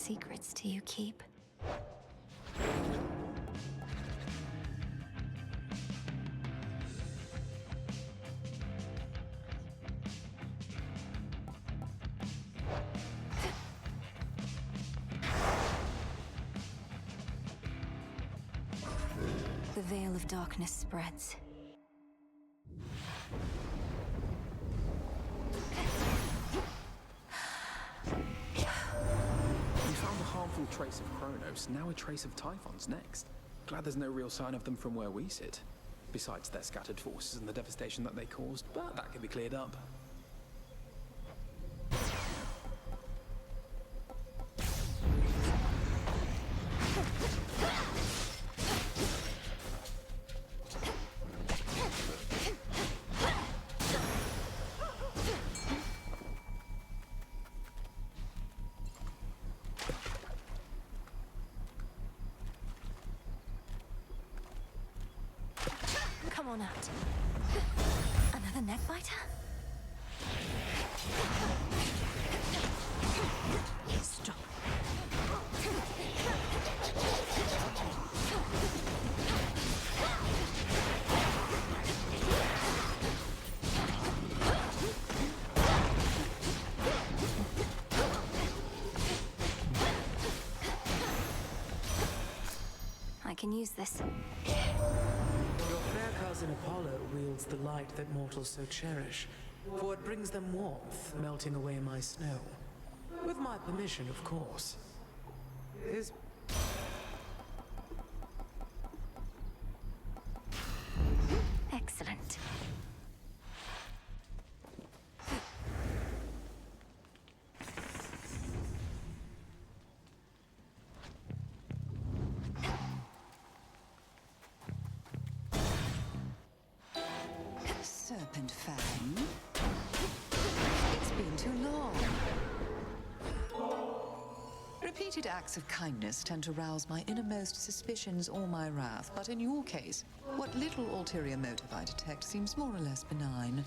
secrets do you keep? The veil of darkness spreads. Harmful trace of Kronos, now a trace of Typhons next. Glad there's no real sign of them from where we sit. Besides their scattered forces and the devastation that they caused, but that can be cleared up. Come on out. Another neck biter? Stop. I can use this. Fair cousin Apollo wields the light that mortals so cherish, for it brings them warmth, melting away my snow. With my permission, of course. Is... Excellent. Serpent Fang. It's been too long. Repeated acts of kindness tend to rouse my innermost suspicions or my wrath, but in your case, what little ulterior motive I detect seems more or less benign.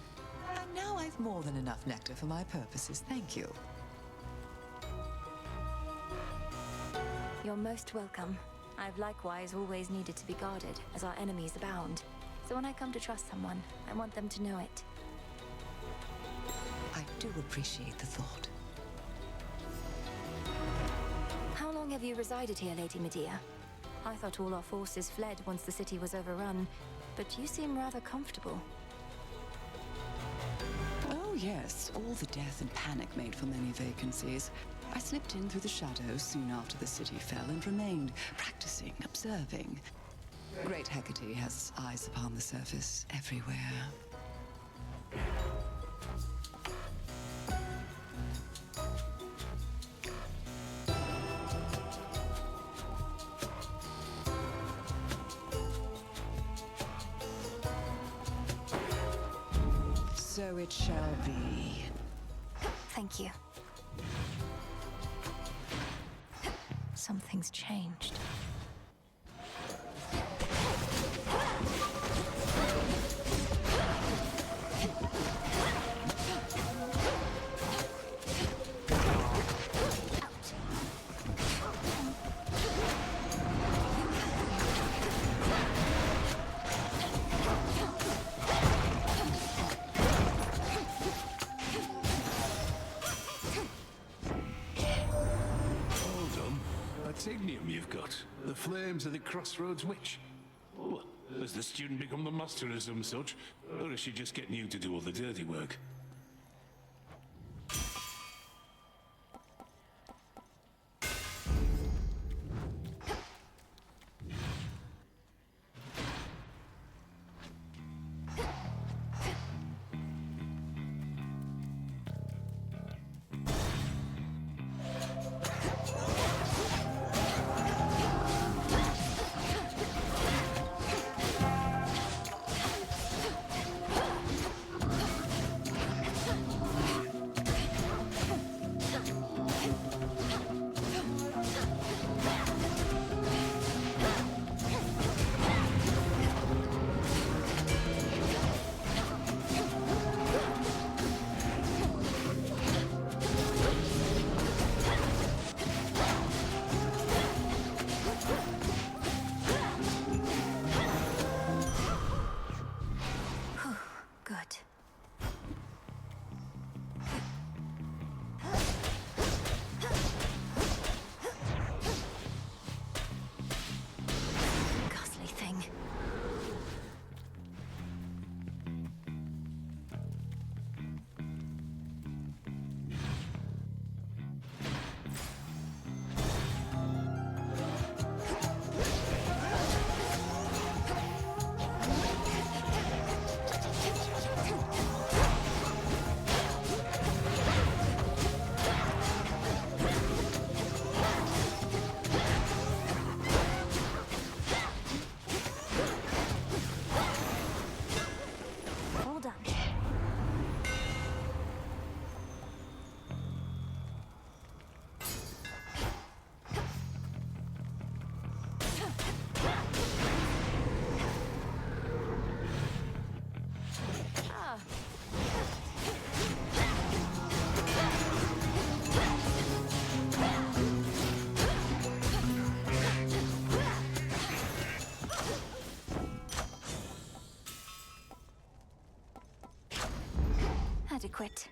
And now I've more than enough nectar for my purposes, thank you. You're most welcome. I've likewise always needed to be guarded, as our enemies abound. So when I come to trust someone, I want them to know it. I do appreciate the thought. How long have you resided here, Lady Medea? I thought all our forces fled once the city was overrun, but you seem rather comfortable. Oh yes, all the death and panic made for many vacancies. I slipped in through the shadows soon after the city fell and remained, practicing, observing. Great Hecate has eyes upon the surface everywhere. So it shall be. Thank you. Something's changed. You've got the flames of the Crossroads Witch. Well, has the student become the master of some such, or is she just getting you to do all the dirty work? quit.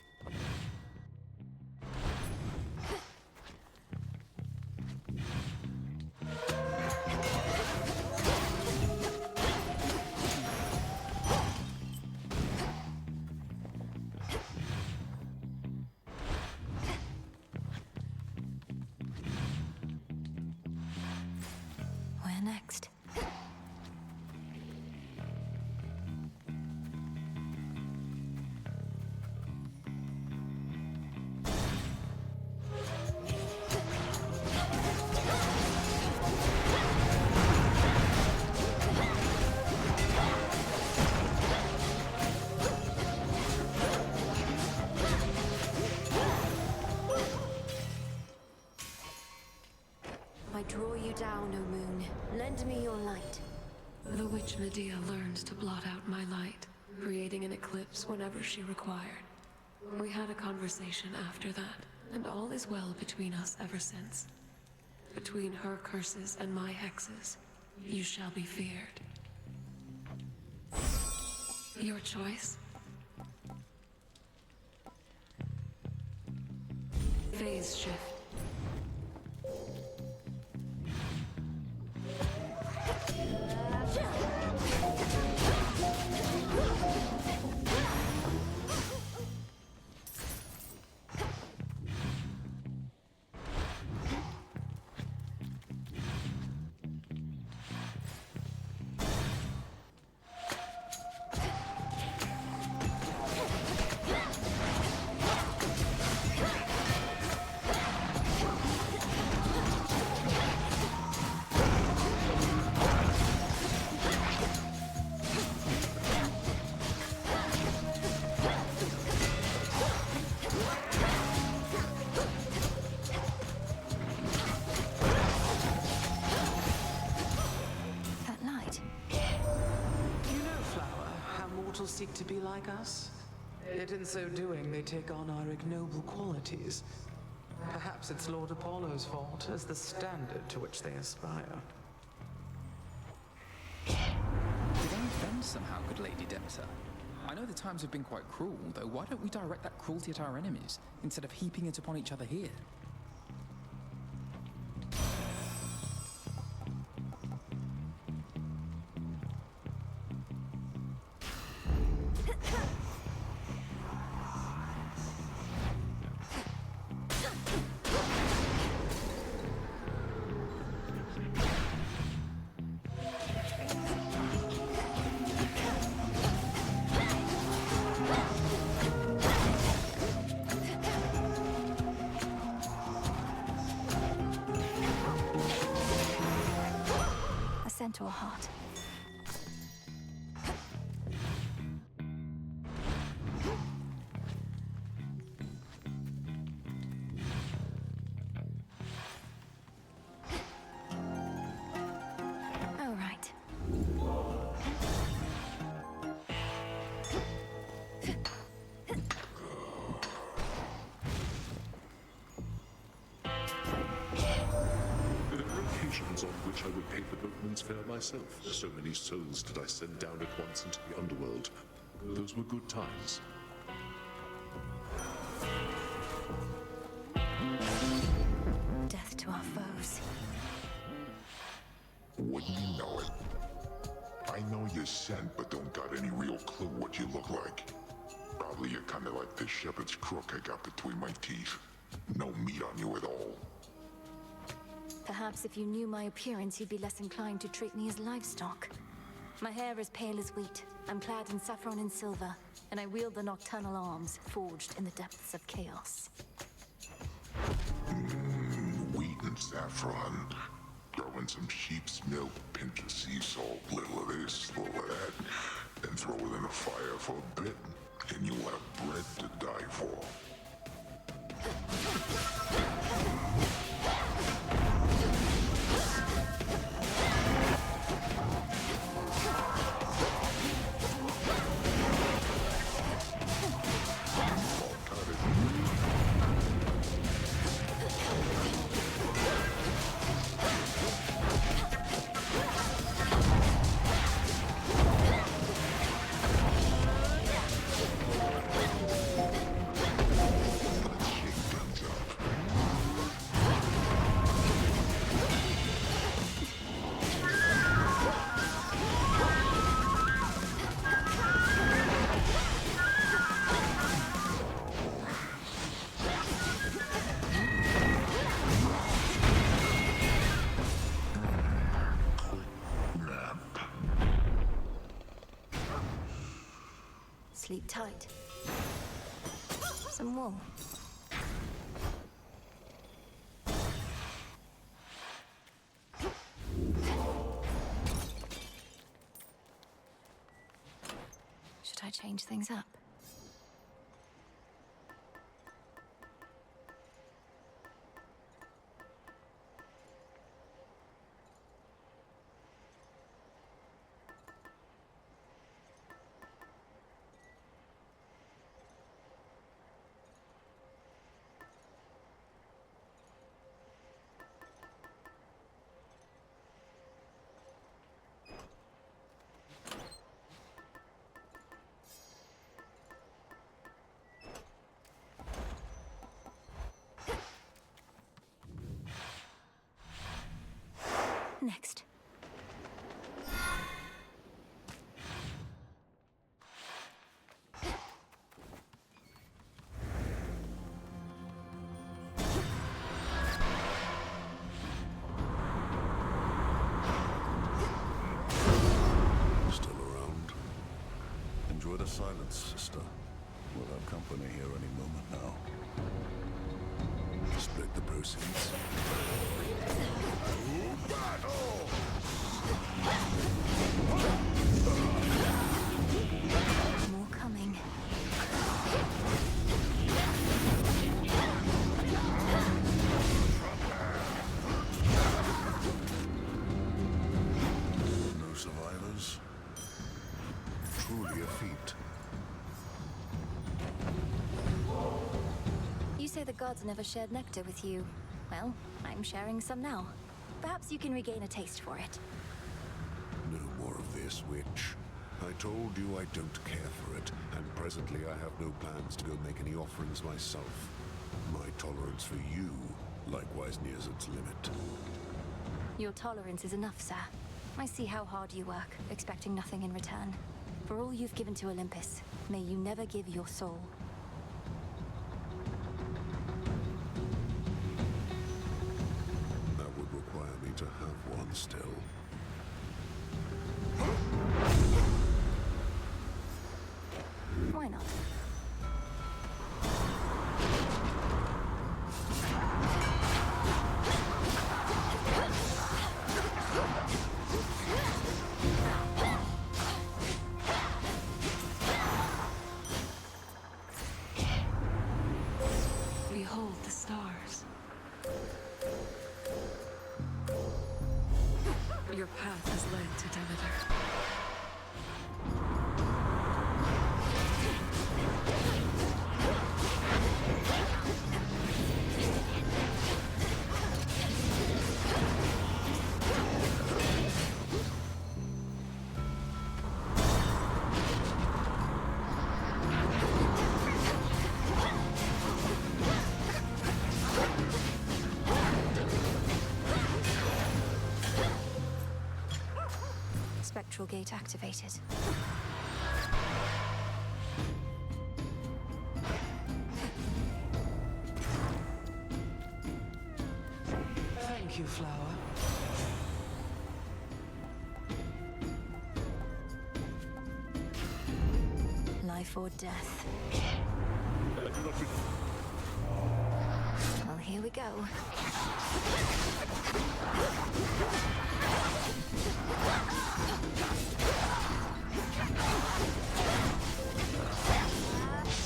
Where next? I draw you down, O moon. Lend me your light. The witch Medea learned to blot out my light, creating an eclipse whenever she required. We had a conversation after that, and all is well between us ever since. Between her curses and my hexes, you shall be feared. Your choice? Phase shift. Seek to be like us, yet in so doing they take on our ignoble qualities. Perhaps it's Lord Apollo's fault, as the standard to which they aspire. Did I offend somehow, good Lady Demeter? I know the times have been quite cruel, though why don't we direct that cruelty at our enemies, instead of heaping it upon each other here? Centaur heart. All right. On which I would paint the boatman's fare myself. So many souls did I send down at once into the underworld. Those were good times. Death to our foes. Wouldn't you know it? I know you're sent, but don't got any real clue what you look like. Probably you're kind of like the shepherd's crook I got between my teeth. No meat on you at all. Perhaps if you knew my appearance, you'd be less inclined to treat me as livestock. My hair is pale as wheat. I'm clad in saffron and silver, and I wield the nocturnal arms forged in the depths of chaos. Wheat and saffron. Throw in some sheep's milk, pinch of sea salt, little of this, little of that, then throw it in the fire for a bit, and you'll have bread to die for. sleep tight. Some wool. Should I change things up? Next. Still around? Enjoy the silence, sister. We'll have company here any moment now. Split the proceeds. More coming. No survivors? Truly a feat. You say the gods never shared nectar with you. Well, I'm sharing some now. Perhaps you can regain a taste for it. No more of this, witch. I told you I don't care for it, and presently I have no plans to go make any offerings myself. My tolerance for you likewise nears its limit. Your tolerance is enough, sir. I see how hard you work, expecting nothing in return. For all you've given to Olympus, may you never give your soul. That would require me to have one still. Why not? Behold the stars. Your path has led to Demeter. Spectral gate activated. Thank you, Flower. Life or death. Well, here we go.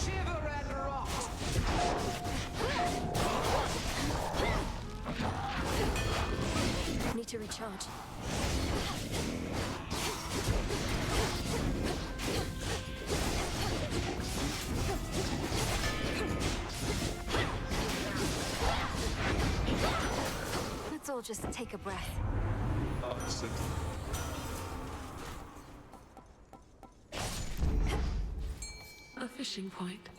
Shiver and rot! Need to recharge. Let's all just take a breath. A fishing point.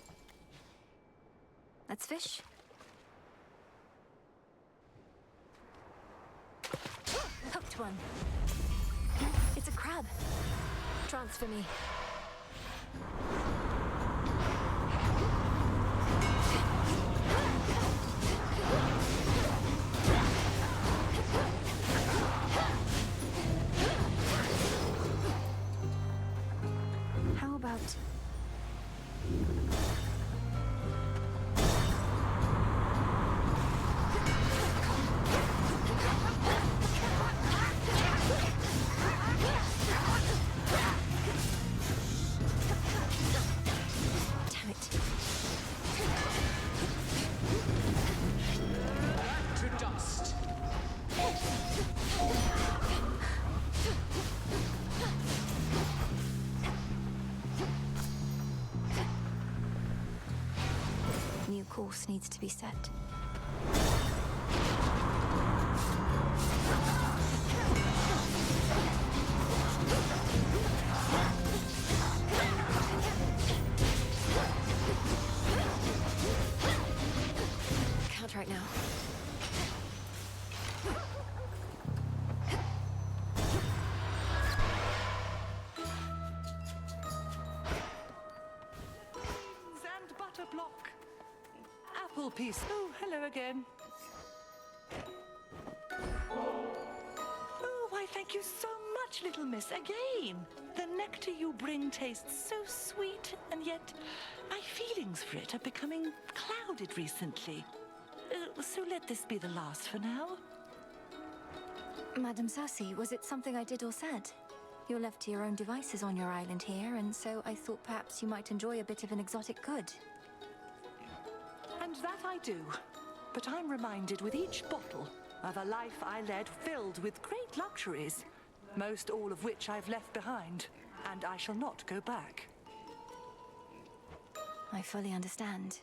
Let's fish. Hooked one. It's a crab. Transfer me. How about course needs to be set. Can't right now. And butter block. Apple piece. Oh, hello again. Oh, why, thank you so much, little miss. Again. The nectar you bring tastes so sweet, and yet my feelings for it are becoming clouded recently. So let this be the last for now. Madam Cersei, was it something I did or said? You're left to your own devices on your island here, and so I thought perhaps you might enjoy a bit of an exotic good. And that I do. But I'm reminded with each bottle of a life I led filled with great luxuries, most all of which I've left behind, and I shall not go back. I fully understand.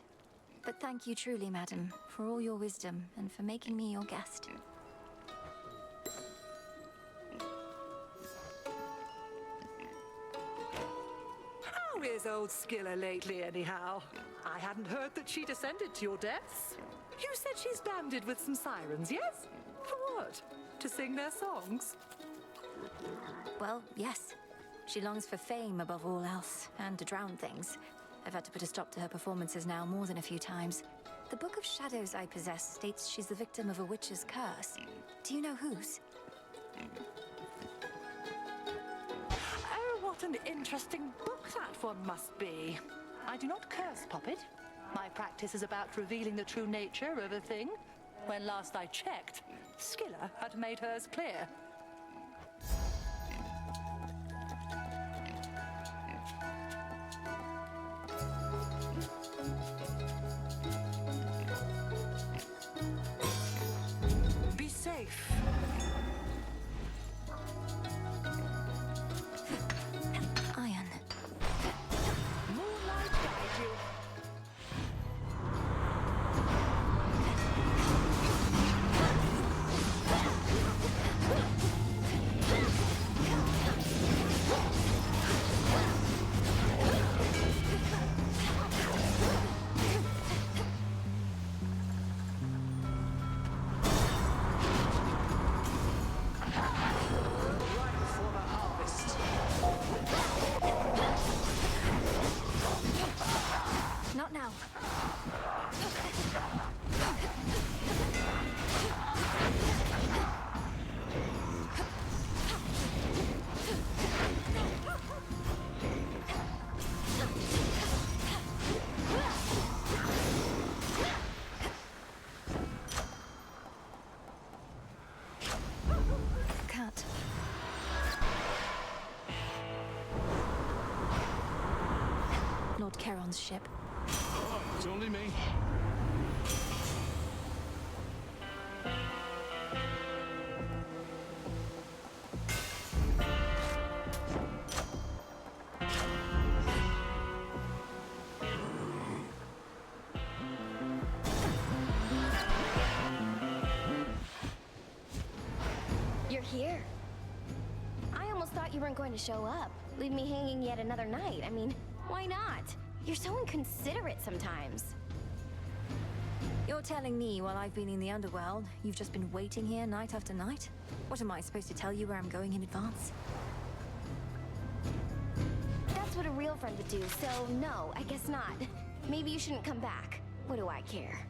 But thank you truly, madam, for all your wisdom and for making me your guest. How is old Skilla lately, anyhow? I hadn't heard that she'd ascended to your depths. You said she's banded with some sirens, yes? For what? To sing their songs? Well, yes. She longs for fame above all else, and to drown things. I've had to put a stop to her performances now more than a few times. The Book of Shadows I possess states she's the victim of a witch's curse. Do you know whose? Oh, what an interesting book that one must be. I do not curse, Puppet. My practice is about revealing the true nature of a thing. When last I checked, Skilla had made hers clear. Be safe. Iron. Moonlight guide you. Not now. Cut. Lord Charon's ship. Oh, it's only me. You're here. I almost thought you weren't going to show up. Leave me hanging yet another night. I mean, why not? You're so inconsiderate sometimes. You're telling me while I've been in the underworld, you've just been waiting here night after night? What am I supposed to tell you where I'm going in advance? That's what a real friend would do, so no, I guess not. Maybe you shouldn't come back. What do I care?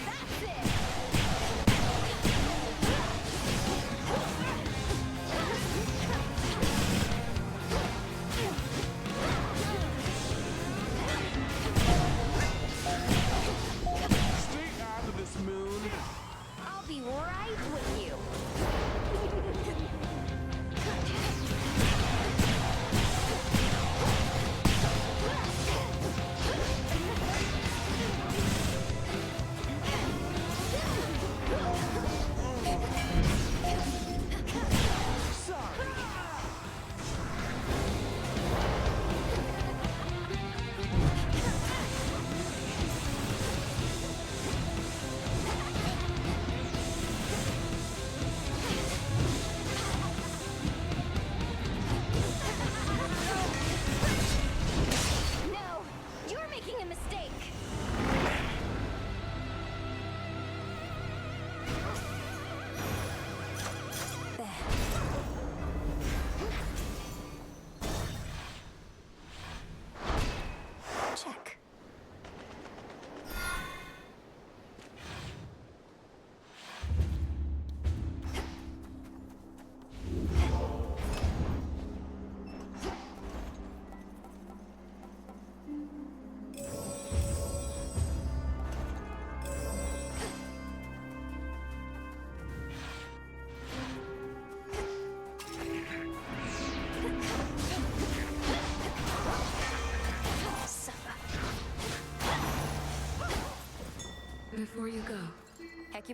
That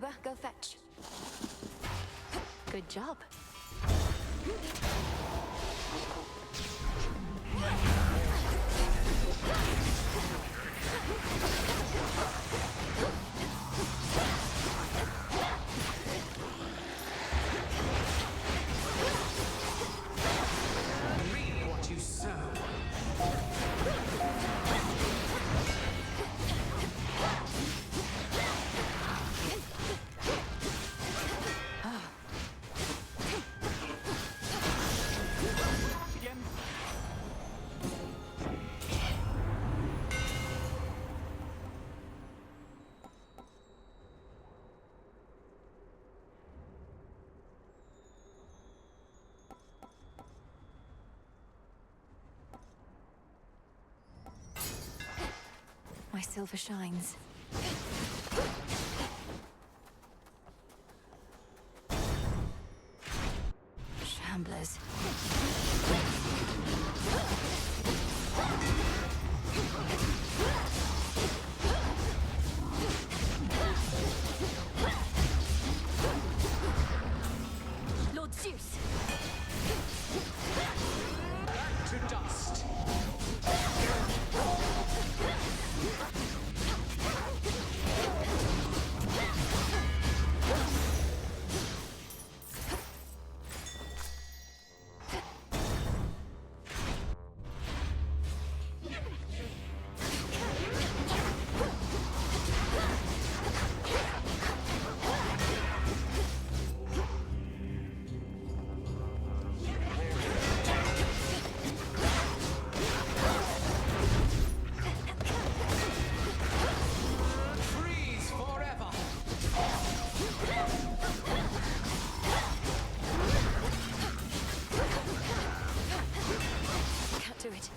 Hecuba, go fetch. Good job. Reap what you sow. My silver shines. Shamblers. Lord Zeus! Back to dust. Freeze forever. Can't do it.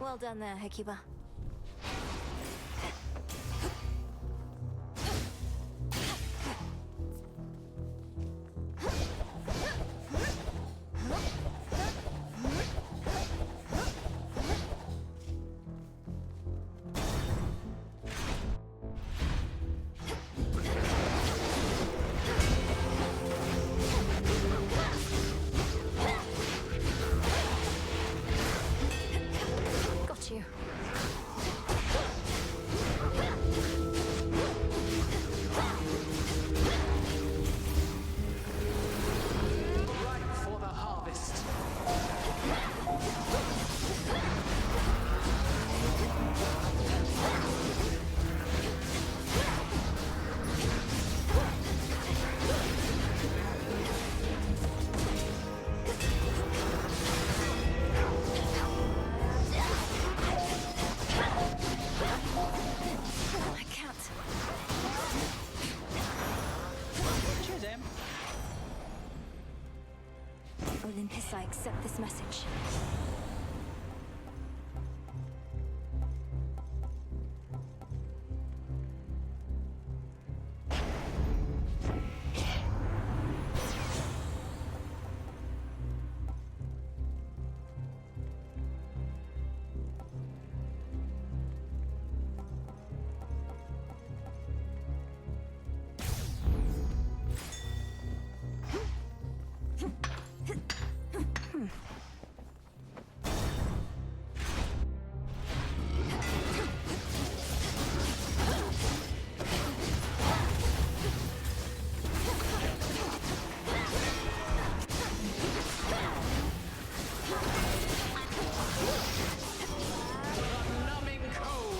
Well done there, Hecuba. Got you. Ripe for the harvest. I can't. Cheers, Em. Olympus, I accept this message. Numbing cold.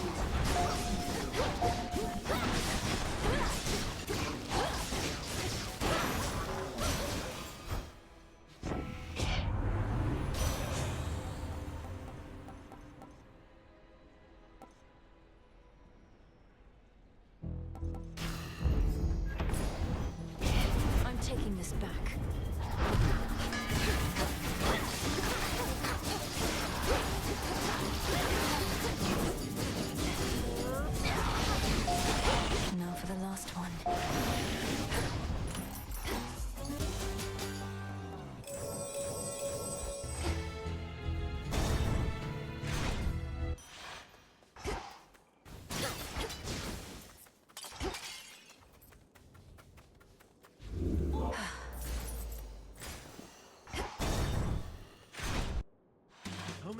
I'm taking this back.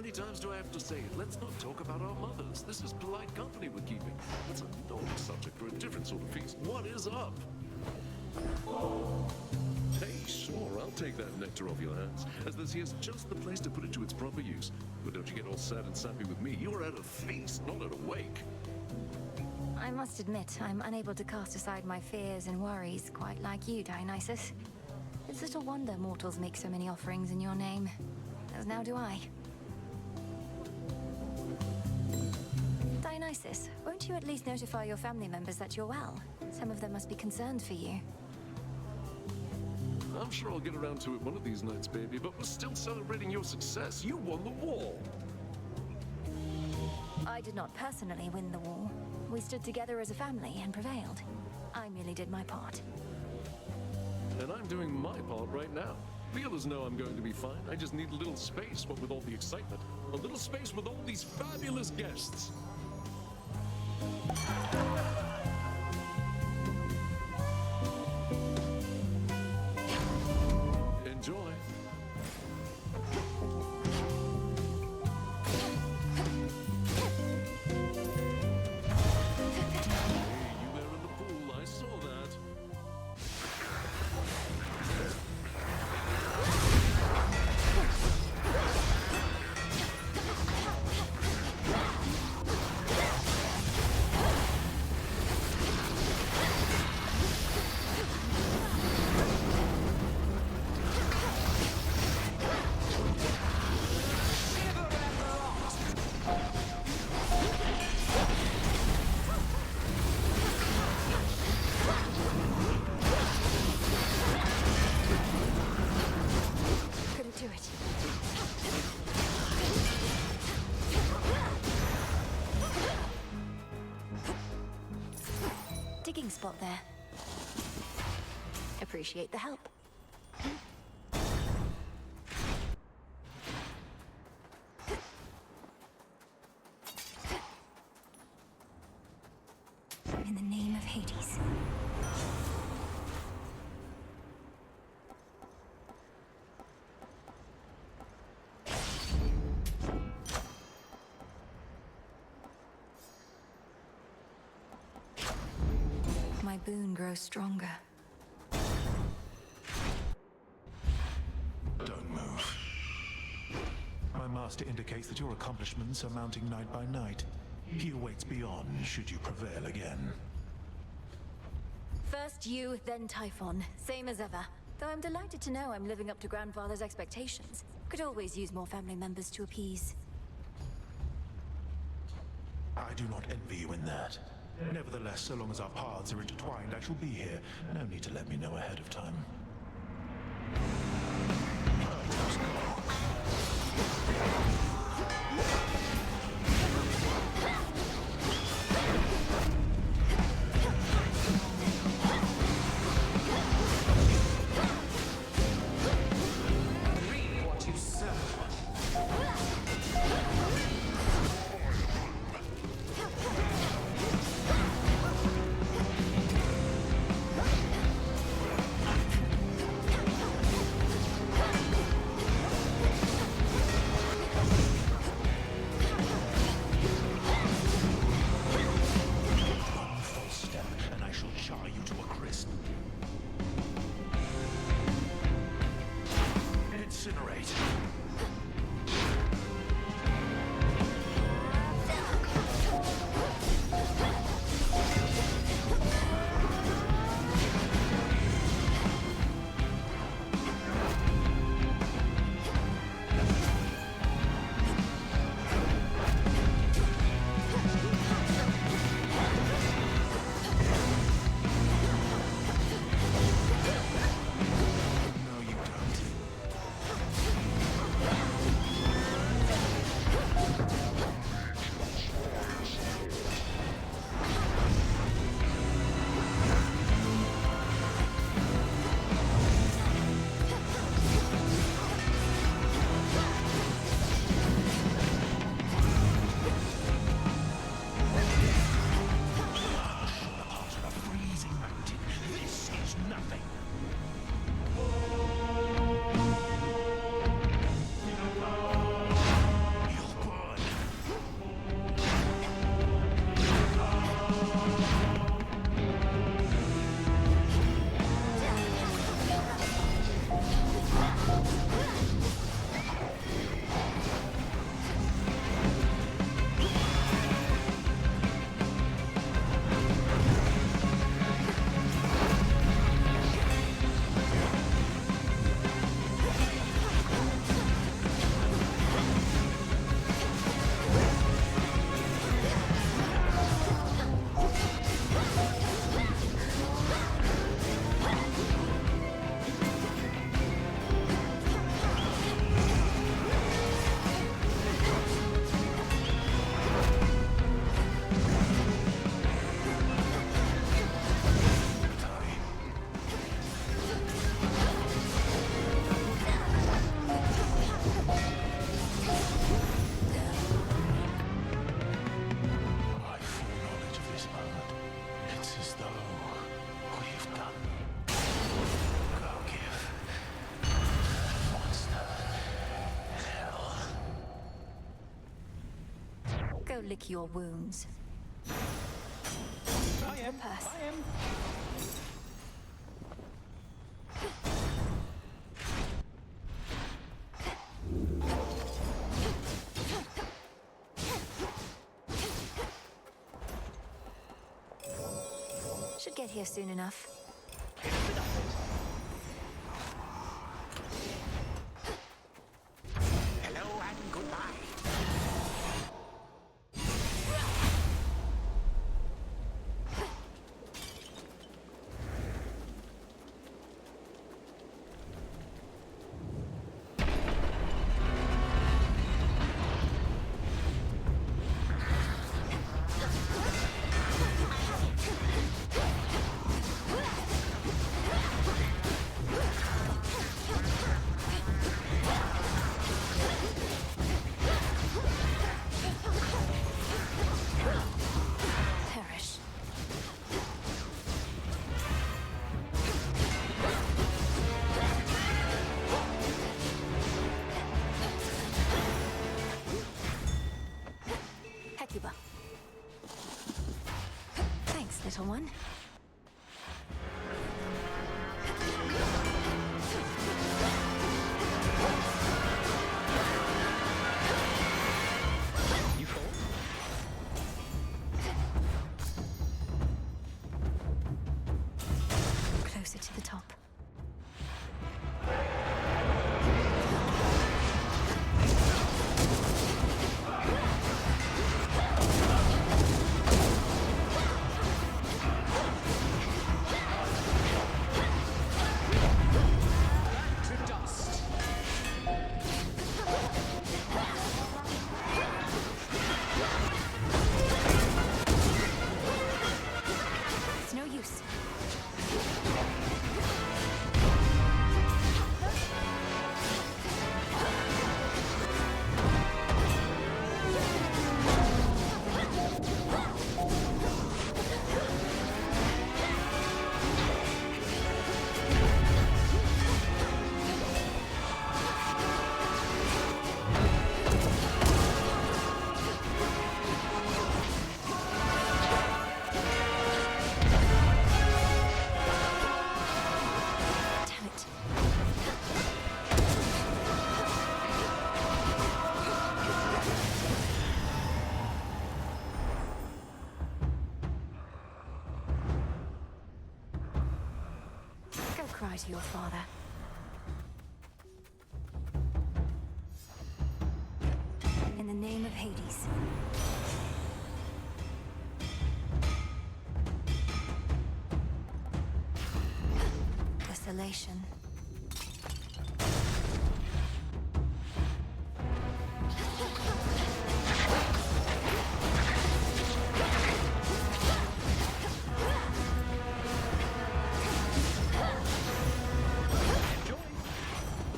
many times do I have to say it? Let's not talk about our mothers. This is polite company we're keeping. That's a noble subject for a different sort of feast. What is up? Hey, sure, I'll take that nectar off your hands, as this here's just the place to put it to its proper use. But don't you get all sad and sappy with me. You're at a feast, not at a wake. I must admit, I'm unable to cast aside my fears and worries, quite like you, Dionysus. It's little wonder mortals make so many offerings in your name. As now do I. Dionysus, won't you at least notify your family members that you're well? Some of them must be concerned for you. I'm sure I'll get around to it one of these nights, baby, but we're still celebrating your success. You won the war. I did not personally win the war. We stood together as a family and prevailed. I merely did my part. And I'm doing my part right now. The others know I'm going to be fine. I just need a little space, what with all the excitement. A little space with all these fabulous guests. Enjoy. Digging spot there. Appreciate the help. In the name of Hades. My boon grows stronger. Don't move. My master indicates that your accomplishments are mounting night by night. He awaits beyond, should you prevail again. First you, then Typhon. Same as ever. Though I'm delighted to know I'm living up to Grandfather's expectations. Could always use more family members to appease. I do not envy you in that. Nevertheless, so long as our paths are intertwined, I shall be here. No need to let me know ahead of time. I must go. Read what you sow. Go lick your wounds. I am. Purse. I am. Should get here soon enough. Hello and goodbye. Perish. Hecuba. Thanks, little one. You fall? Closer to the top. To dust. It's no use. Damn it. Go cry to your father. In the name of Hades. Desolation.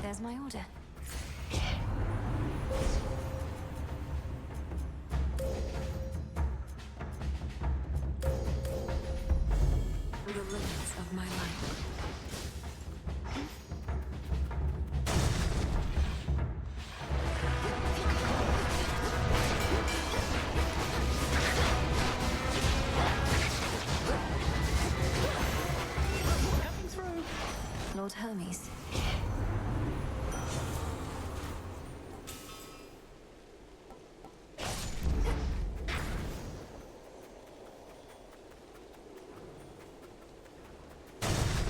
There's my order. The limits of my life. Coming through. Lord Hermes.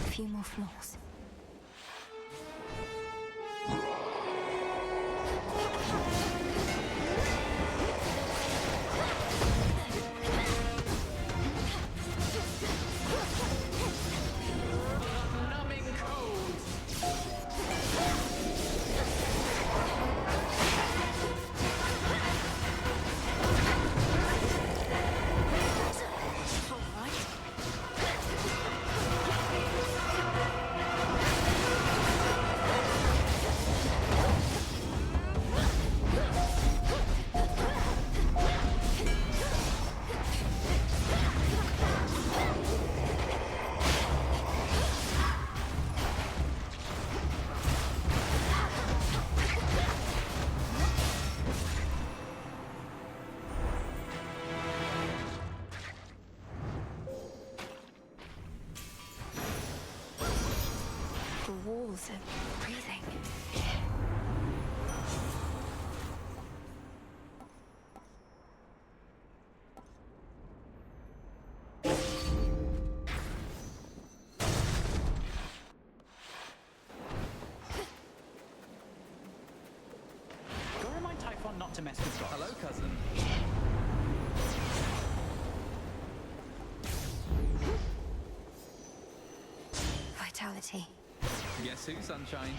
A few more floors. Numbing cold. All right. walls are breathing. Go remind Typhon not to mess with dogs. Hello, cousin. Vitality. Guess who, sunshine?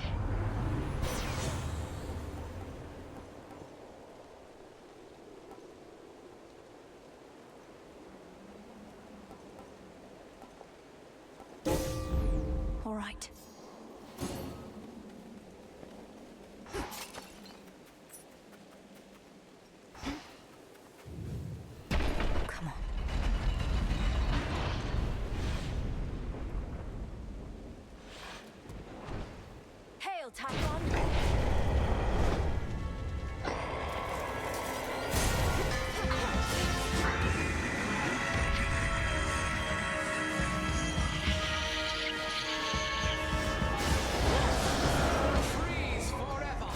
All right. Come on. Hail, Typhon! Freeze forever!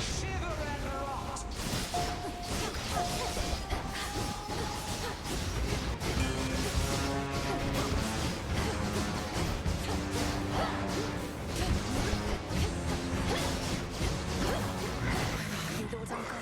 Shiver and rot! You Lord Uncle.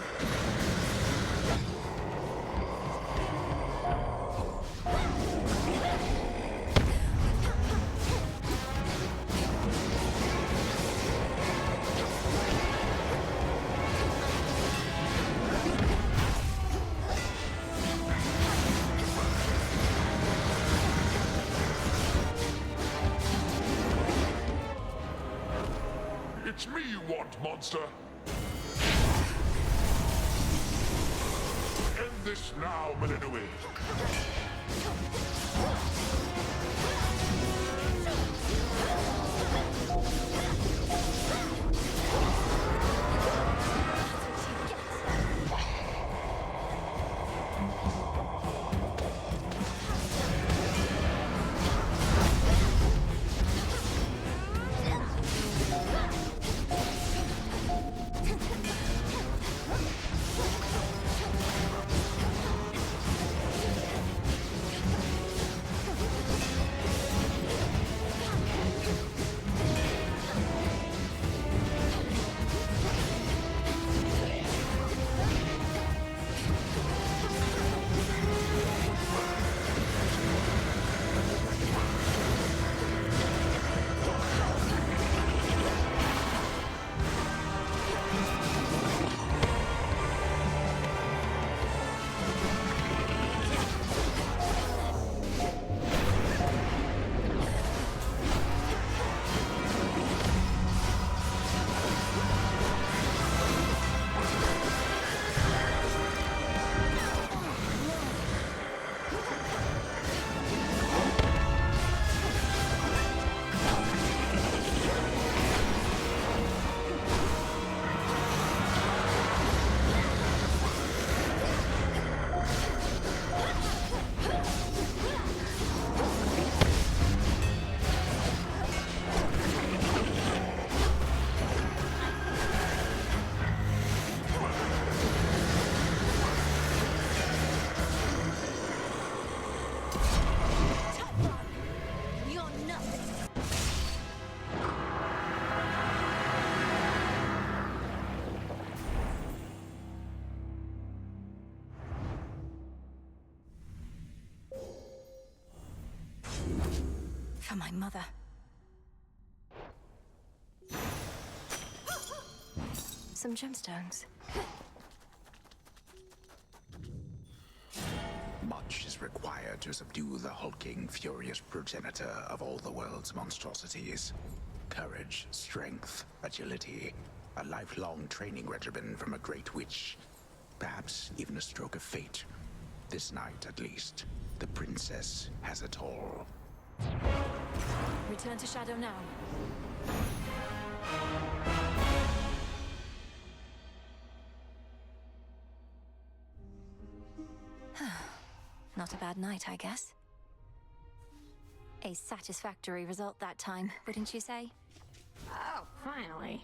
It's me you want, monster! End this now, Melínoe! For my mother. Some gemstones. Much is required to subdue the hulking, furious progenitor of all the world's monstrosities. Courage, strength, agility, a lifelong training regimen from a great witch. Perhaps even a stroke of fate. This night, at least, The princess has it all. Return to Shadow now. Not a bad night, I guess. A satisfactory result that time, wouldn't you say? Oh, finally.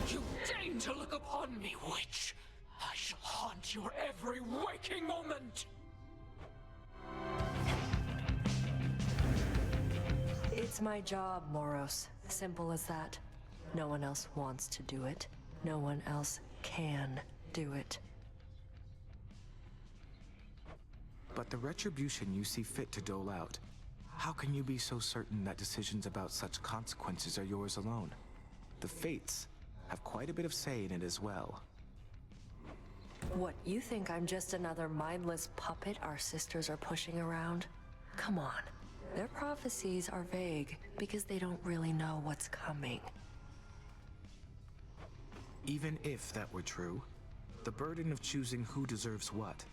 You deign to look upon me, witch! I shall haunt your every waking moment! It's my job, Moros. Simple as that. No one else wants to do it. No one else can do it. But the retribution you see fit to dole out, how can you be so certain that decisions about such consequences are yours alone? The Fates have quite a bit of say in it as well. What, you think I'm just another mindless puppet our sisters are pushing around? Come on. Their prophecies are vague because they don't really know what's coming. Even if that were true, the burden of choosing who deserves what,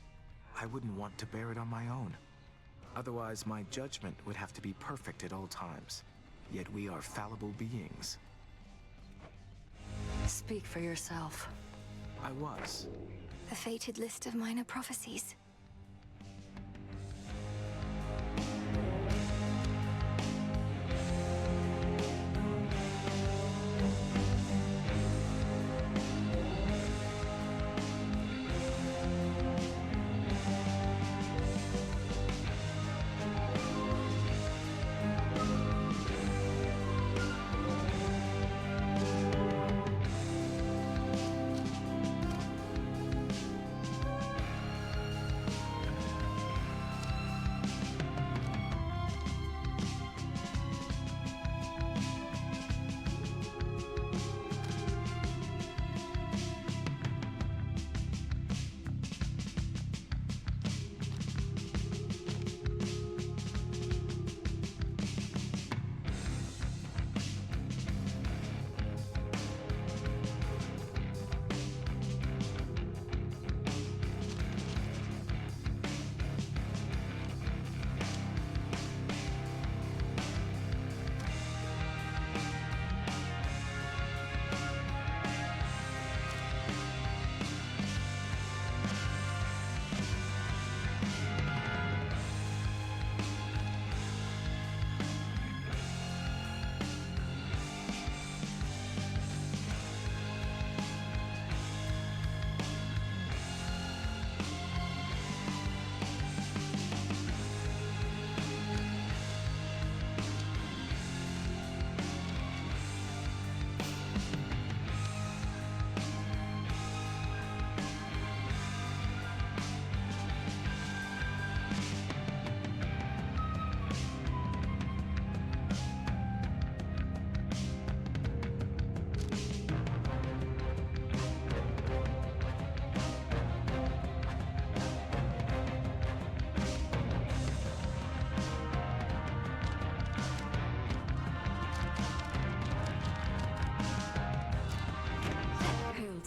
I wouldn't want to bear it on my own. Otherwise, my judgment would have to be perfect at all times. Yet we are fallible beings. Speak for yourself. I was. The fated list of minor prophecies.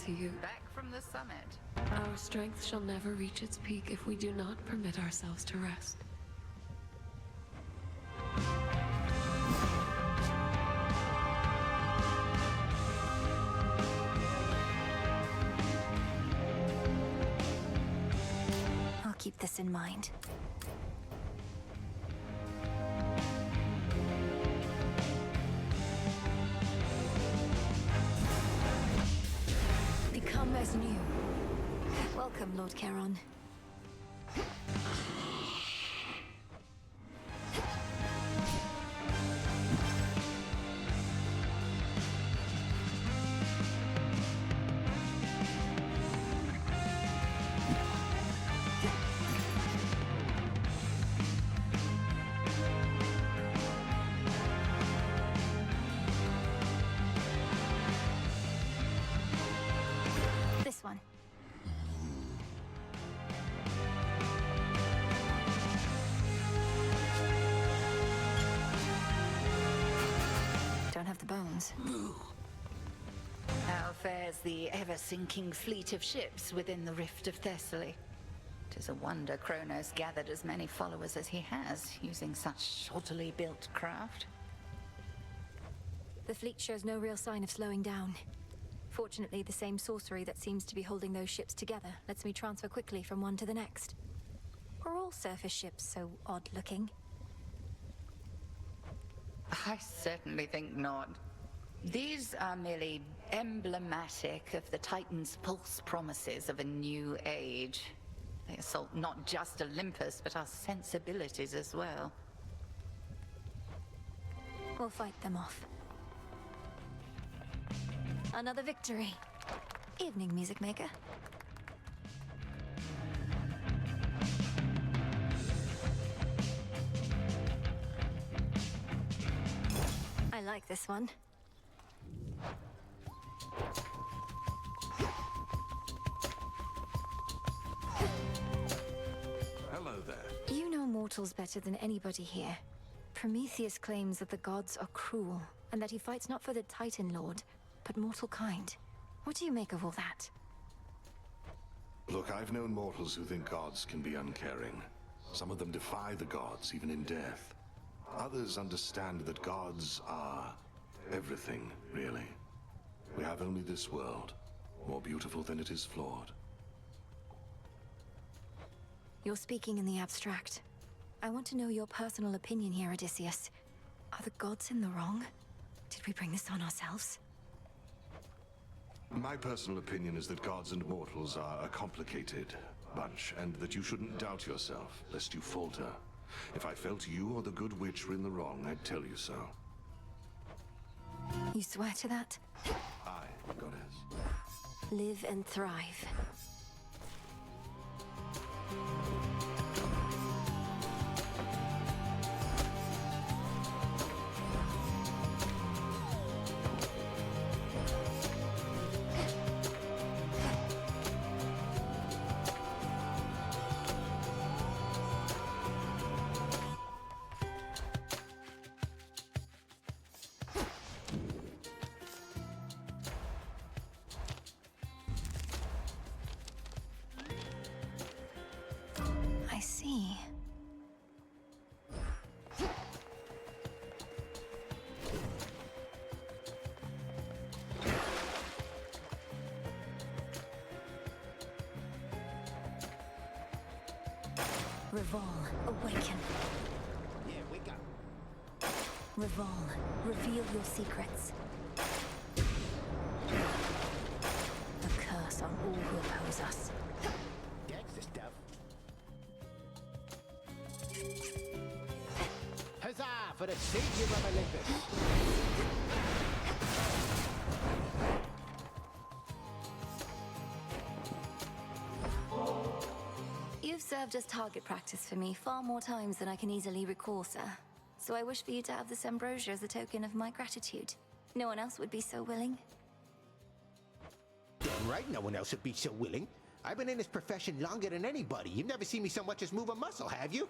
To you. Back from the summit. Our strength shall never reach its peak if we do not permit ourselves to rest. I'll keep this in mind. Become as new. Welcome, Lord Charon. This one. Don't have the bones. How fares the ever-sinking fleet of ships within the Rift of Thessaly? 'Tis a wonder Kronos gathered as many followers as he has, using such shoddily built craft. The fleet shows no real sign of slowing down. Fortunately, the same sorcery that seems to be holding those ships together lets me transfer quickly from one to the next. Are all surface ships so odd-looking? I certainly think not. These are merely emblematic of the Titan's false promises of a new age. They assault not just Olympus, but our sensibilities as well. We'll fight them off. Another victory. Evening, music maker. I like this one. Hello there. You know mortals better than anybody here. Prometheus claims that the gods are cruel, and that he fights not for the Titan Lord, but mortal kind. What do you make of all that? Look, I've known mortals who think gods can be uncaring. Some of them defy the gods, even in death. Others understand that gods are everything, really. We have only this world, more beautiful than it is flawed. You're speaking in the abstract. I want to know your personal opinion here, Odysseus. Are the gods in the wrong? Did we bring this on ourselves? My personal opinion is that gods and mortals are a complicated bunch, and that you shouldn't doubt yourself, lest you falter. If I felt you or the good witch were in the wrong, I'd tell you so. You swear to that? Aye, goddess. Live and thrive. I see. Revol, awaken. Yeah, wake up. Revol, reveal your secrets. A curse on all who oppose us. That's the stuff. Huzzah for the savior of Olympus! You've served as target practice for me far more times than I can easily recall, sir. So I wish for you to have this ambrosia as a token of my gratitude. No one else would be so willing. Damn right, no one else would be so willing. I've been in this profession longer than anybody. You've never seen me so much as move a muscle, have you?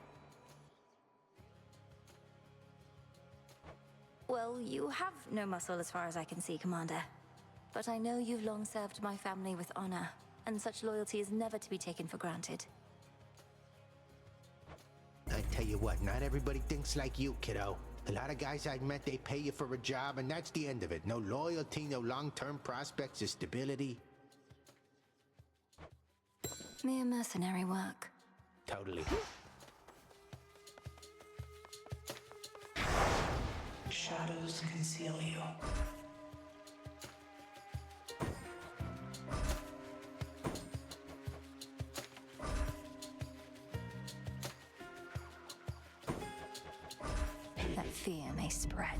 Well, you have no muscle as far as I can see, Commander. But I know you've long served my family with honor, and such loyalty is never to be taken for granted. I tell you what, not everybody thinks like you, kiddo. A lot of guys I've met, they pay you for a job, and that's the end of it. No loyalty, no long-term prospects or stability. Mere mercenary work. Totally. Shadows conceal you. That fear may spread.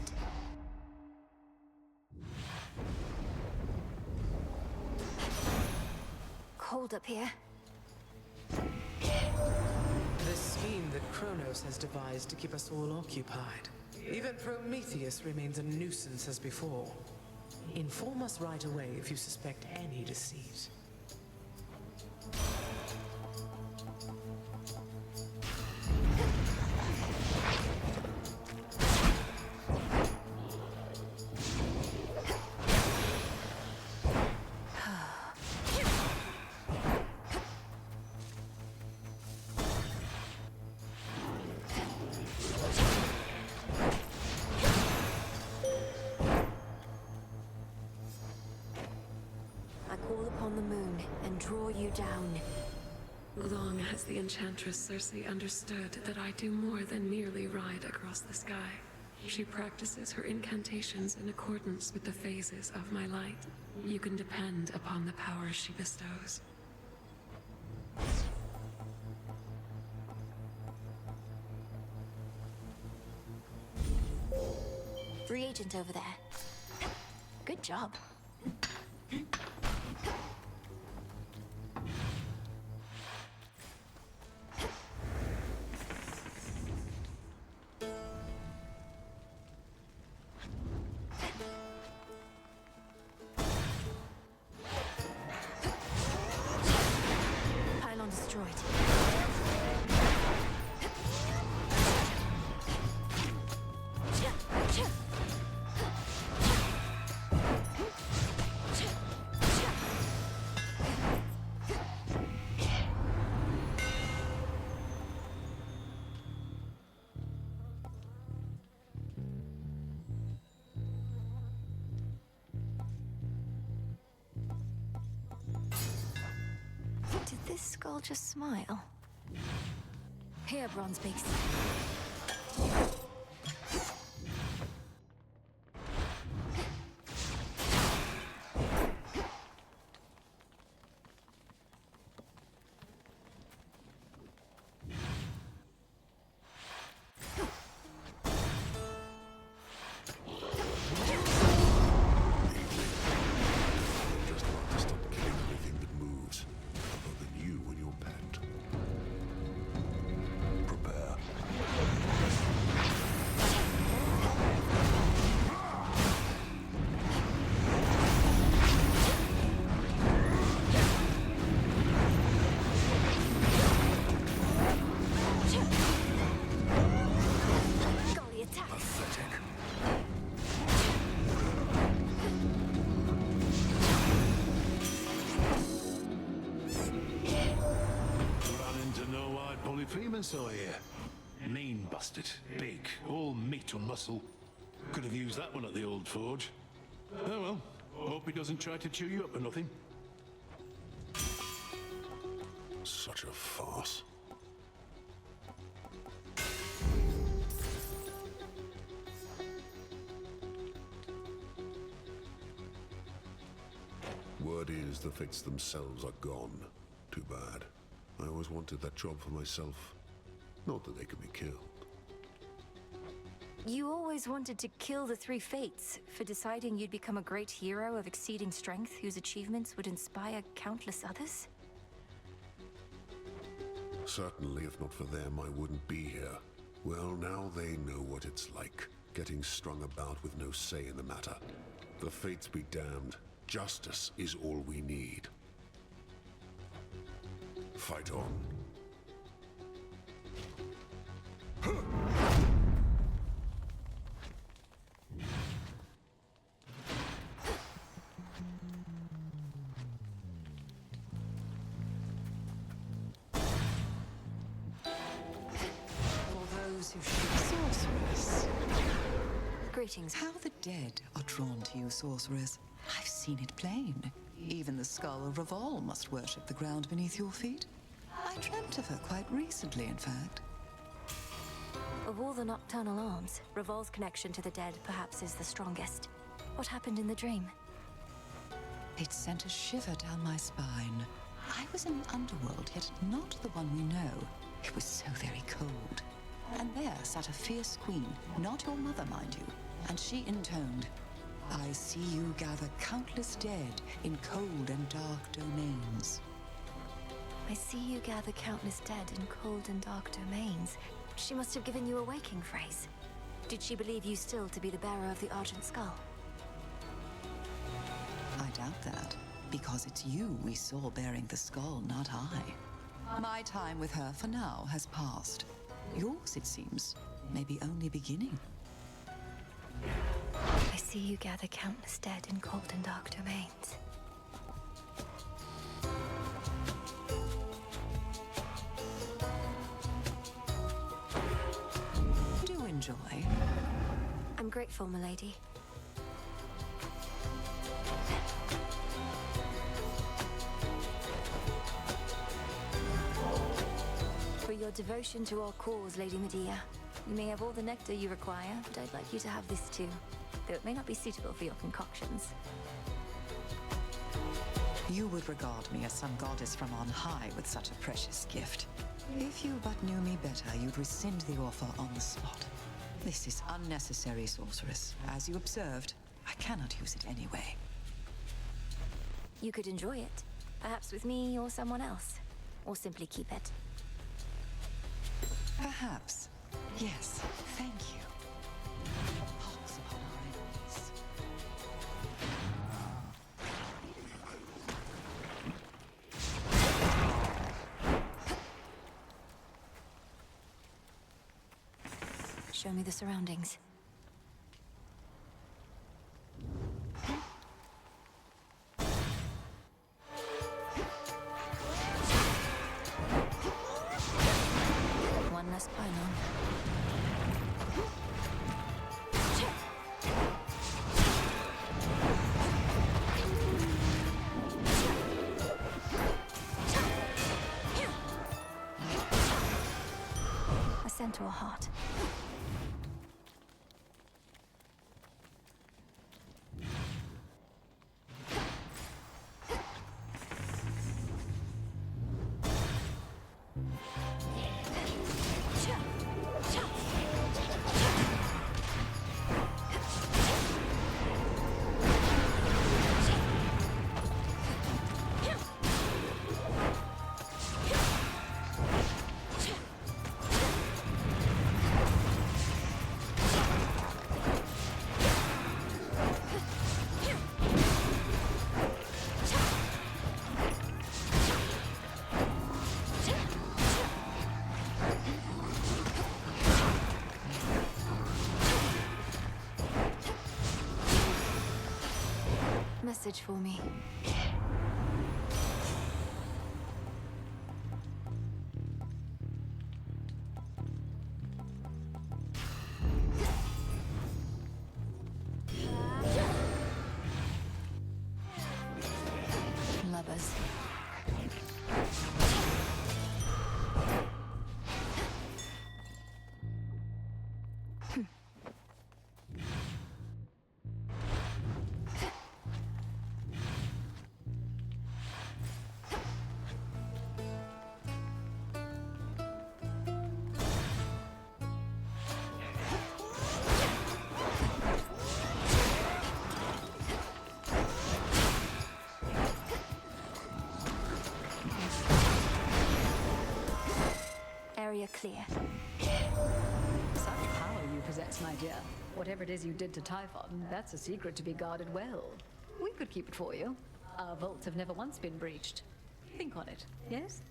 Cold up here. The scheme that Kronos has devised to keep us all occupied. Even Prometheus remains a nuisance as before. Inform us right away if you suspect any deceit. call upon the moon and draw you down. Long has the enchantress Circe understood that I do more than merely ride across the sky. She practices her incantations in accordance with the phases of my light. You can depend upon the power she bestows. Reagent over there. Good job. Pylon destroyed. Did this skull just smile? Here, Bronze Beast. So here, mean busted, big, all meat and muscle. Could have used that one at the old forge. Oh well, hope he doesn't try to chew you up or nothing. Such a farce. Word is the fates themselves are gone. Too bad. I always wanted that job for myself. Not that they can be killed. You always wanted to kill the three fates for deciding you'd become a great hero of exceeding strength whose achievements would inspire countless others? Certainly, if not for them, I wouldn't be here. Well, now they know what it's like, getting strung about with no say in the matter. The fates be damned. Justice is all we need. Fight on. Sorceress. Greetings. How the dead are drawn to you, sorceress. I've seen it plain. Even the skull of Revol must worship the ground beneath your feet. I dreamt of her quite recently, in fact. Of all the nocturnal arms, Revol's connection to the dead perhaps is the strongest. What happened in the dream? It sent a shiver down my spine. I was in the underworld, yet not the one we know. It was so very cold. And there sat a fierce queen, not your mother, mind you, and she intoned, "I see you gather countless dead in cold and dark domains." I see you gather countless dead in cold and dark domains. She must have given you a waking phrase. Did she believe you still to be the bearer of the Argent Skull? I doubt that, because it's you we saw bearing the skull, not I. My time with her for now has passed. Yours, it seems, may be only beginning. I see you gather countless dead in cold and dark domains. Do enjoy. I'm grateful, milady. your devotion to our cause, Lady Medea. You may have all the nectar you require, but I'd like you to have this too, though it may not be suitable for your concoctions. You would regard me as some goddess from on high with such a precious gift. If you but knew me better, you'd rescind the offer on the spot. This is unnecessary, sorceress. As you observed, I cannot use it anyway. You could enjoy it, perhaps with me or someone else, or simply keep it. Perhaps. Yes, thank you. Show me the surroundings. One less pylon. A centaur heart. Message for me. Lovers. Area clear. Such power you possess, my dear. Whatever it is you did to Typhon, that's a secret to be guarded well. We could keep it for you. Our vaults have never once been breached. Think on it, yes?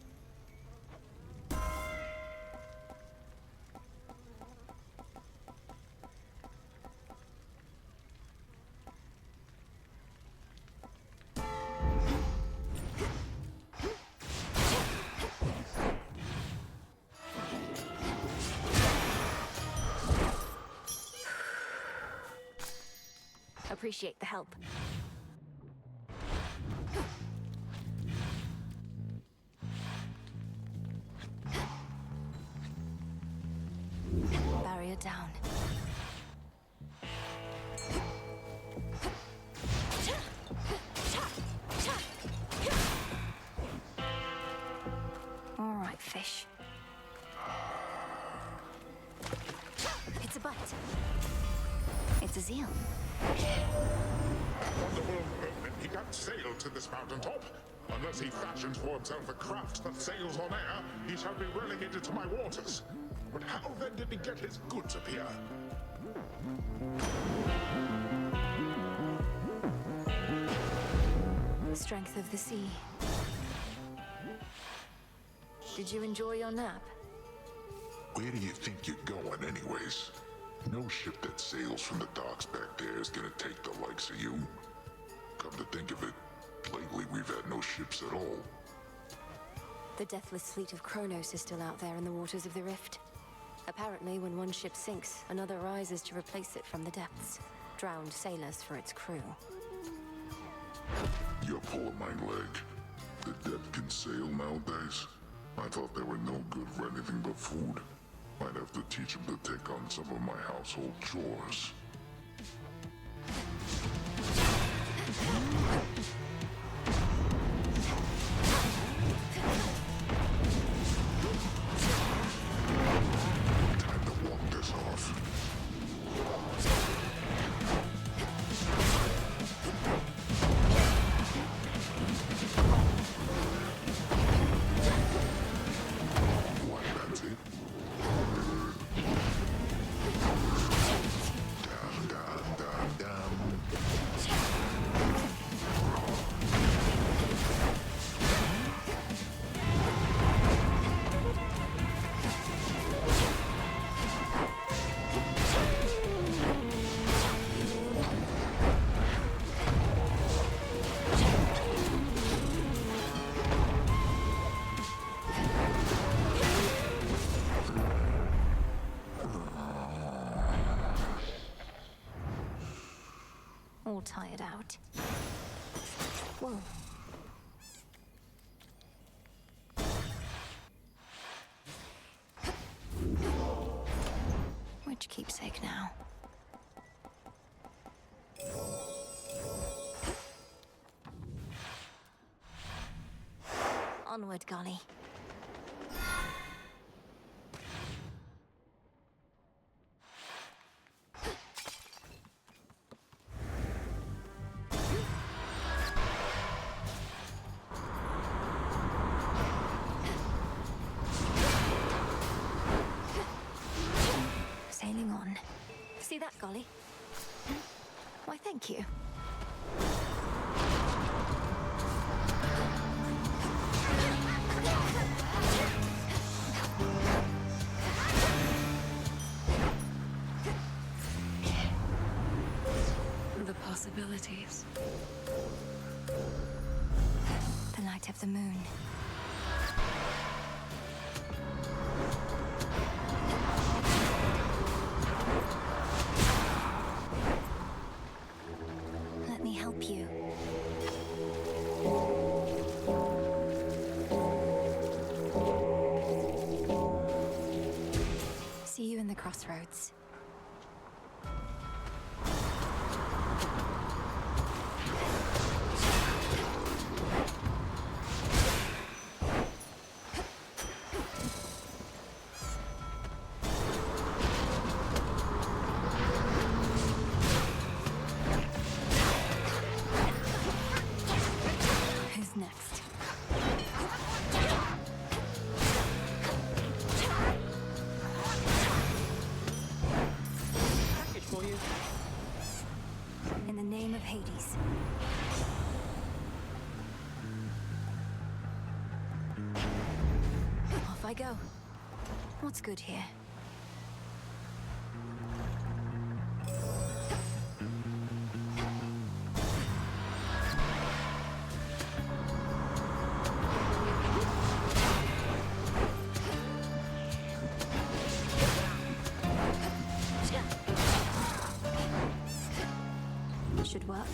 Appreciate the help. Barrier down. All right, fish. It's a bite. It's a seal. Wonderful. He can't sail to this mountaintop. Unless he fashions for himself a craft that sails on air, he shall be relegated to my waters. But how then did he get his goods up here? Strength of the sea. Did you enjoy your nap? Where do you think you're going anyways? No ship that sails from the docks back there is gonna take the likes of you. Come to think of it, lately we've had no ships at all. The deathless fleet of Kronos is still out there in the waters of the Rift. Apparently, when one ship sinks, another rises to replace it from the depths. Drowned sailors for its crew. You're pulling my leg. The dead can sail nowadays? I thought they were no good for anything but food. Might have to teach them to take on some of my household chores. Time to walk this off. What, that's it? Dum, dum, dum, dum. All tired out. Whoa. Which keepsake now? Onward, golly. Sailing on. See that, golly? Why, thank you. The possibilities. The light of the moon. Let me help you. See you in the crossroads. Who's next? Package for you. In the name of Hades. Off I go. What's good here? Should work.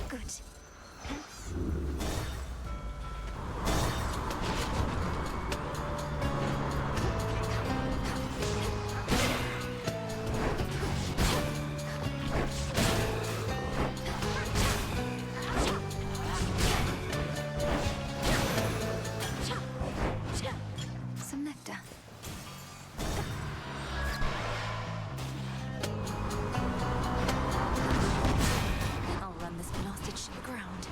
Good. Some nectar. I'll run this blasted ship aground.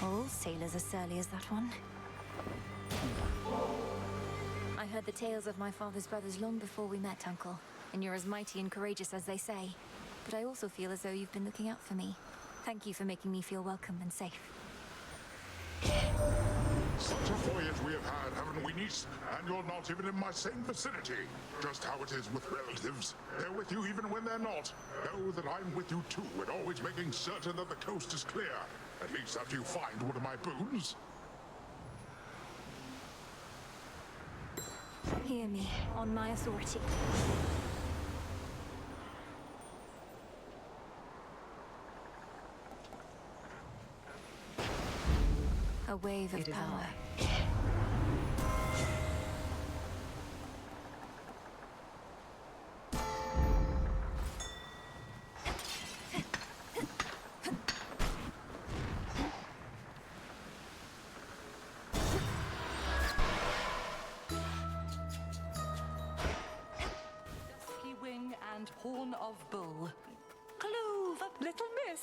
All sailors are surly as that one. I heard the tales of my father's brothers long before we met, Uncle. and you're as mighty and courageous as they say. But I also feel as though you've been looking out for me. Thank you for making me feel welcome and safe. Such a voyage we have had, haven't we, niece? And you're not even in my same vicinity. Just how it is with relatives. They're with you even when they're not. Know that I'm with you too, and always making certain that the coast is clear. At least after you find one of my boons. Hear me, on my authority. A wave of power. Dusky wing and horn of bull. Clove of little miss.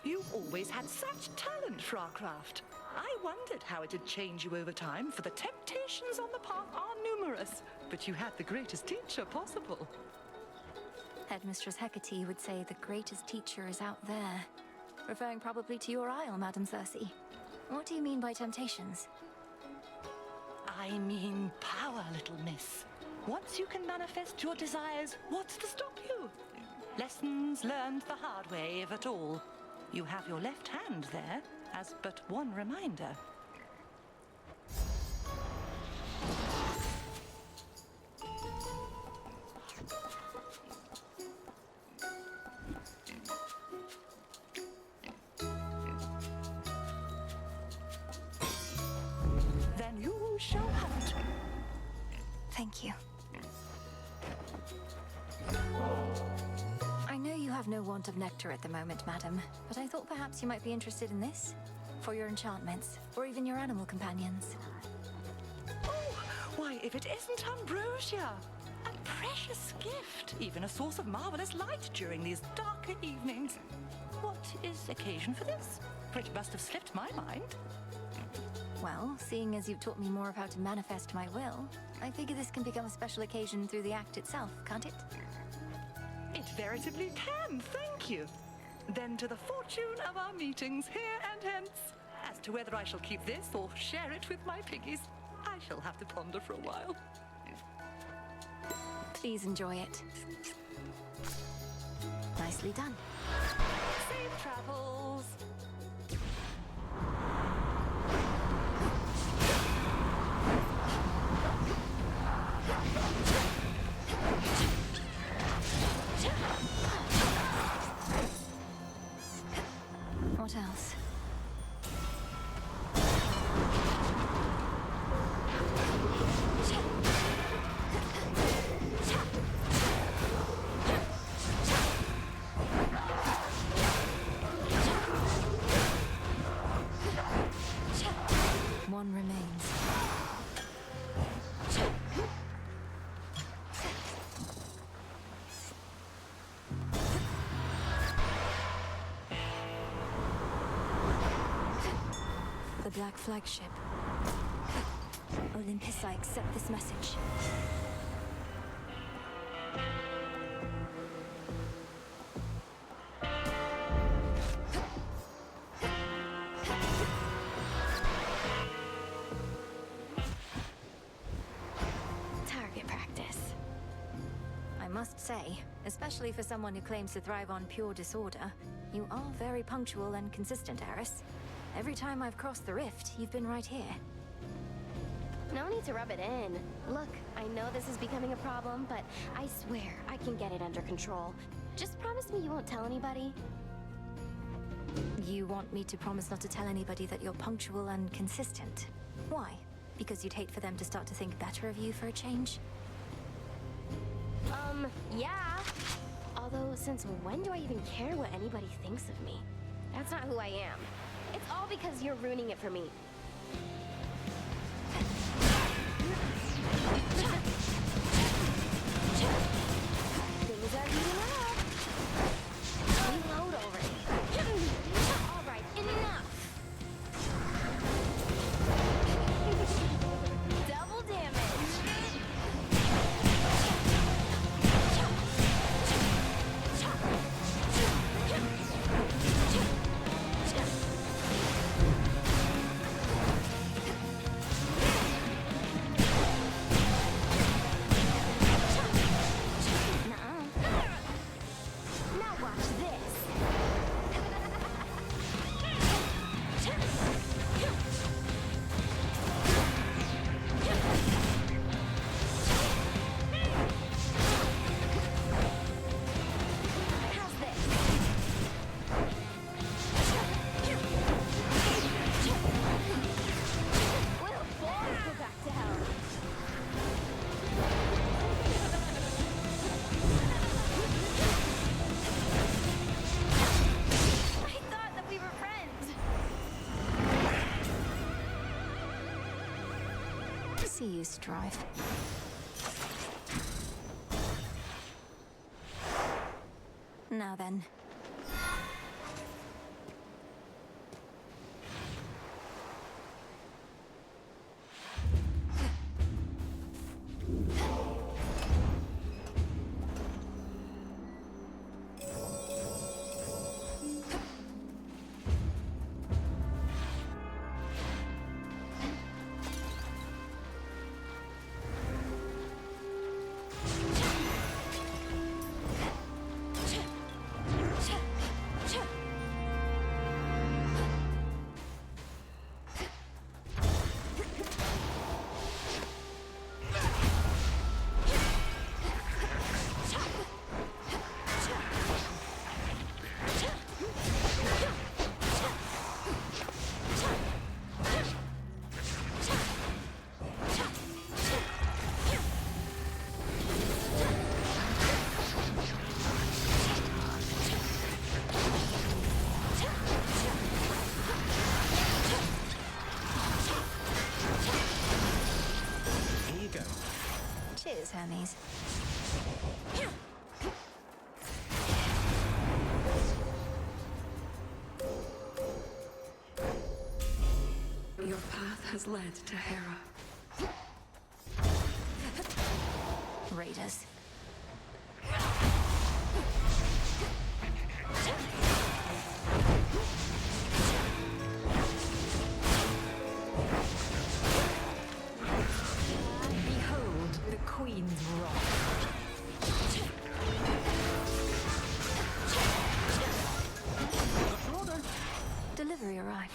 You always had such talent for our craft. I wondered how it'd change you over time, for the temptations on the path are numerous. But you had the greatest teacher possible. Headmistress Hecate would say the greatest teacher is out there. Referring probably to your isle, Madam Circe. What do you mean by temptations? I mean power, little miss. Once you can manifest your desires, what's to stop you? Lessons learned the hard way, if at all. You have your left hand there as but one reminder. Then you shall have it. Thank you. I know you have no want of nectar at the moment, madam, but I thought perhaps you might be interested in this. For your enchantments, or even your animal companions. Oh, why, if it isn't ambrosia! A precious gift, even a source of marvelous light during these darker evenings. What is the occasion for this? For it must have slipped my mind. Well, seeing as you've taught me more of how to manifest my will, I figure this can become a special occasion through the act itself, can't it? It veritably can, thank you. Then to the fortune of our meetings here and hence. As to whether I shall keep this or share it with my piggies, I shall have to ponder for a while. Please enjoy it. Nicely done. Safe travels. What else? One remains. The Black Flagship. Olympus, I accept this message. Target practice. I must say, especially for someone who claims to thrive on pure disorder, you are very punctual and consistent, Eris. Every time I've crossed the rift, you've been right here. No need to rub it in. Look, I know this is becoming a problem, but I swear I can get it under control. Just promise me you won't tell anybody. You want me to promise not to tell anybody that you're punctual and consistent? Why? Because you'd hate for them to start to think better of you for a change? Yeah. Although, since when do I even care what anybody thinks of me? That's not who I am. It's all because you're ruining it for me. Things are heating up. Reload already. All right, enough. Double damage. this drive. Now then. Cheers, Hermes. Your path has led to Hera. Raiders. Behold the Queen's wrath. Delivery arrived.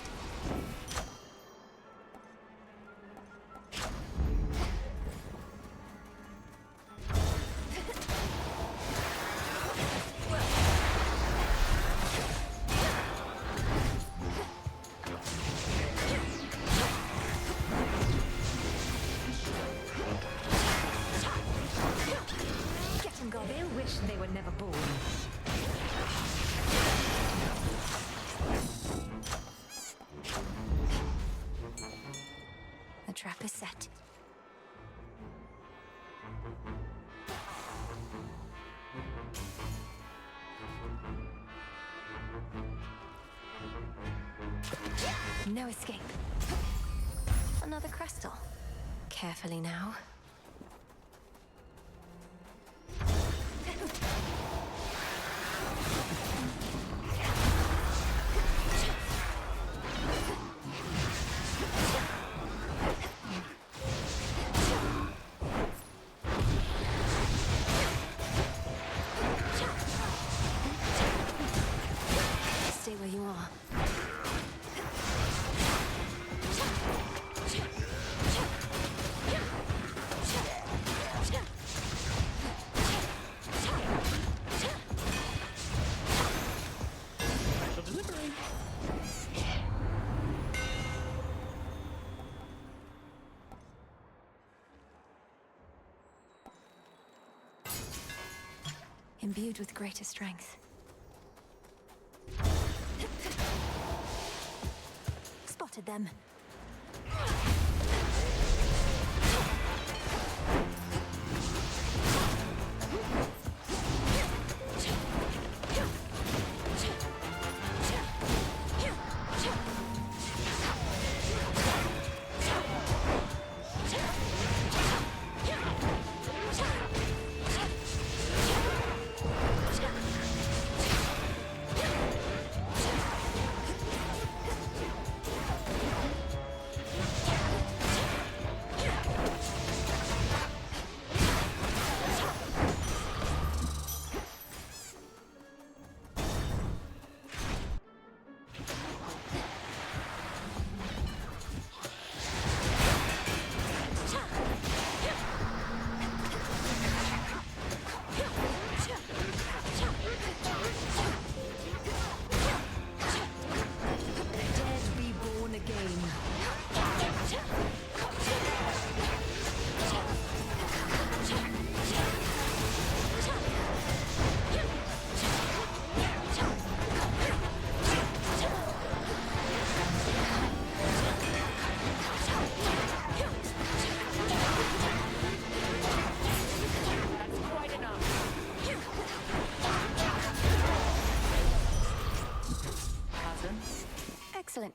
Get him, God. They'll wish they were never born. The trap is set. No escape. Another crystal. Carefully now. Stay where you are. Special delivery. Imbued with greater strength. Spotted them.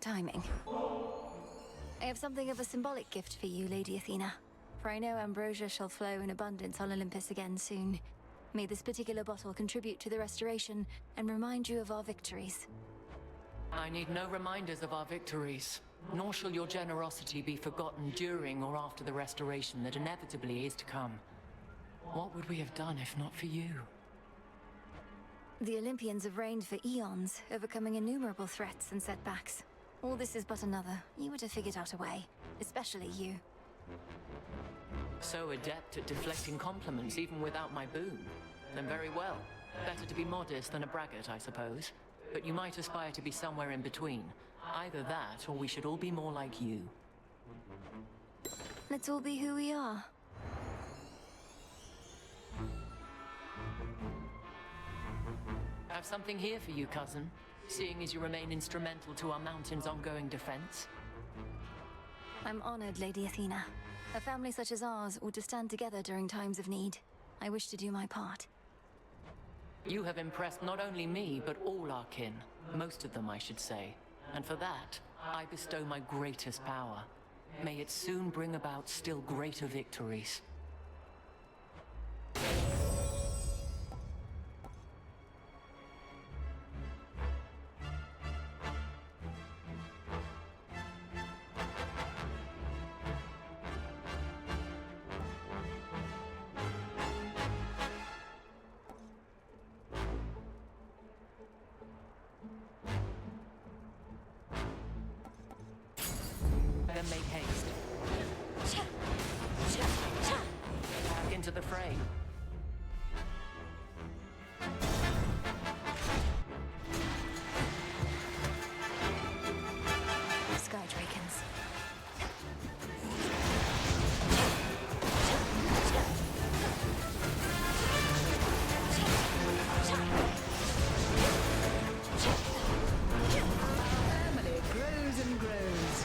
timing. I have something of a symbolic gift for you, Lady Athena. For I know ambrosia shall flow in abundance on Olympus again soon. May this particular bottle contribute to the restoration and remind you of our victories. I need no reminders of our victories, nor shall your generosity be forgotten during or after the restoration that inevitably is to come. What would we have done if not for you? The Olympians have reigned for eons, overcoming innumerable threats and setbacks. All this is but another. You would have figured out a way, especially you. So adept at deflecting compliments even without my boon. Then very well. Better to be modest than a braggart, I suppose. But you might aspire to be somewhere in between. Either that, or we should all be more like you. Let's all be who we are. I have something here for you, cousin, seeing as you remain instrumental to our mountain's ongoing defense. I'm honored, Lady Athena. A family such as ours ought to stand together during times of need. I wish to do my part. You have impressed not only me, but all our kin. Most of them, I should say. And for that, I bestow my greatest power. May it soon bring about still greater victories. Then make haste. Back into the fray. Sky Drakens. Family grows and grows.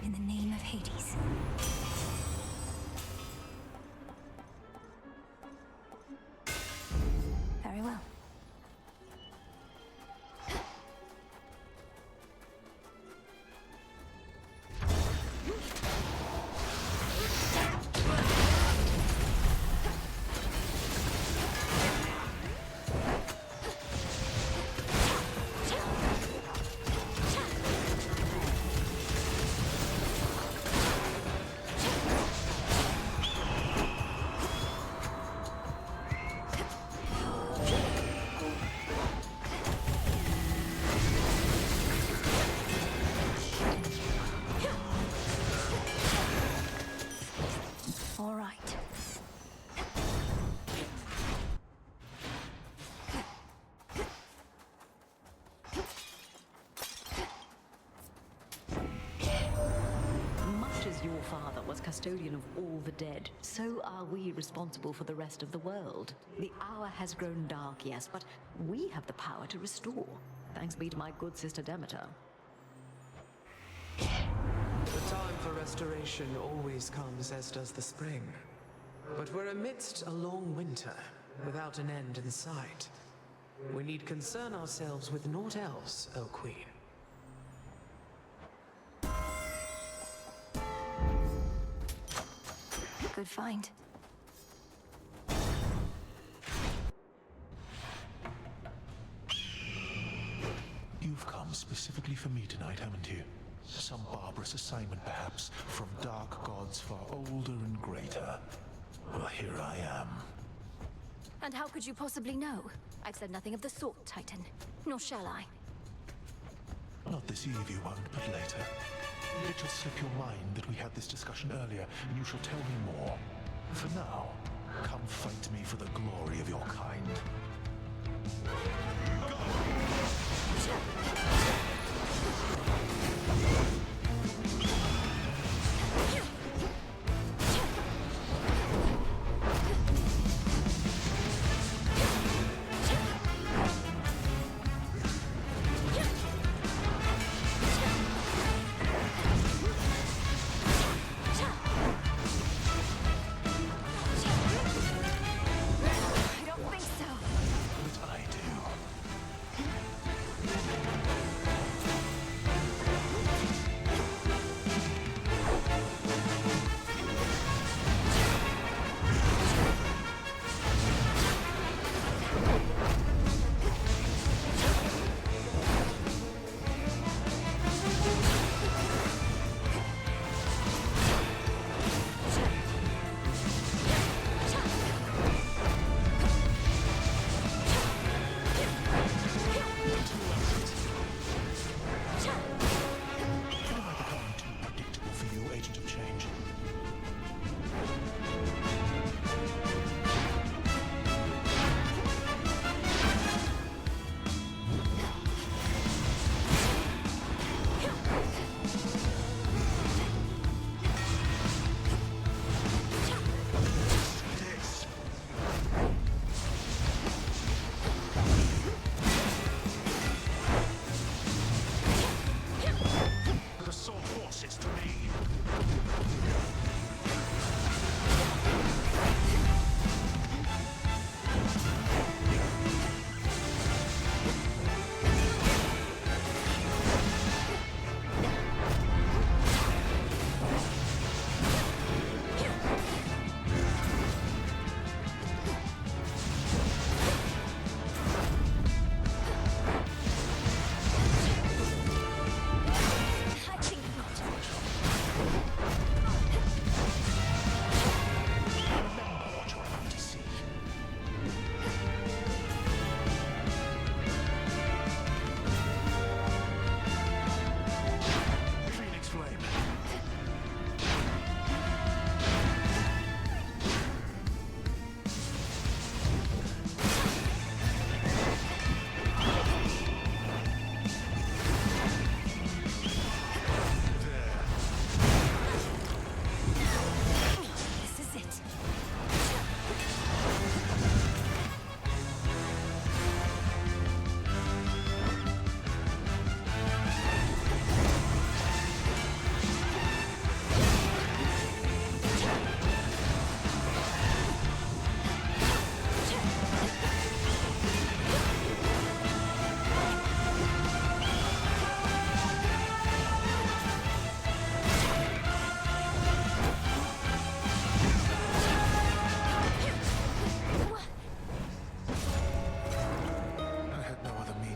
In the name of Hades. Very well. All right. Much as your father was custodian of all the dead, so are we responsible for the rest of the world. The hour has grown dark, yes, but we have the power to restore. Thanks be to my good sister Demeter. The time for restoration always comes, as does the spring. But we're amidst a long winter, without an end in sight. We need concern ourselves with naught else, O Queen. Good find. You've come specifically for me tonight, haven't you? Some barbarous assignment, perhaps, from dark gods far older and greater. Well, here I am. And how could you possibly know? I've said nothing of the sort, Titan. Nor shall I. Not this eve you won't, but later. It shall slip your mind that we had this discussion earlier, and you shall tell me more. For now, come fight me for the glory of your kind.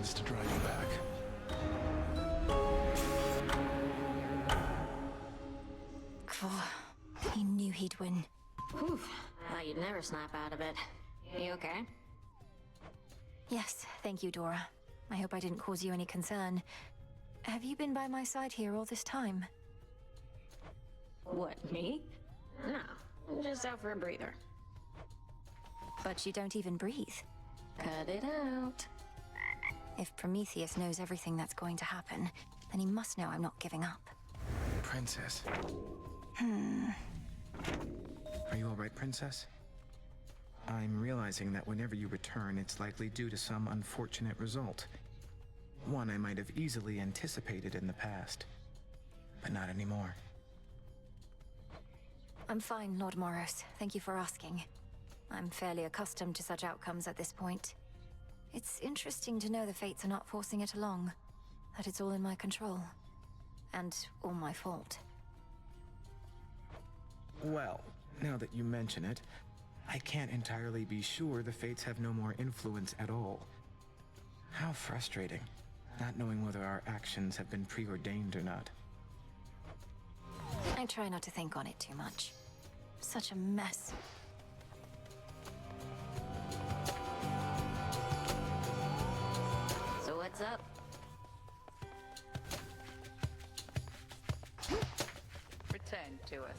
chance to drive you back. He knew he'd win. Whew. Thought you'd never snap out of it. You okay? Yes, thank you, Dora. I hope I didn't cause you any concern. Have you been by my side here all this time? What, me? No. I'm just out for a breather. But you don't even breathe. Cut it out. If Prometheus knows everything that's going to happen, then he must know I'm not giving up. Princess. Are you all right, Princess? I'm realizing that whenever you return, it's likely due to some unfortunate result. One I might have easily anticipated in the past, but not anymore. I'm fine, Lord Moros. Thank you for asking. I'm fairly accustomed to such outcomes at this point. It's interesting to know the fates are not forcing it along, that it's all in my control, and all my fault. Well, now that you mention it, I can't entirely be sure the fates have no more influence at all. How frustrating, not knowing whether our actions have been preordained or not. I try not to think on it too much. Such a mess. So what's up? Return to us.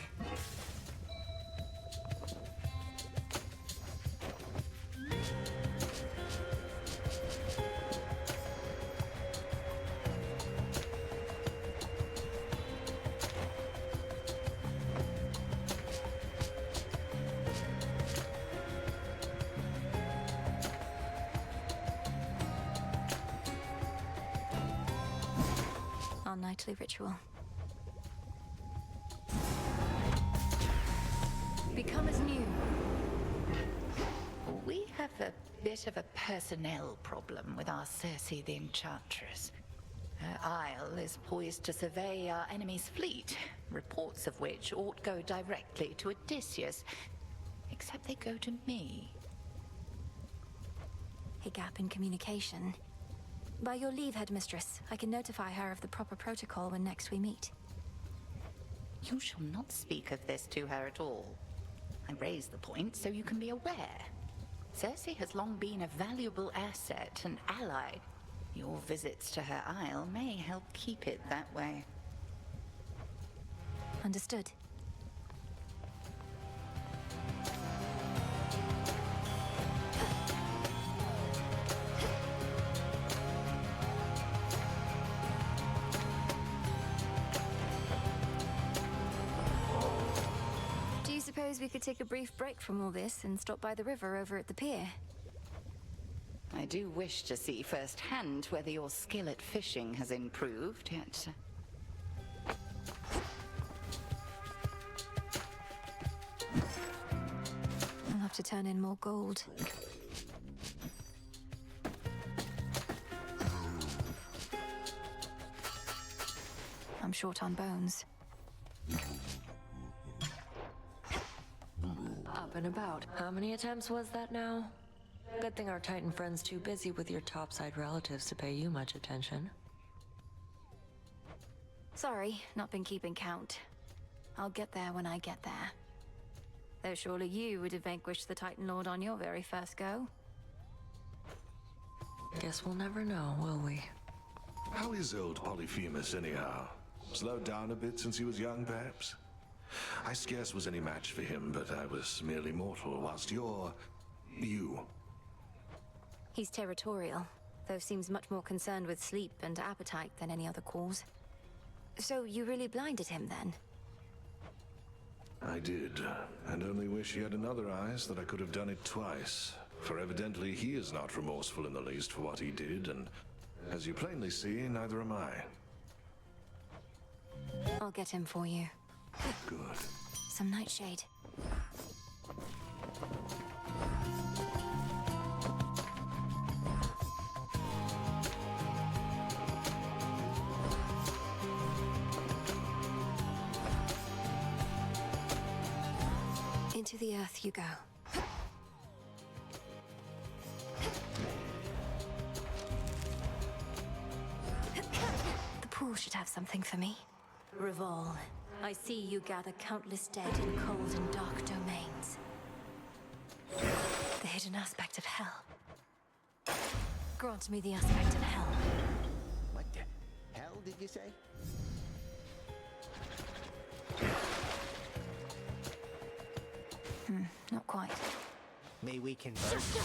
Our nightly ritual. Become as new. We have a bit of a personnel problem with our Circe the Enchantress. Her isle is poised to survey our enemy's fleet, reports of which ought go directly to Odysseus, except they go to me. A gap in communication. By your leave, Headmistress, I can notify her of the proper protocol when next we meet. You shall not speak of this to her at all. I raise the point so you can be aware. Circe has long been a valuable asset and ally. Your visits to her isle may help keep it that way. Understood. Suppose we could take a brief break from all this and stop by the river over at the pier. I do wish to see firsthand whether your skill at fishing has improved yet. I'll have to turn in more gold. I'm short on bones. Up and about. How many attempts was that now? Good thing our Titan friend's too busy with your topside relatives to pay you much attention. Sorry, not been keeping count. I'll get there when I get there. Though surely you would have vanquished the Titan Lord on your very first go. Guess we'll never know, will we? How is old Polyphemus, anyhow? Slowed down a bit since he was young, perhaps? I scarce was any match for him, but I was merely mortal, whilst you. He's territorial, though seems much more concerned with sleep and appetite than any other cause. So you really blinded him, then? I did, and only wish he had another eye so that I could have done it twice. For evidently he is not remorseful in the least for what he did, and as you plainly see, neither am I. I'll get him for you. Good. Some nightshade. Into the earth you go. should have something for me. Revol, I see you gather countless dead in cold and dark domains. The hidden aspect of hell. Grant me the aspect of hell. What the hell did you say? Not quite. May we converse?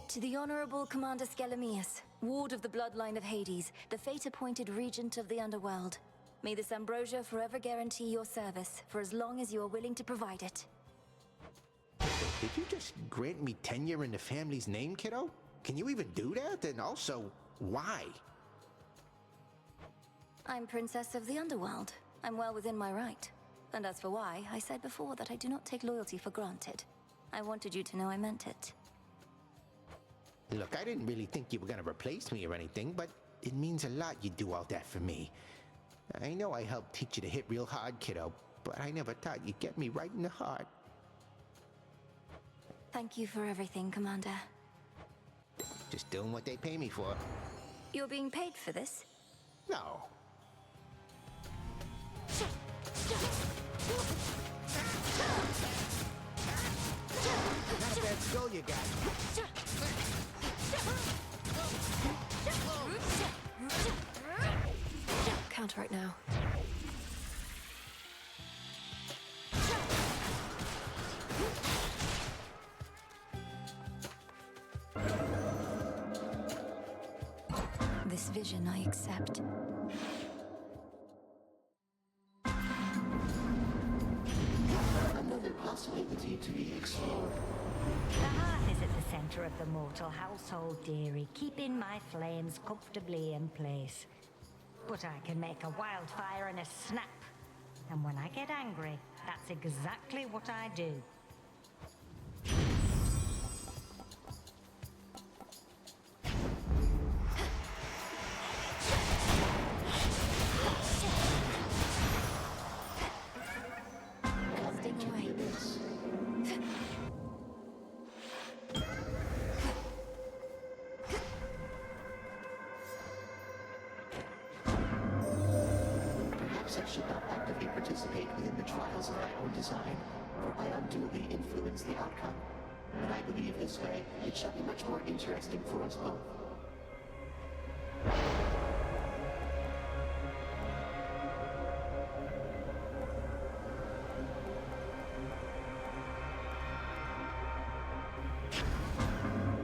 To the Honorable Commander Skelemius, Ward of the Bloodline of Hades, the fate-appointed Regent of the Underworld. May this ambrosia forever guarantee your service, for as long as you are willing to provide it. Did you just grant me tenure in the family's name, kiddo? Can you even do that? And also, why? I'm Princess of the Underworld. I'm well within my right. And as for why, I said before that I do not take loyalty for granted. I wanted you to know I meant it. Look, I didn't really think you were gonna replace me or anything, but it means a lot you do all that for me. I know I helped teach you to hit real hard, kiddo, but I never thought you'd get me right in the heart. Thank you for everything, Commander. Just doing what they pay me for. You're being paid for this? No. Not a bad skill you got. Counter right now. This vision I accept. Another possibility to be explored. The hearth is at the center of the mortal household, dearie, keeping my flames comfortably in place. But I can make a wildfire in a snap. And when I get angry, that's exactly what I do. Perhaps I should not actively participate within the trials of my own design, for I unduly influence the outcome. But I believe this way, it shall be much more interesting for us both.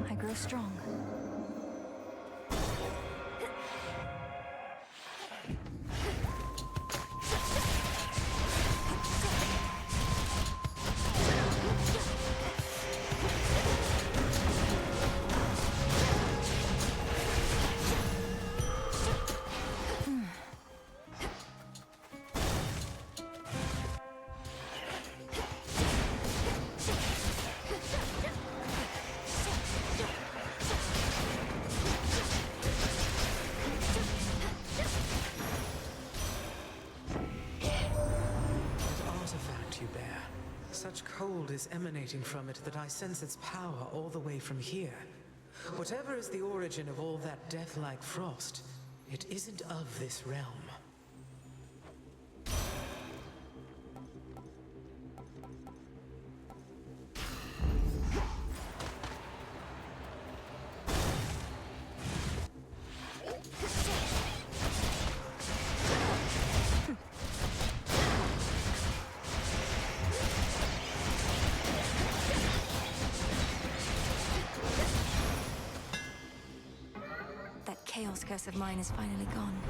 I grow strong. Such cold is emanating from it that I sense its power all the way from here. Whatever is the origin of all that death-like frost, it isn't of this realm. Chaos curse of mine is finally gone.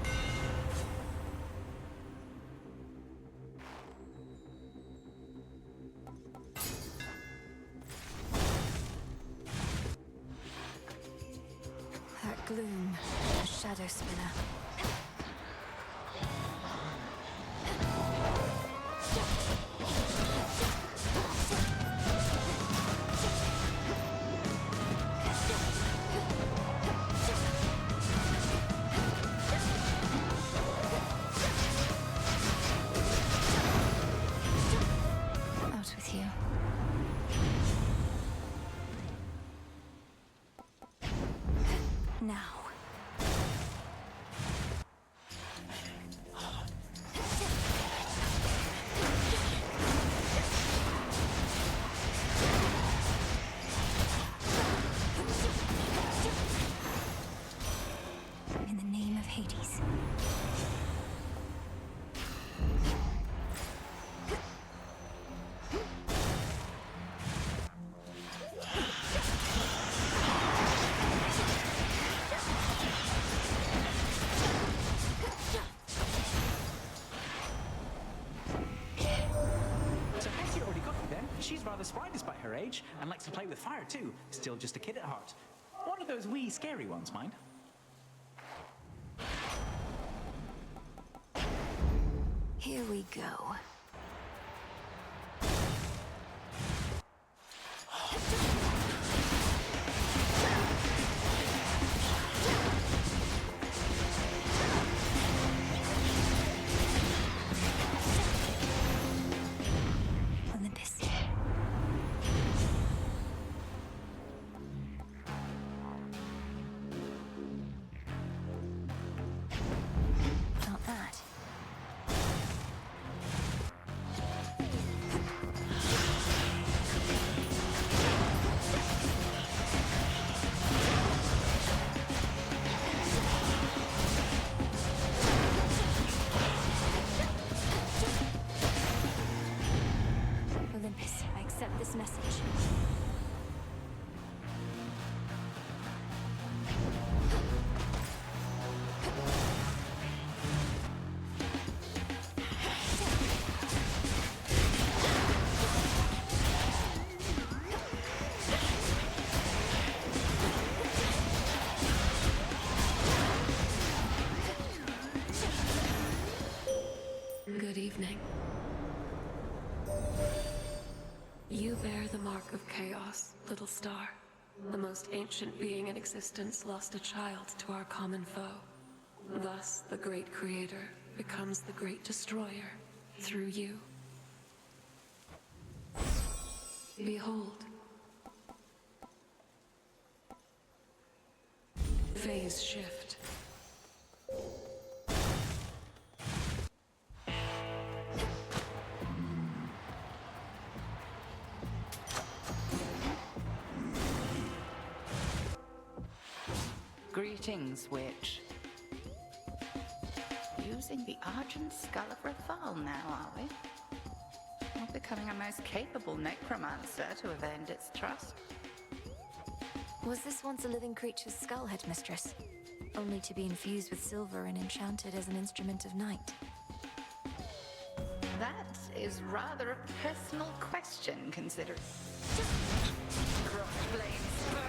That gloom, a shadow spinner. spry despite her age, and likes to play with fire too. Still just a kid at heart. One of those wee scary ones, mind. Here we go. Good evening. You bear the mark of chaos, little star. The most ancient being in existence lost a child to our common foe. Thus, the great creator becomes the great destroyer through you. Behold. Phase shift. Greetings, witch. Using the Argent Skull of Rafal now, are we? We're becoming a most capable necromancer to have earned its trust. Was this once a living creature's skull, Headmistress? Only to be infused with silver and enchanted as an instrument of night? That is rather a personal question, considering... Crossblade spur!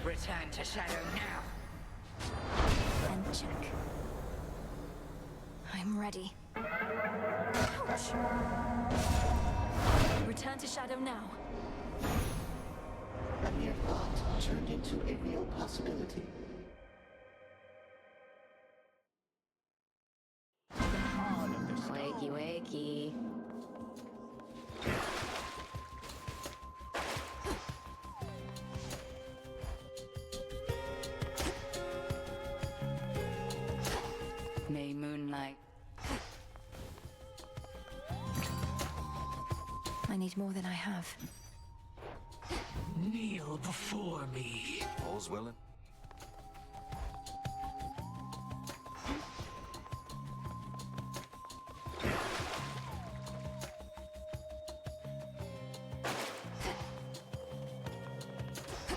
Return to Shadow now. And check. I'm ready. Ouch! Return to Shadow now. A mere thought turned into a real possibility. Wakey, wakey. May moonlight. I need more than I have. Kneel before me. All's willing.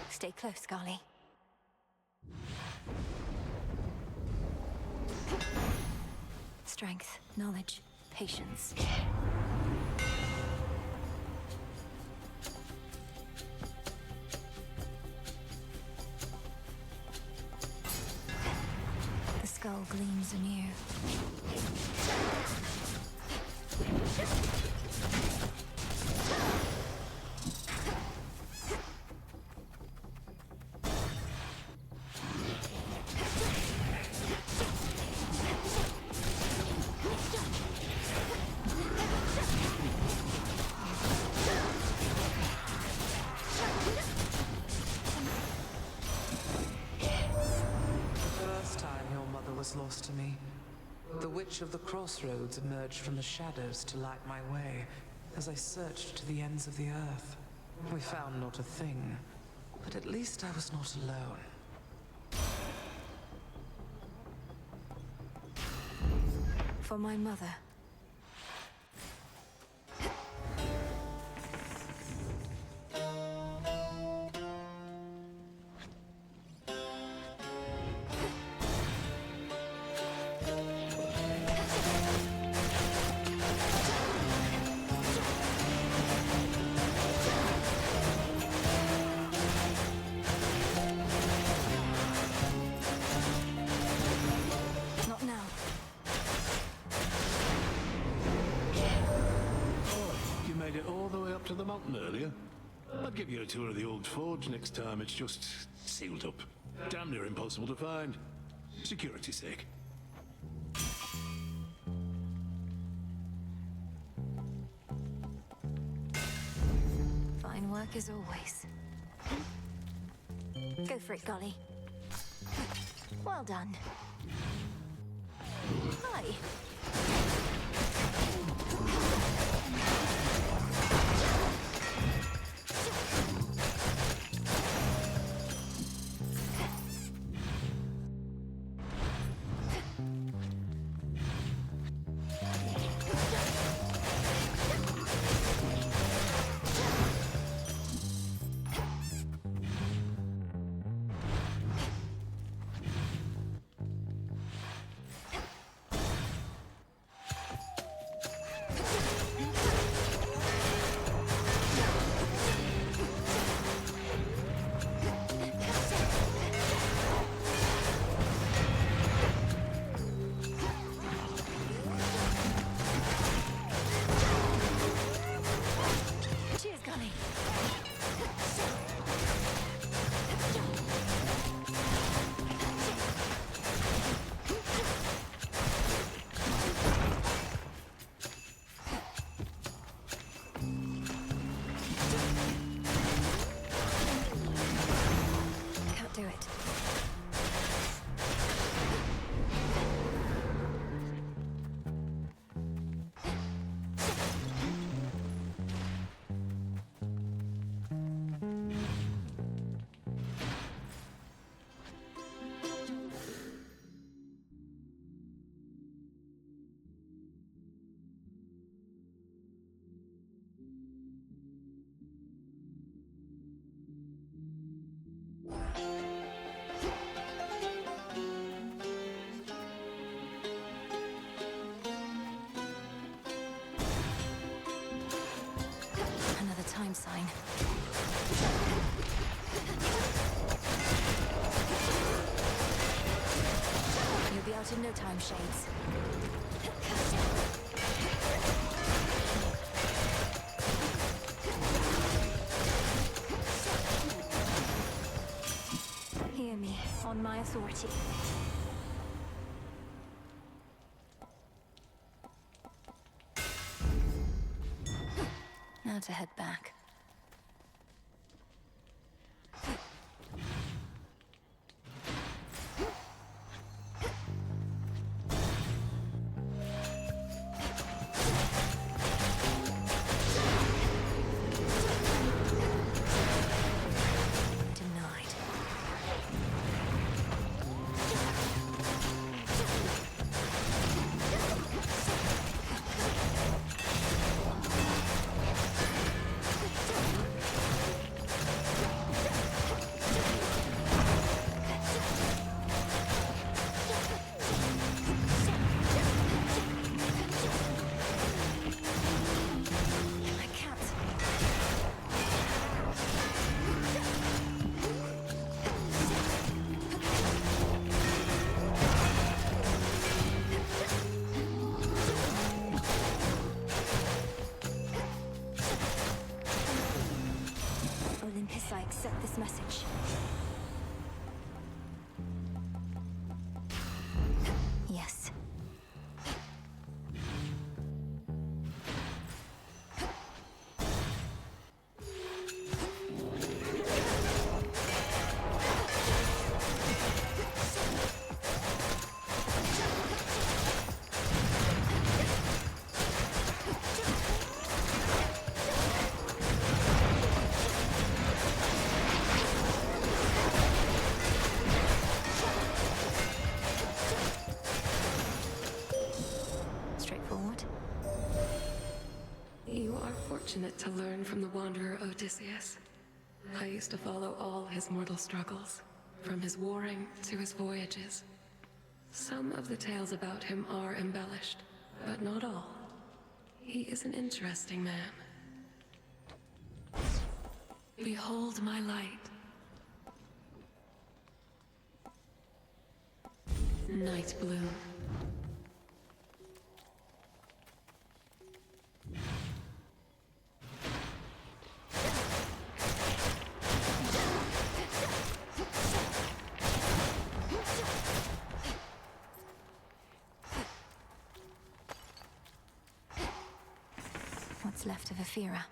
Stay close, Scarly. Strength, knowledge, patience. The skull gleams anew. Witch of the Crossroads emerged from the shadows to light my way as I searched to the ends of the earth. We found not a thing, but at least I was not alone. For my mother. To the mountain earlier. I'd give you a tour of the old forge next time. It's just sealed up. Damn near impossible to find. Security's sake. Fine work as always. Go for it, Golly. Well done. Hi. Sign. You'll be out in no time, Shades. Hear me, on my authority. Now to head back. I accept this message. Yes. fortunate to learn from the wanderer Odysseus. I used to follow all his mortal struggles, from his warring to his voyages. Some of the tales about him are embellished, but not all. He is an interesting man. Behold my light. Night bloom. What's left of Aphira?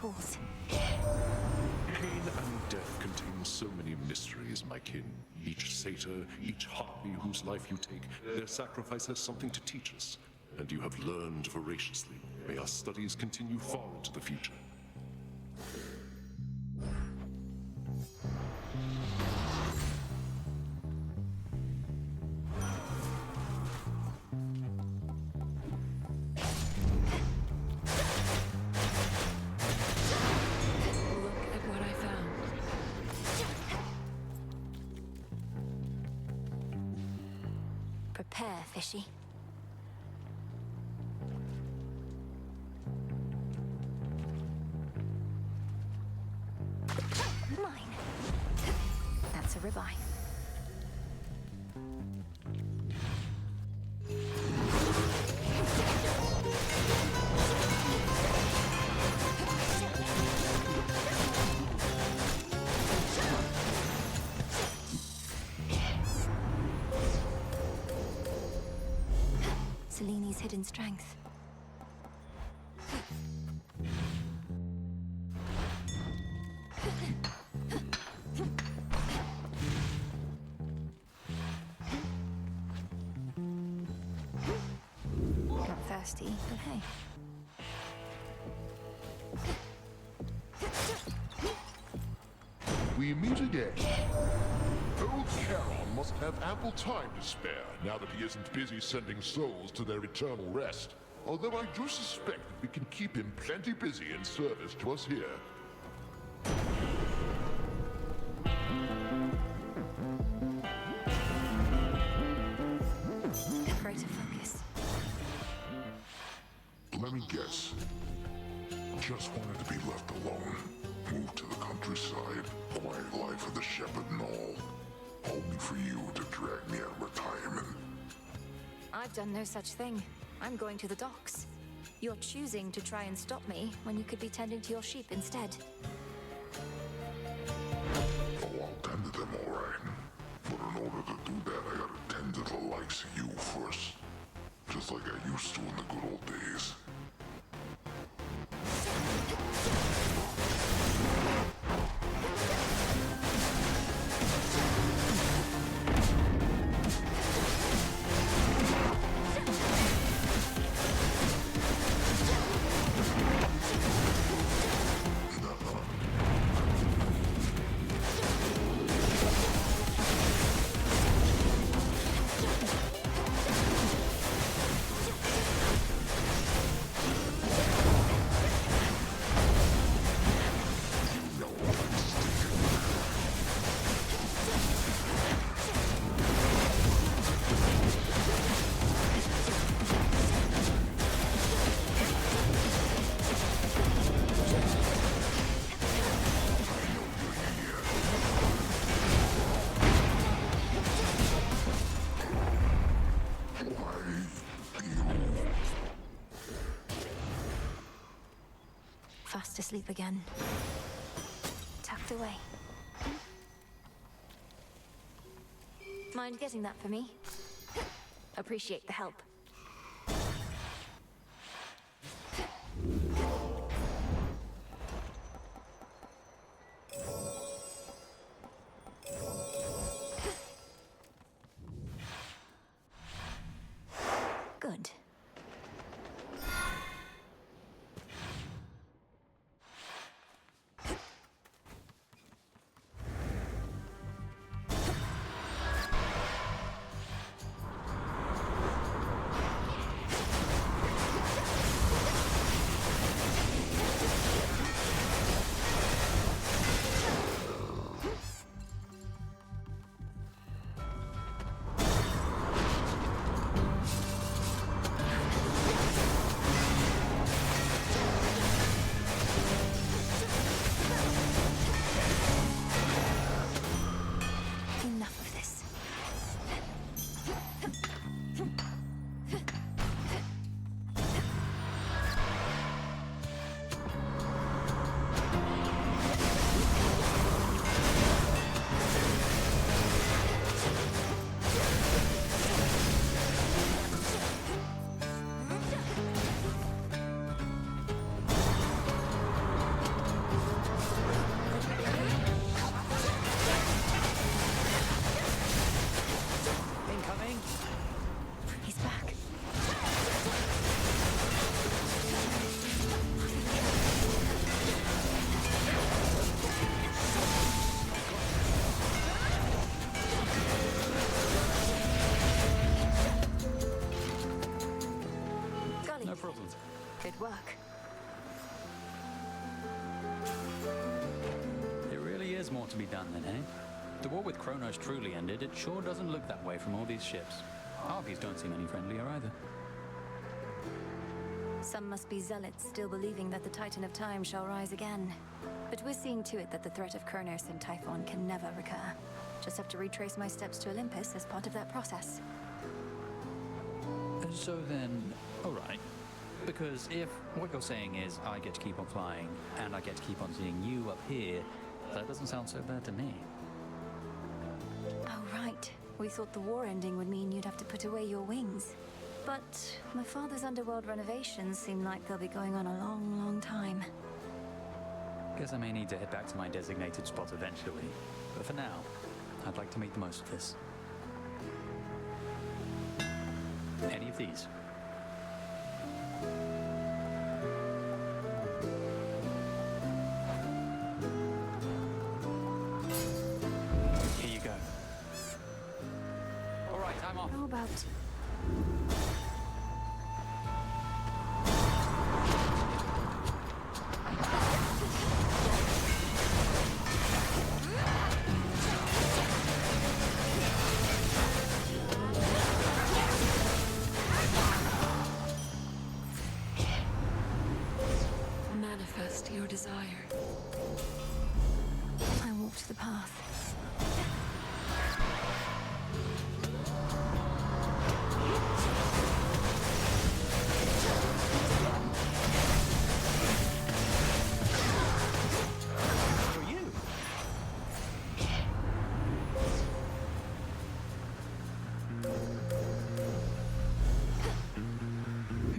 Calls. Pain and death contain so many mysteries, my kin. Each satyr, each harpy whose life you take, their sacrifice has something to teach us. And you have learned voraciously. May our studies continue far into the future. Prepare, fishy. Mine. That's a ribeye. Seleni's hidden strength. Got thirsty, but hey. We meet again. Old Charon must have ample time to spare, now that he isn't busy sending souls to their eternal rest. Although I do suspect that we can keep him plenty busy in service to us here. Greater focus. Let me guess. Just wanted to be left alone. Moved to the countryside. Quiet life of the shepherd and all. Only for you to drag me out of retirement. I've done no such thing. I'm going to the docks. You're choosing to try and stop me when you could be tending to your sheep instead. Oh, I'll tend to them all right. But in order to do that, I gotta tend to the likes of you first. Just like I used to in the good old days. Fast asleep again. Tucked away. Mind getting that for me? Appreciate the help. work. There really is more to be done then, eh? The war with Kronos truly ended. It sure doesn't look that way from all these ships. Harpies don't seem any friendlier either. Some must be zealots still believing that the Titan of Time shall rise again. But we're seeing to it that the threat of Kronos and Typhon can never recur. Just have to retrace my steps to Olympus as part of that process. So then, alright. Because if what you're saying is I get to keep on flying, and I get to keep on seeing you up here, that doesn't sound so bad to me. Oh, right. We thought the war ending would mean you'd have to put away your wings. But my father's underworld renovations seem like they'll be going on a long, long time. Guess I may need to head back to my designated spot eventually. But for now, I'd like to make the most of this. Any of these? Here you go. All right, I'm off. How about... Manifest your desire. I walked the path. For you.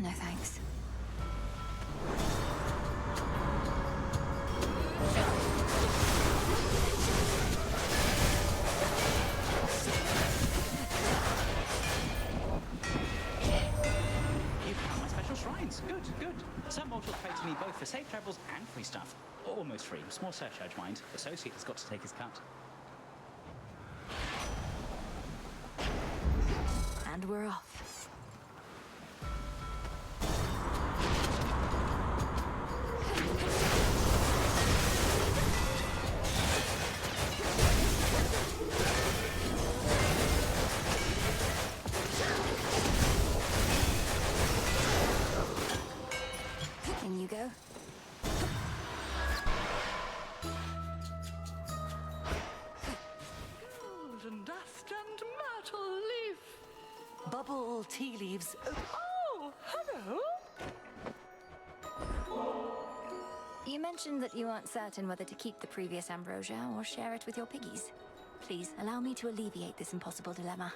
No thanks. You found my special shrines. Good, good. Some mortals pay to me both for safe travels and free stuff. Almost free. Small surcharge, mind. Associate has got to take his cut. And we're off. In you go. Golden dust and myrtle leaf. Bubble tea leaves. Oh, hello. You mentioned that you aren't certain whether to keep the previous ambrosia or share it with your piggies. Please, allow me to alleviate this impossible dilemma.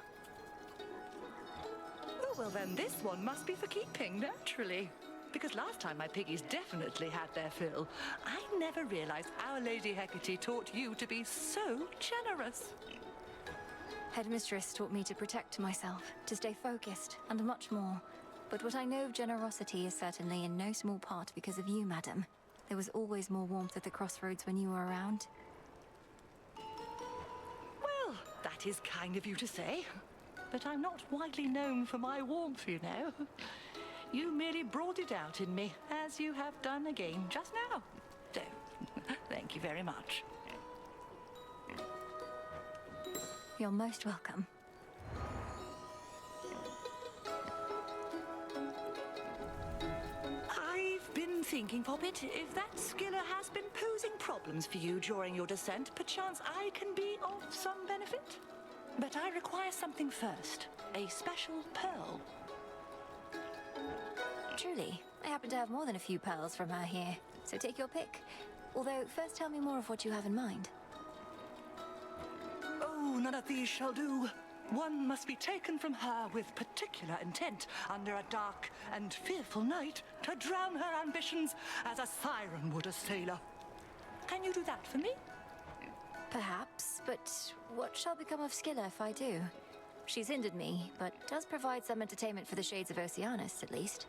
Oh, well then this one must be for keeping, naturally. Because last time my piggies definitely had their fill. I never realized Our Lady Hecate taught you to be so generous. Headmistress taught me to protect myself, to stay focused, and much more. But what I know of generosity is certainly in no small part because of you, madam. There was always more warmth at the crossroads when you were around. Well, that is kind of you to say. But I'm not widely known for my warmth, you know. You merely brought it out in me, as you have done again just now. So, thank you very much. You're most welcome. I've been thinking, Poppet, if that skiller has been posing problems for you during your descent, perchance I can be of some benefit. But I require something first. A special pearl. Truly, I happen to have more than a few pearls from her here, so take your pick. Although, first tell me more of what you have in mind. Oh, none of these shall do. One must be taken from her with particular intent under a dark and fearful night to drown her ambitions as a siren would a sailor. Can you do that for me? Perhaps, but what shall become of Scylla if I do? She's hindered me, but does provide some entertainment for the shades of Oceanus, at least.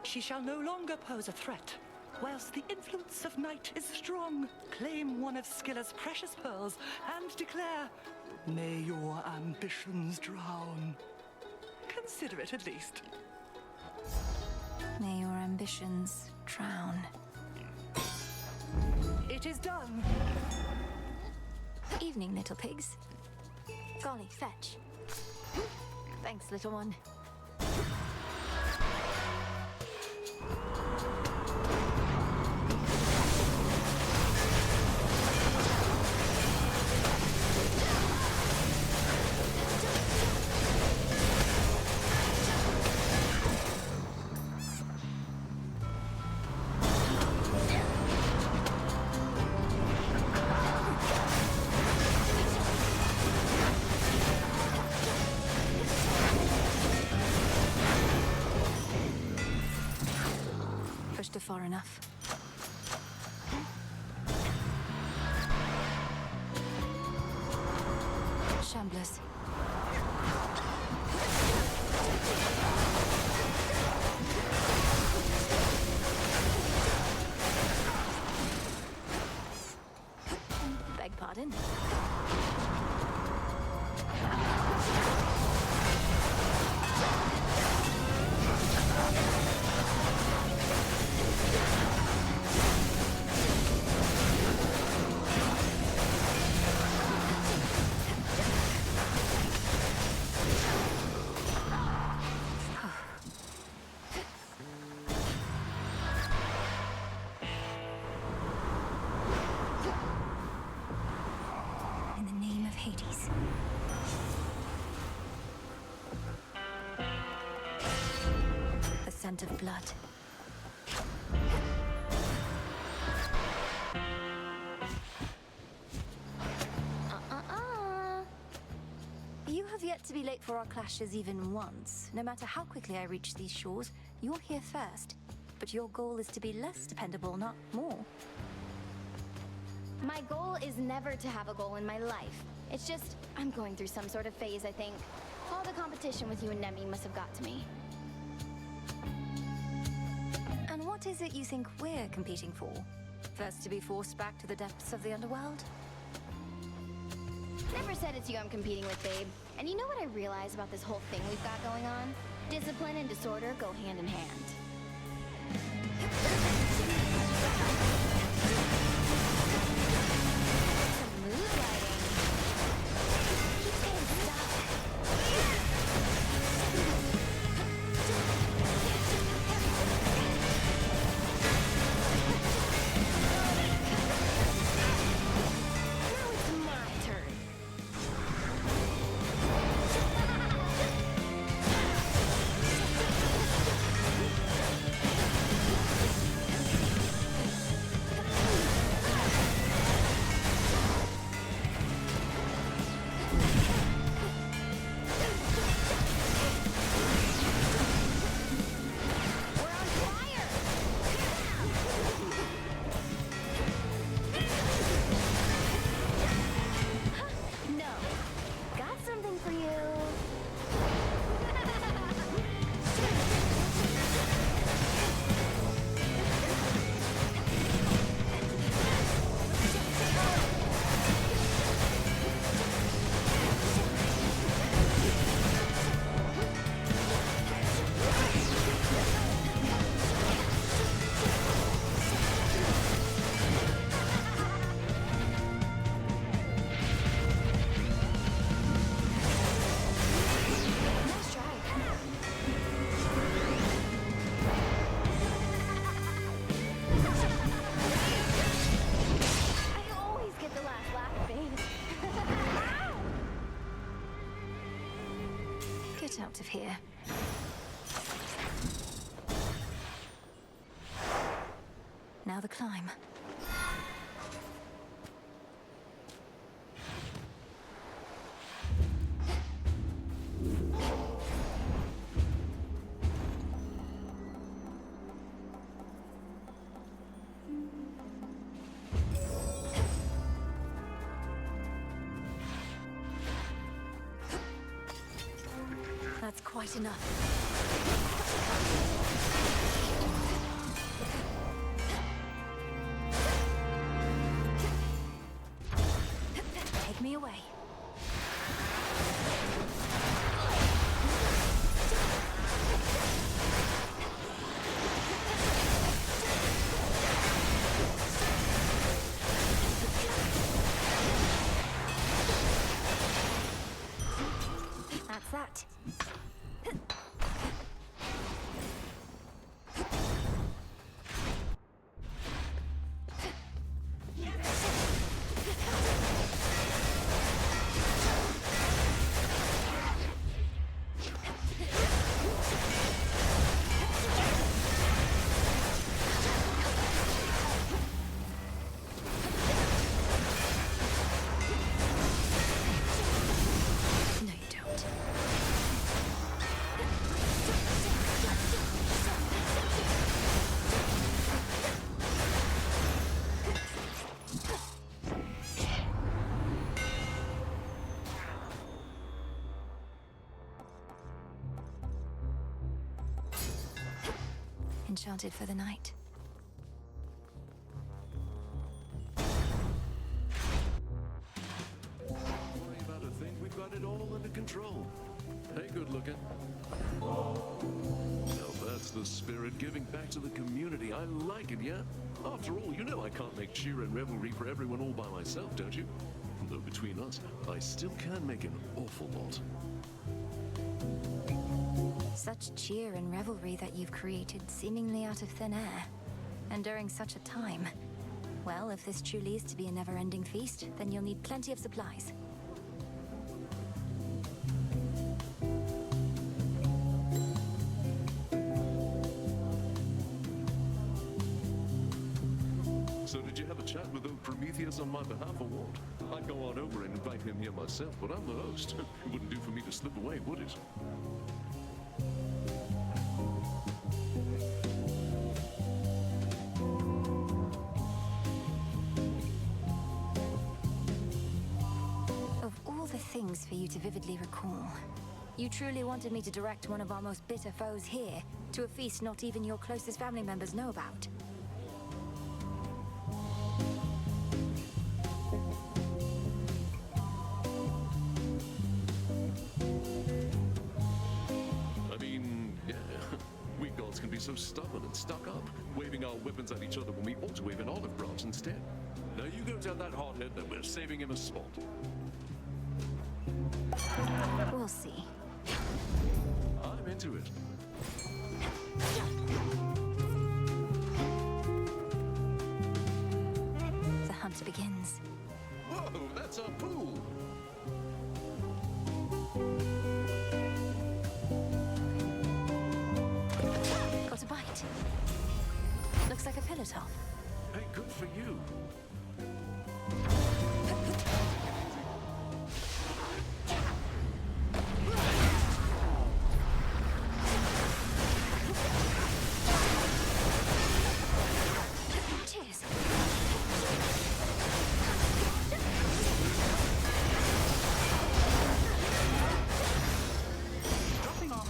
She shall no longer pose a threat. Whilst the influence of night is strong, claim one of Scylla's precious pearls and declare, may your ambitions drown. Consider it at least. ambitions drown. It is done. Evening, little pigs. Golly, fetch. Thanks, little one. Pushed her far enough. Shamblers. Beg pardon. In the name of Hades. The scent of blood. You have yet to be late for our clashes even once. No matter how quickly I reach these shores, you're here first. But your goal is to be less dependable, not more. My goal is never to have a goal in my life. It's just, I'm going through some sort of phase, I think. All the competition with you and Nemi must have got to me. And what is it you think we're competing for? First to be forced back to the depths of the underworld? Never said it's you I'm competing with, babe. And you know what I realize about this whole thing we've got going on? Discipline and disorder go hand in hand. Some mood lighting. Keep saying stop. Now it's my turn. No. Got something for you. Nice try. I always get the last laugh, babe. Get out of here. Now the climb. That's quite enough. Take me away. enchanted for the night. Worry about a thing, we've got it all under control. Hey, good looking. Now that's the spirit, giving back to the community. I like it, yeah? After all, you know I can't make cheer and revelry for everyone all by myself, don't you? Though between us, I still can make an awful lot. Such cheer and revelry that you've created seemingly out of thin air. And during such a time. Well, if this truly is to be a never-ending feast, then you'll need plenty of supplies. So did you have a chat with old Prometheus on my behalf or what? I'd go on over and invite him here myself, but I'm the host. It wouldn't do for me to slip away, would it? Of all the things for you to vividly recall, you truly wanted me to direct one of our most bitter foes here to a feast not even your closest family members know about. Can be so stubborn and stuck up, waving our weapons at each other when we ought to wave an olive branch instead. Now you go tell that hothead that we're saving him a spot. We'll see. I'm into it. The hunt begins. Whoa, that's our pool! Got a bite. Looks like a pillow top. Hey, good for you. Cheers. Dropping off.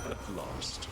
At last.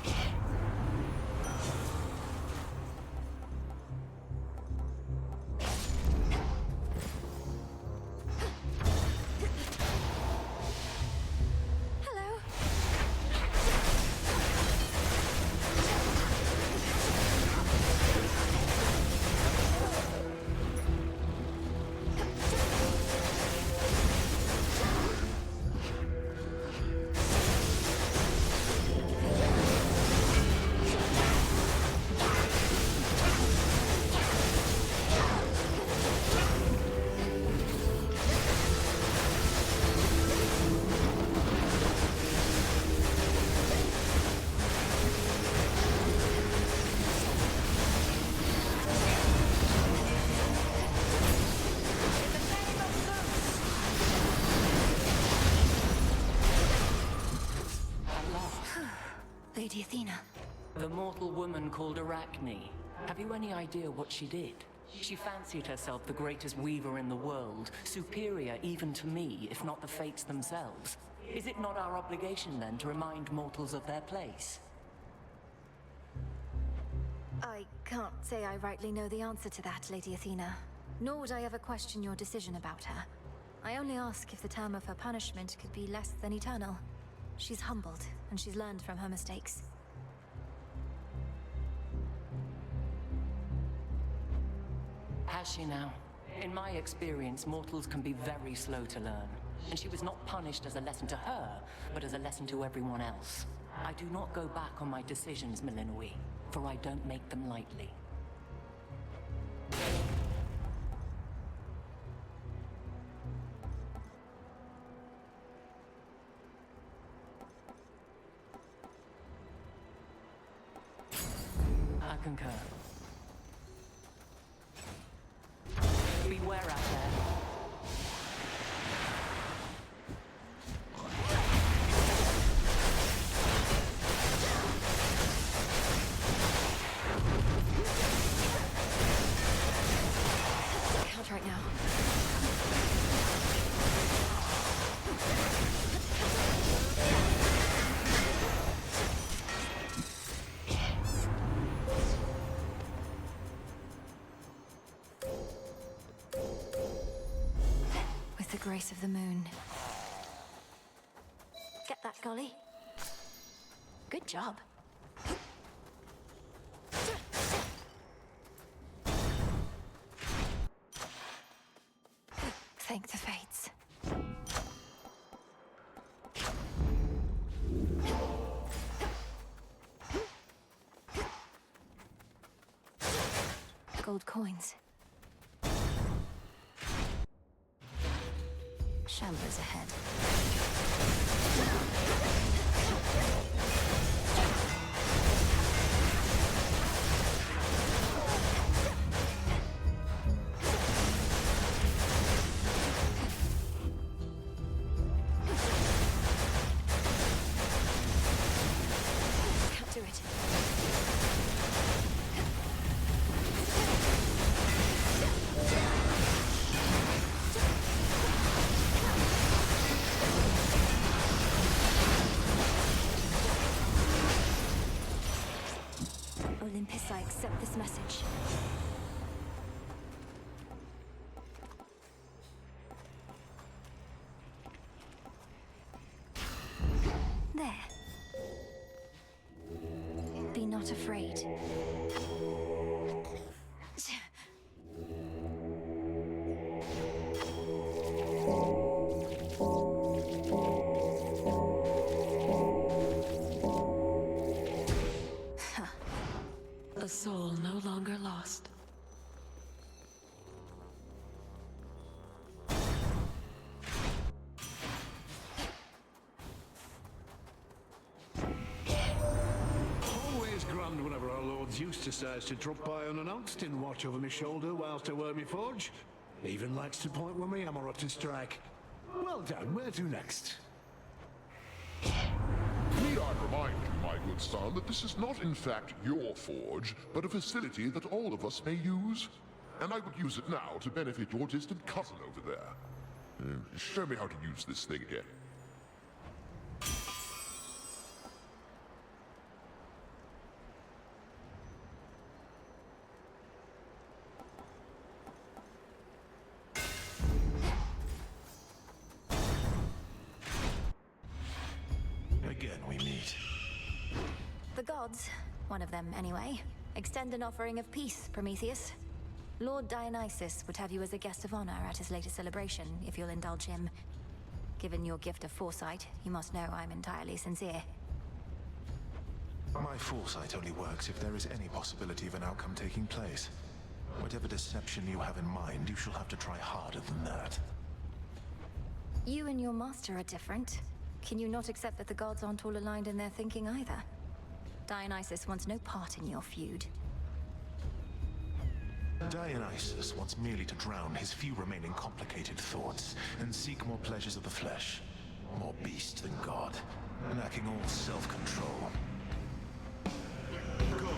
Lady Athena. The mortal woman called Arachne. Have you any idea what she did? She fancied herself the greatest weaver in the world, superior even to me, if not the fates themselves. Is it not our obligation, then, to remind mortals of their place? I can't say I rightly know the answer to that, Lady Athena. Nor would I ever question your decision about her. I only ask if the term of her punishment could be less than eternal. She's humbled, and she's learned from her mistakes. Has she now? In my experience, mortals can be very slow to learn. And she was not punished as a lesson to her, but as a lesson to everyone else. I do not go back on my decisions, Melínoe, for I don't make them lightly. I concur. Beware out there. Count right now. grace of the moon. Get that, Golly? Good job. Thank the fates. Gold coins. Shamblers ahead. Can't do it. Olympus, I accept this message. There. Be not afraid. A soul no longer lost. Always grand whenever our Lord Zeus decides to drop by unannounced and watch over my shoulder whilst I work my forge. Even likes to point with me hammer up to strike. Well done, where to next? Need I remind you, my good son, that this is not in fact your forge, but a facility that all of us may use? And I would use it now to benefit your distant cousin over there. Show me how to use this thing again. Again we meet. The gods, one of them anyway, extend an offering of peace, Prometheus. Lord Dionysus would have you as a guest of honor at his latest celebration, if you'll indulge him. Given your gift of foresight, you must know I'm entirely sincere. My foresight only works if there is any possibility of an outcome taking place. Whatever deception you have in mind, you shall have to try harder than that. You and your master are different. Can you not accept that the gods aren't all aligned in their thinking either? Dionysus wants no part in your feud. Dionysus wants merely to drown his few remaining complicated thoughts and seek more pleasures of the flesh. More beast than god, lacking all self-control. Go,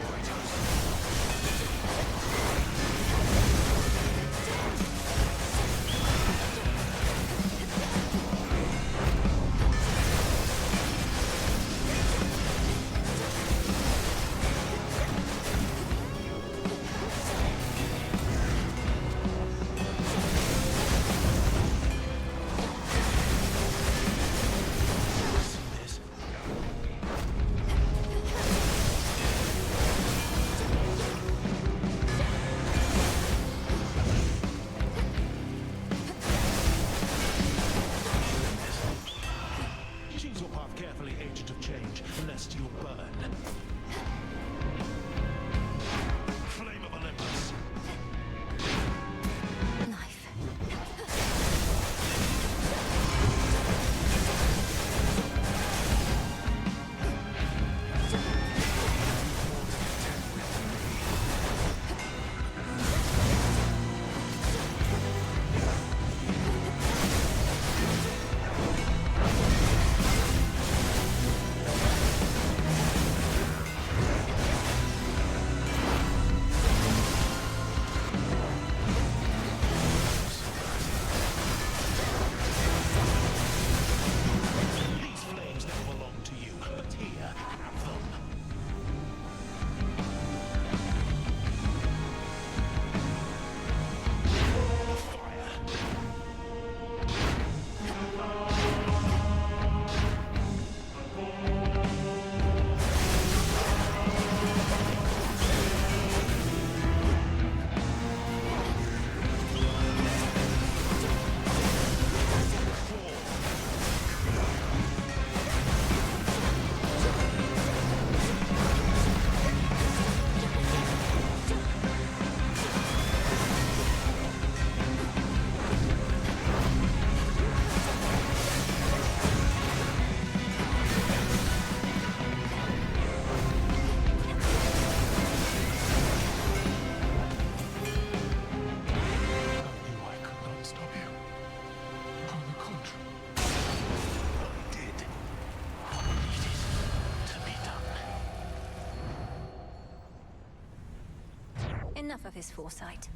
Enough of his foresight.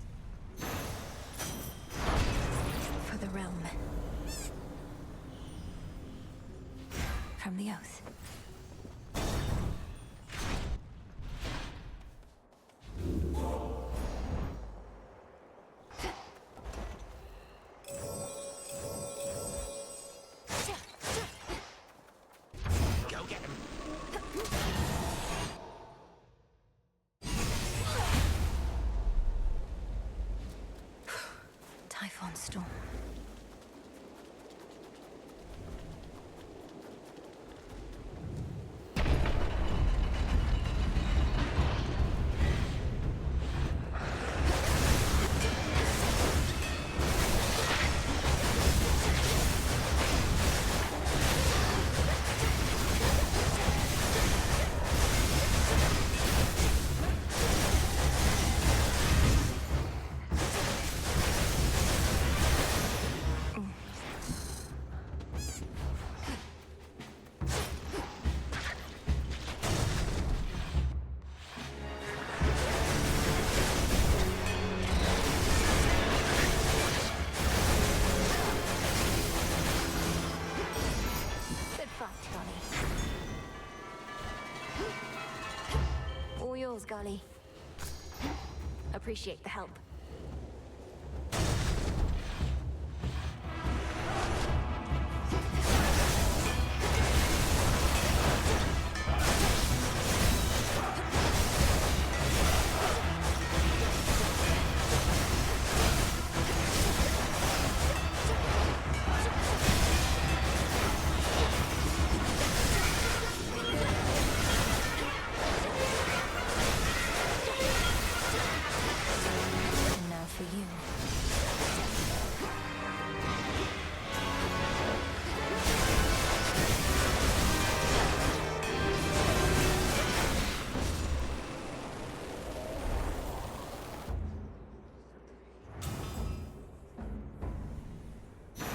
For the realm. From the oath. Go get him. Typhon storm. All yours, Golly. Appreciate the help.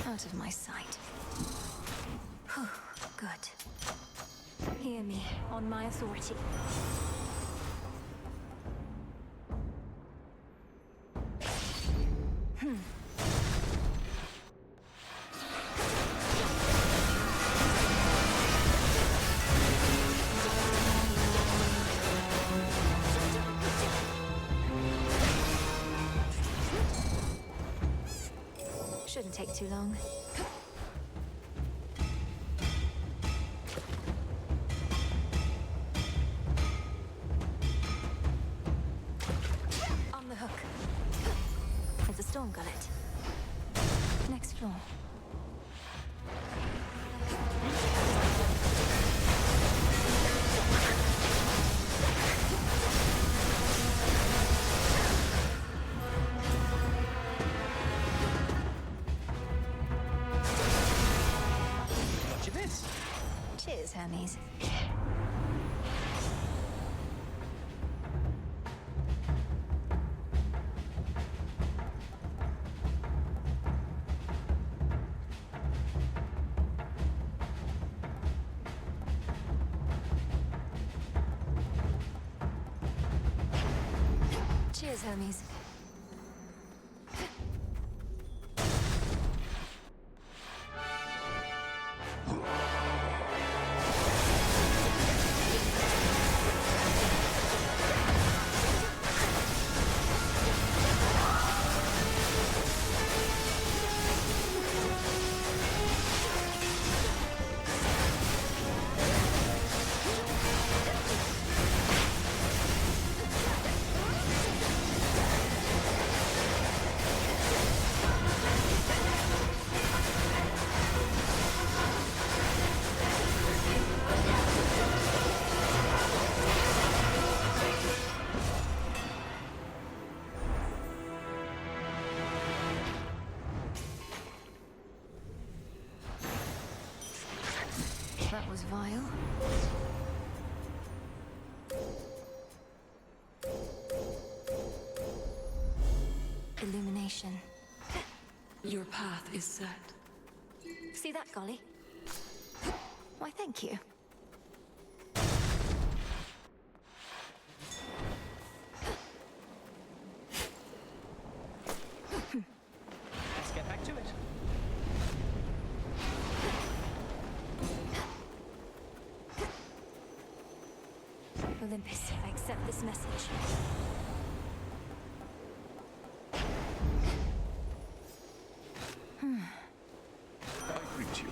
Out of my sight. Whew, good. Hear me on my authority. Shouldn't take too long. On the hook. It's a storm gullet. Next floor. Cheers, Hermes. Cheers, Hermes. That was vile. Illumination. Your path is set. See that, Golly? Why, thank you. Olympus, I accept this message. I greet you.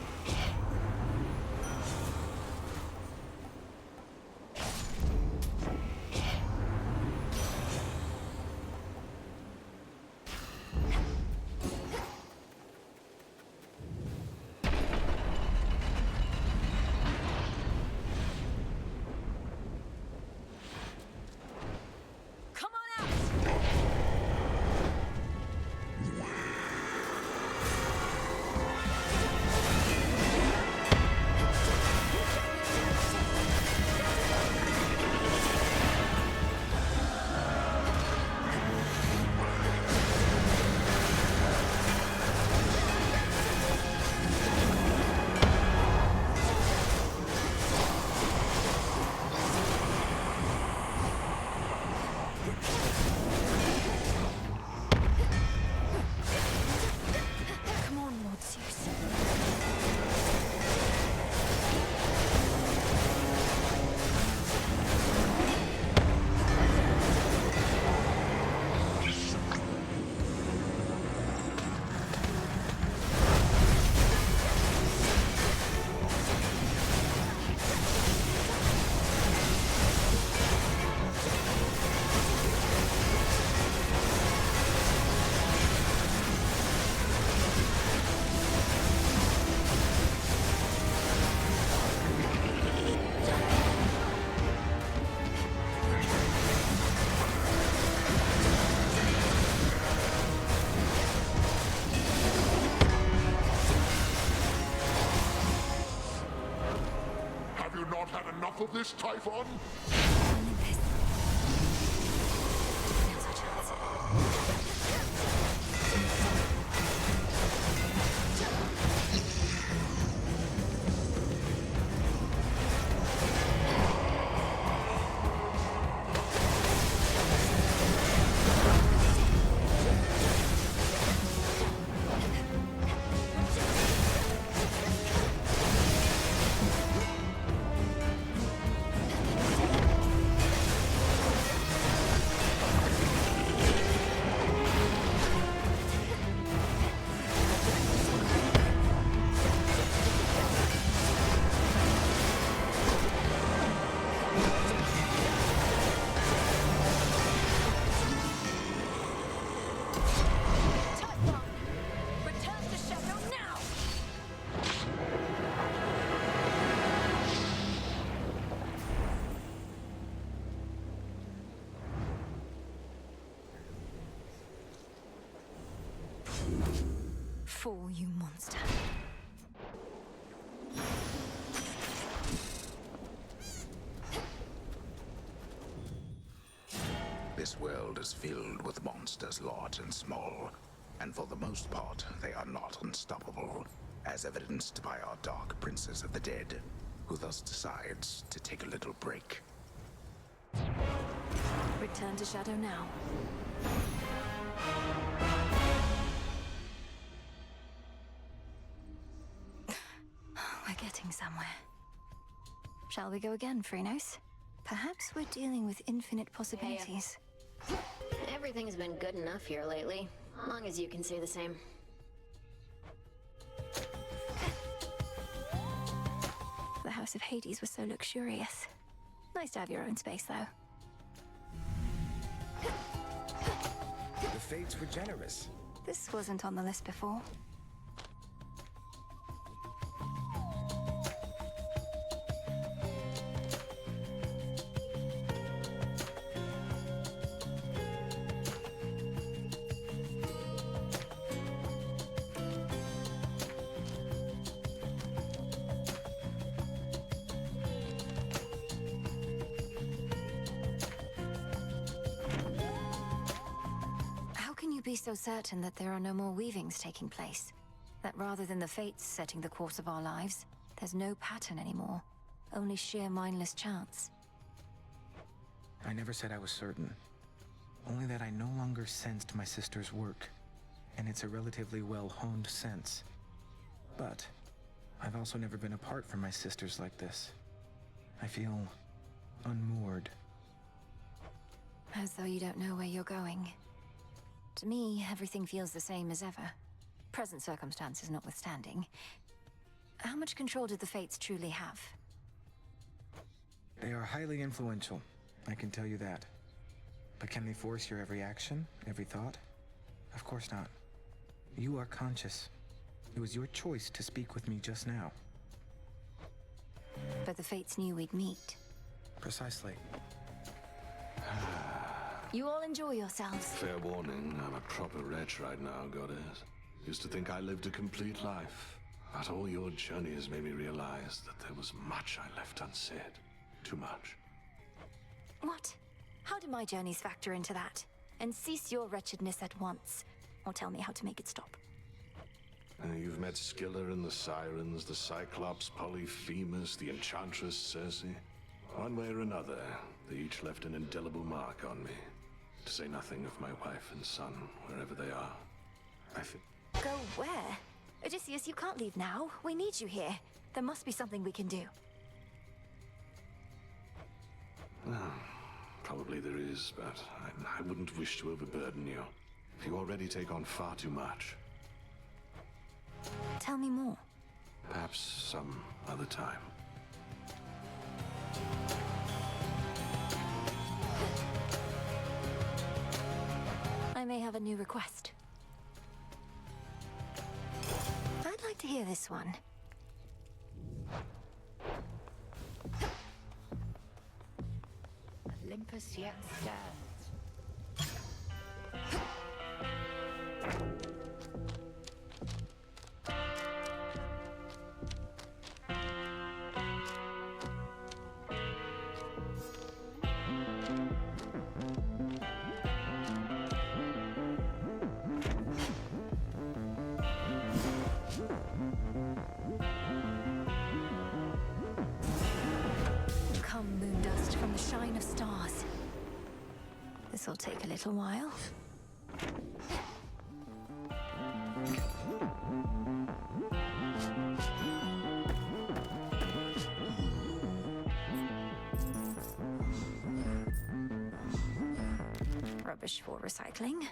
Enough of this, Typhon? Fall, you monster. This world is filled with monsters large and small, and for the most part, they are not unstoppable, as evidenced by our dark princess of the dead, who thus decides to take a little break. Return to Shadow now. We're getting somewhere. Shall we go again, Phrynos? Perhaps we're dealing with infinite possibilities. Everything's been good enough here lately, long as you can say the same. The House of Hades was so luxurious. Nice to have your own space, though. The fates were generous. This wasn't on the list before. Be so certain that there are no more weavings taking place, that rather than the fates setting the course of our lives, there's no pattern anymore, only sheer mindless chance. I never said I was certain, only that I no longer sensed my sister's work, and it's a relatively well-honed sense. But I've also never been apart from my sisters like this. I feel unmoored. As though you don't know where you're going. To me, everything feels the same as ever. Present circumstances notwithstanding. How much control do the Fates truly have? They are highly influential, I can tell you that. But can they force your every action, every thought? Of course not. You are conscious. It was your choice to speak with me just now. But the Fates knew we'd meet. Precisely. You all enjoy yourselves. Fair warning, I'm a proper wretch right now, Goddess. Used to think I lived a complete life. But all your journey has made me realize that there was much I left unsaid. Too much. What? How do my journeys factor into that? And cease your wretchedness at once. Or tell me how to make it stop. You've met Skiller and the Sirens, the Cyclops, Polyphemus, the Enchantress Circe. One way or another, they each left an indelible mark on me. To say nothing of my wife and son, wherever they are. Go where? Odysseus, you can't leave now. We need you here. There must be something we can do. Probably there is, but I wouldn't wish to overburden you. You already take on far too much. Tell me more. Perhaps some other time. I may have a new request. I'd like to hear this one. Olympus yet stands. Come, moondust, from the shine of stars. This'll take a little while. Rubbish for recycling.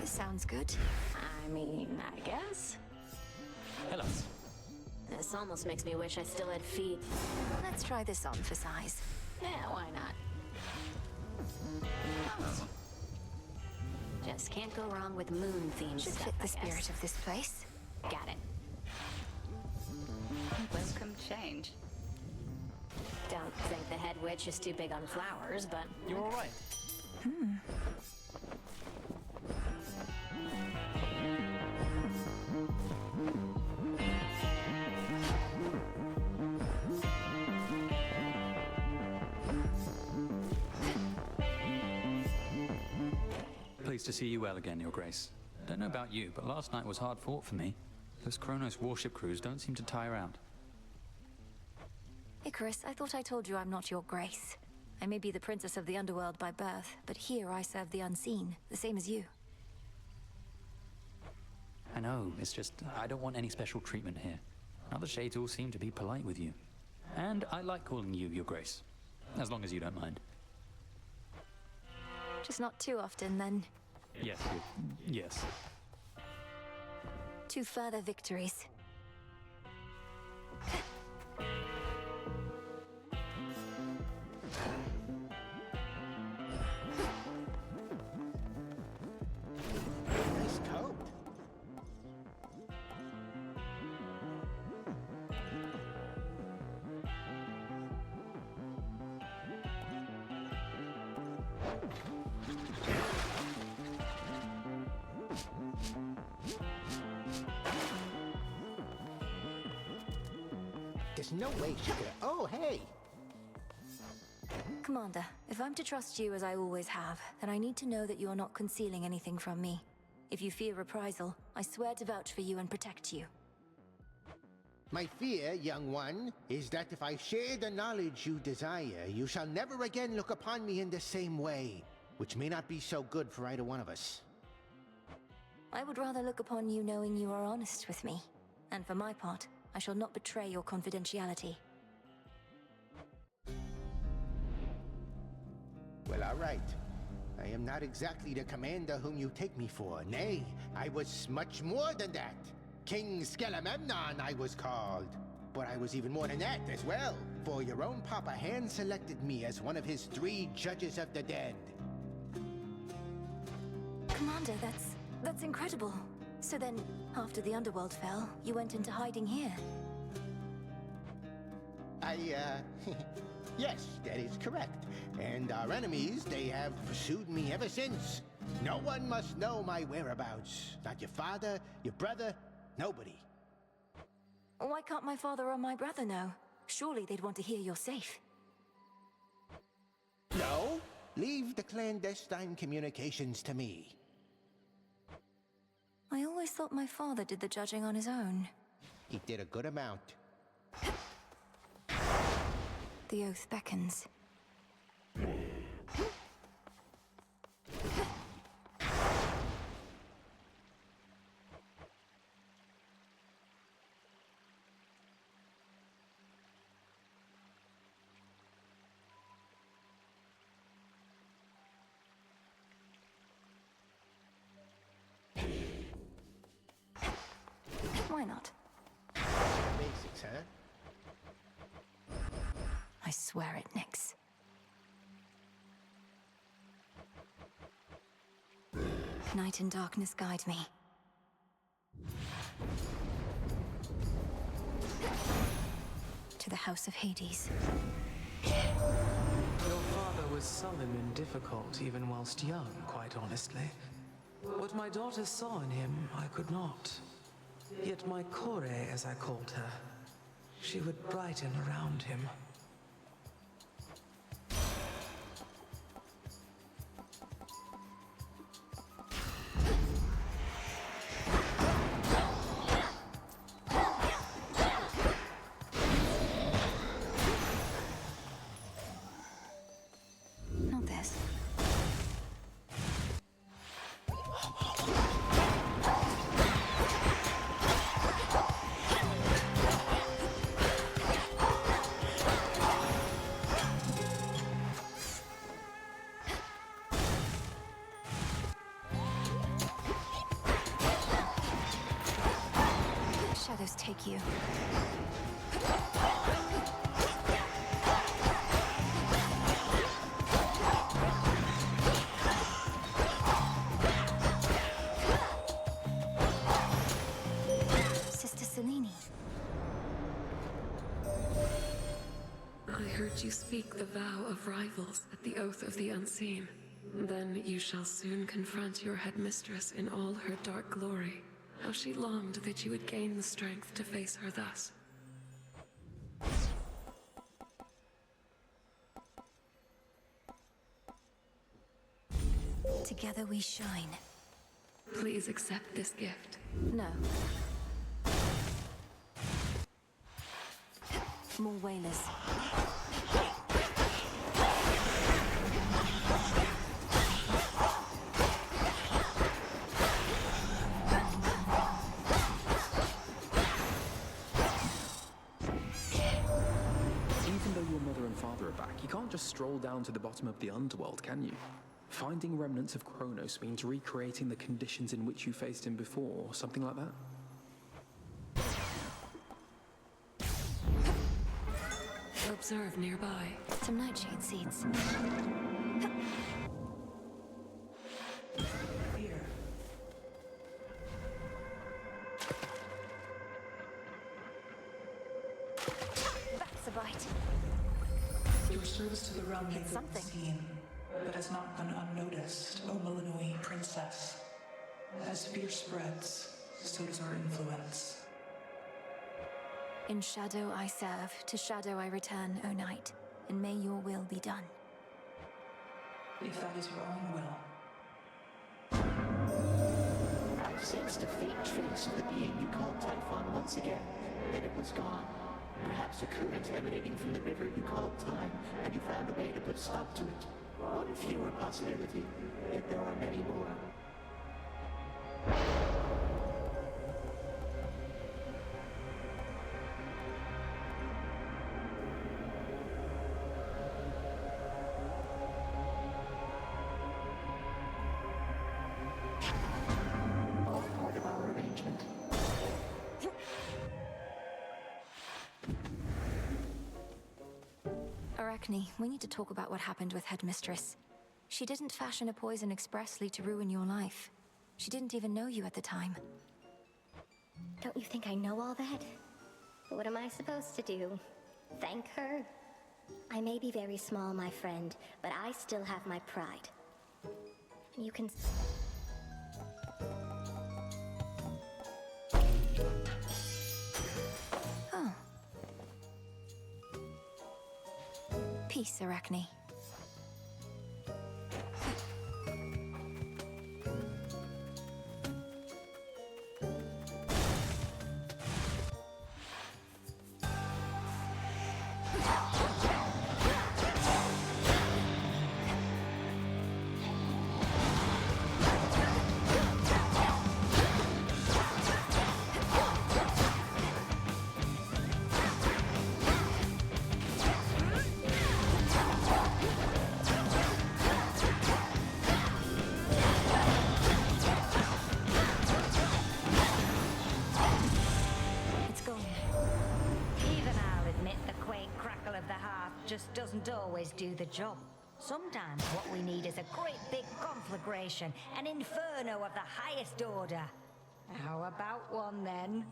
This sounds good. I mean, I guess. Hello. This almost makes me wish I still had feet. Let's try this on for size. Yeah, why not? Just can't go wrong with moon-themed Should stuff, fit the I spirit guess. of this place. Got it. Welcome change. Don't think the head witch is too big on flowers, but... You're all right. Pleased to see you well again, Your Grace. Don't know about you, but last night was hard fought for me. Those Kronos warship crews don't seem to tire out. Icarus, I thought I told you I'm not your grace. I may be the princess of the underworld by birth, but here I serve the unseen, the same as you. I know, it's just, I don't want any special treatment here. Other shades all seem to be polite with you. And I like calling you Your Grace, as long as you don't mind. Just not too often, then. Yes, yes. To further victories. Nice coat. There's no way she could. Oh, hey! Commander, if I'm to trust you as I always have, then I need to know that you are not concealing anything from me. If you fear reprisal, I swear to vouch for you and protect you. My fear, young one, is that if I share the knowledge you desire, you shall never again look upon me in the same way, which may not be so good for either one of us. I would rather look upon you knowing you are honest with me. And for my part, I shall not betray your confidentiality. Well, all right. I am not exactly the commander whom you take me for. Nay, I was much more than that. King Skelememnon, I was called. But I was even more than that as well, for your own papa hand-selected me as one of his 3 judges of the dead. Commander, that's incredible. So then, after the underworld fell, you went into hiding here? Yes, that is correct. And our enemies, they have pursued me ever since. No one must know my whereabouts. Not your father, your brother, nobody. Why can't my father or my brother know? Surely they'd want to hear you're safe. No, leave the clandestine communications to me. I always thought my father did the judging on his own. He did a good amount. The oath beckons. Why not? Basics, huh? I swear it, Nix. Night and darkness guide me. To the House of Hades. Your father was sullen and difficult even whilst young, quite honestly. What my daughter saw in him, I could not. Yet my Kore, as I called her, she would brighten around him. Not this. Shadows take you. Sister Selene. I heard you speak the vow of rivals at the Oath of the Unseen. Then you shall soon confront your headmistress in all her dark glory. How she longed that you would gain the strength to face her thus. Together we shine. Please accept this gift. No. More whalers. Even though your mother and father are back, you can't just stroll down to the bottom of the underworld, can you? Finding remnants of Kronos means recreating the conditions in which you faced him before, something like that? Observe nearby. Some nightshade seeds. Here. That's a bite. Your service to the realm may It's have been something. seen, but has not gone unnoticed, O Melínoe princess. As fear spreads, so does our influence. In shadow I serve, to shadow I return, O night, and may your will be done. If that is your own will. sensed a faint trace of the being you called Typhon once again, then it was gone. Perhaps a current emanating from the river you called time, and you found a way to put a stop to it. One fewer possibility, yet there are many more. Arachne, we need to talk about what happened with Headmistress. She didn't fashion a poison expressly to ruin your life. She didn't even know you at the time. Don't you think I know all that? What am I supposed to do? Thank her? I may be very small, my friend, but I still have my pride. You can... Oh. Peace, Arachne. Just doesn't always do the job. Sometimes what we need is a great big conflagration, an inferno of the highest order. How about one then?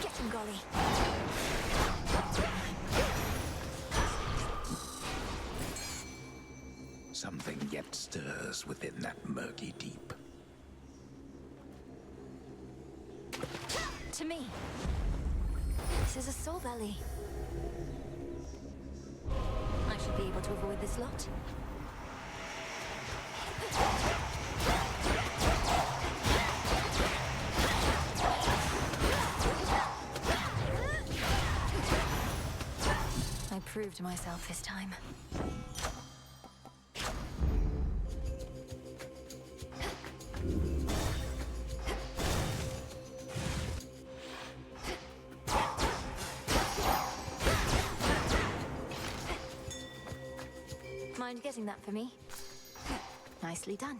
Get him, Golly. Something yet stirs within that murky deep. To me. This is a soul belly. I should be able to avoid this lot. I proved myself this time. Mind getting that for me? Nicely done.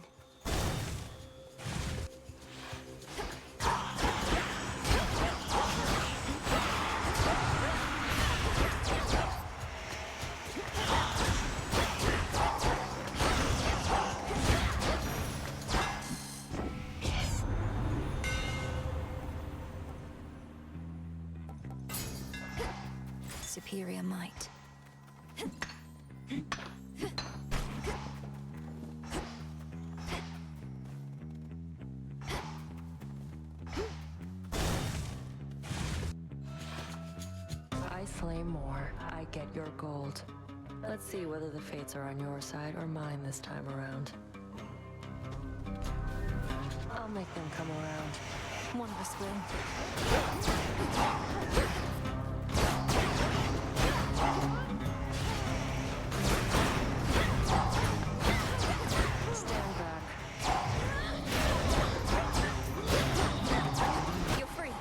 Superior might. I slay more, I get your gold. Let's see whether the fates are on your side or mine this time around. I'll make them come around. One of us will. Stand back. You're free.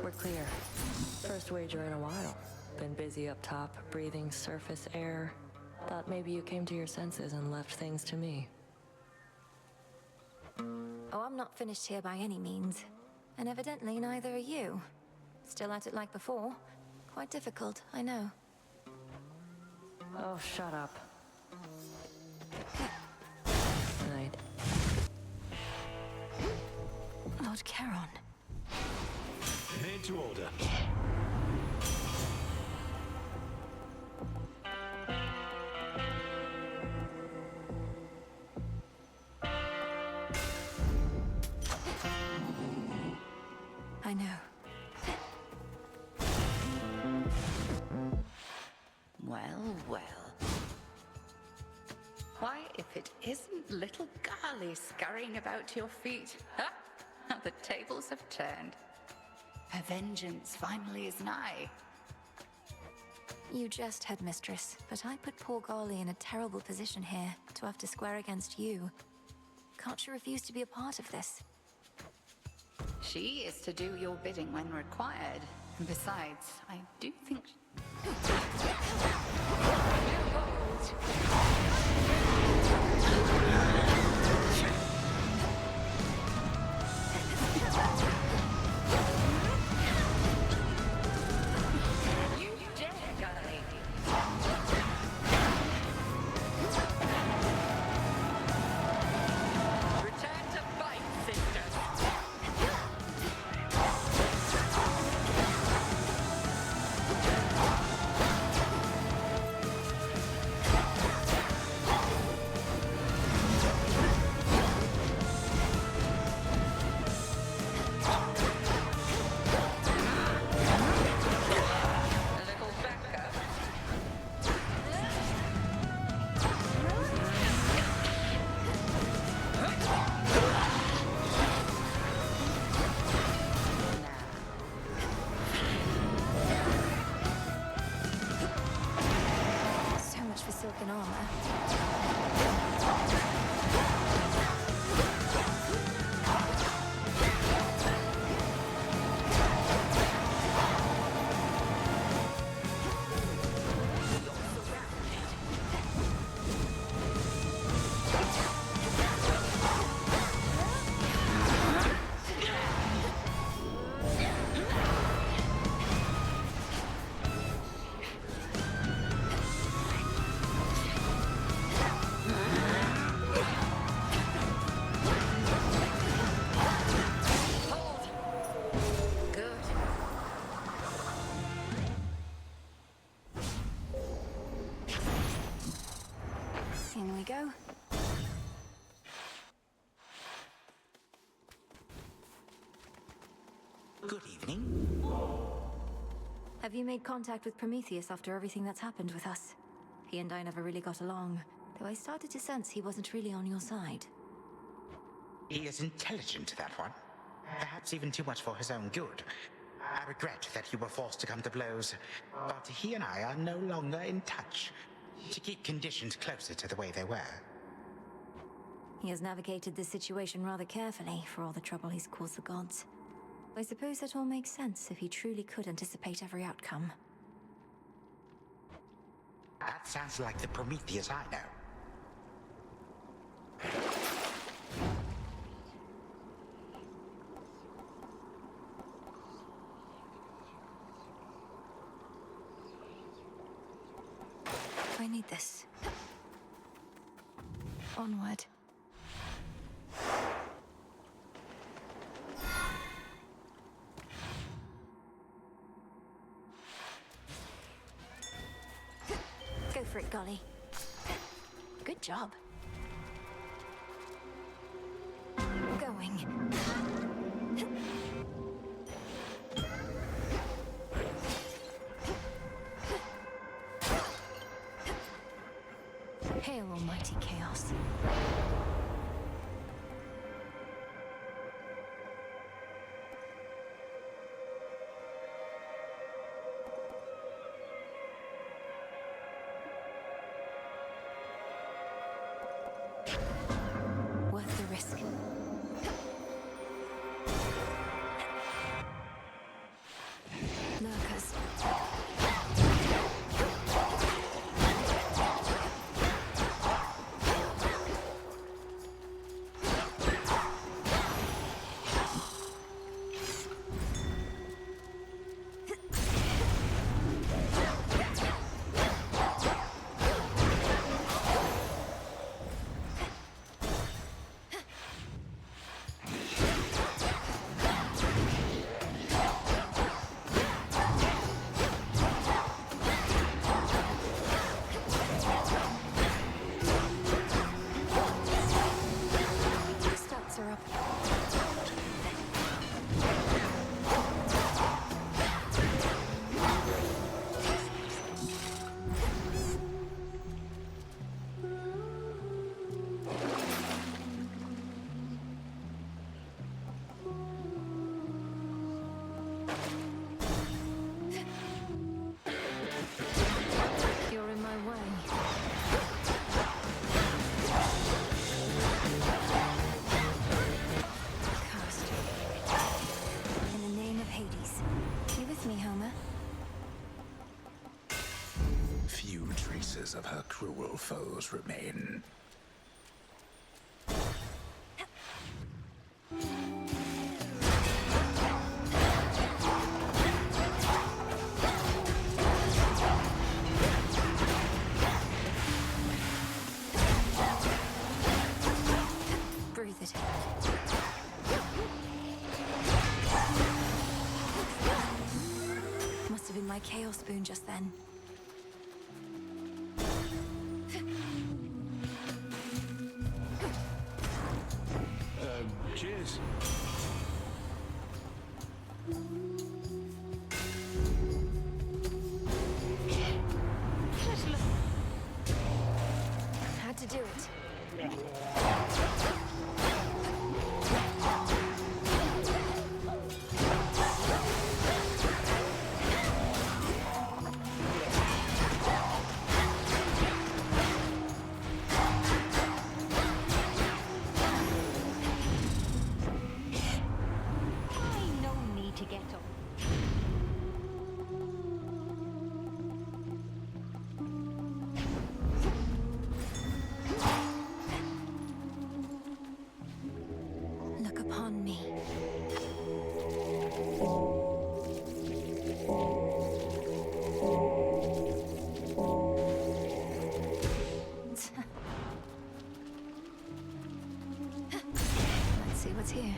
We're clear. First wager in a while. Been busy up top, breathing surface air. Thought maybe you came to your senses and left things to me. Oh, I'm not finished here by any means. And evidently neither are you. Still at it like before. Quite difficult, I know. Oh, shut up. Night. Lord Charon. Into order. Well, well. Why, if it isn't little Garly scurrying about to your feet? Ha! The tables have turned. Her vengeance finally is nigh. You jest, headmistress, but I put poor Golly in a terrible position here to have to square against you. Can't you refuse to be a part of this? She is to do your bidding when required. And besides, I do think... In we go. Good evening. Have you made contact with Prometheus after everything that's happened with us? He and I never really got along, though I started to sense he wasn't really on your side. He is intelligent, that one. Perhaps even too much for his own good. I regret that you were forced to come to blows, but he and I are no longer in touch. To keep conditions closer to the way they were. He has navigated this situation rather carefully for all the trouble he's caused the gods. I suppose that all makes sense if he truly could anticipate every outcome. That sounds like the Prometheus I know. I need this. Onward. Go for it, Golly. Good job. Going. Hail, almighty chaos. Worth the risk. Lurkers. traces of her cruel foes remain. Breathe it. Must have been my chaos spoon just then. Cheers. Had to do it. No need to get up. Look upon me. Let's see what's here.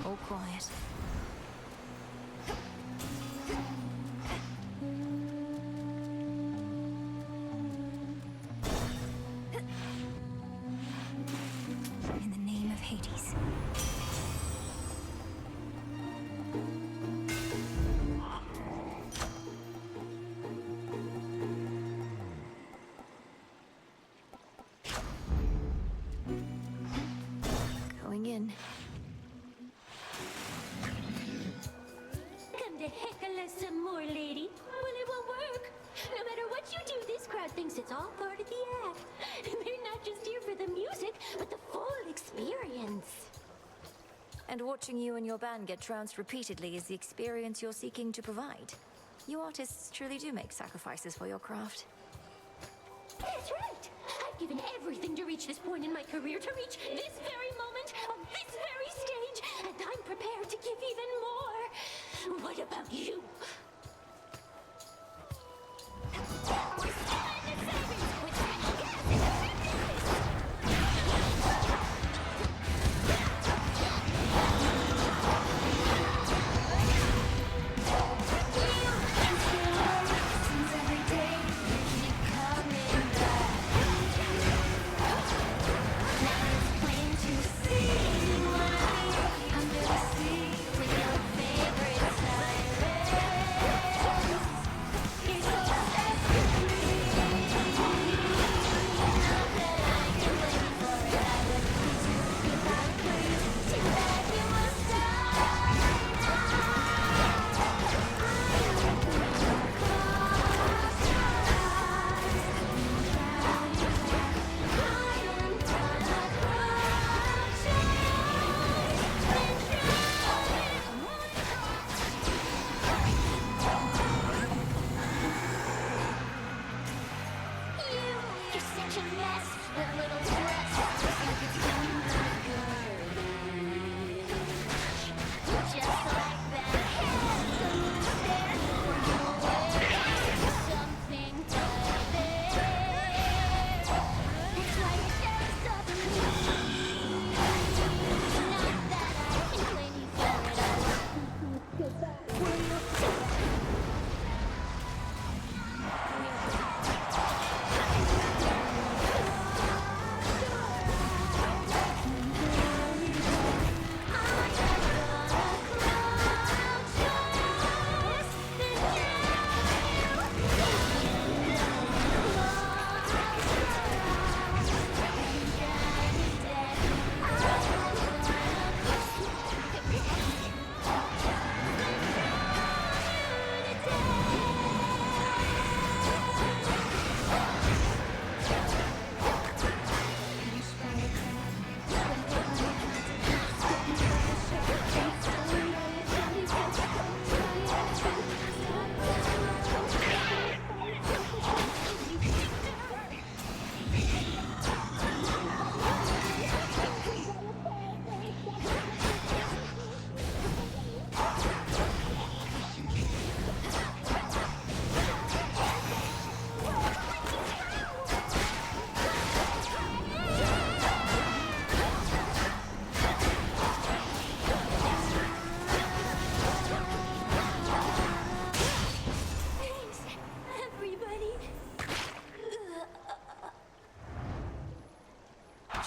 All quiet. In the name of Hades. Going in. Come to heckle us some more, lady. Well, it won't work. No matter what you do, this crowd thinks it's all part of the act. They're not just here for the music, but the full experience. And watching you and your band get trounced repeatedly is the experience you're seeking to provide. You artists truly do make sacrifices for your craft. That's right. I've given everything to reach this point in my career, to reach this very moment on this very stage, and I'm prepared to give even more. What about you?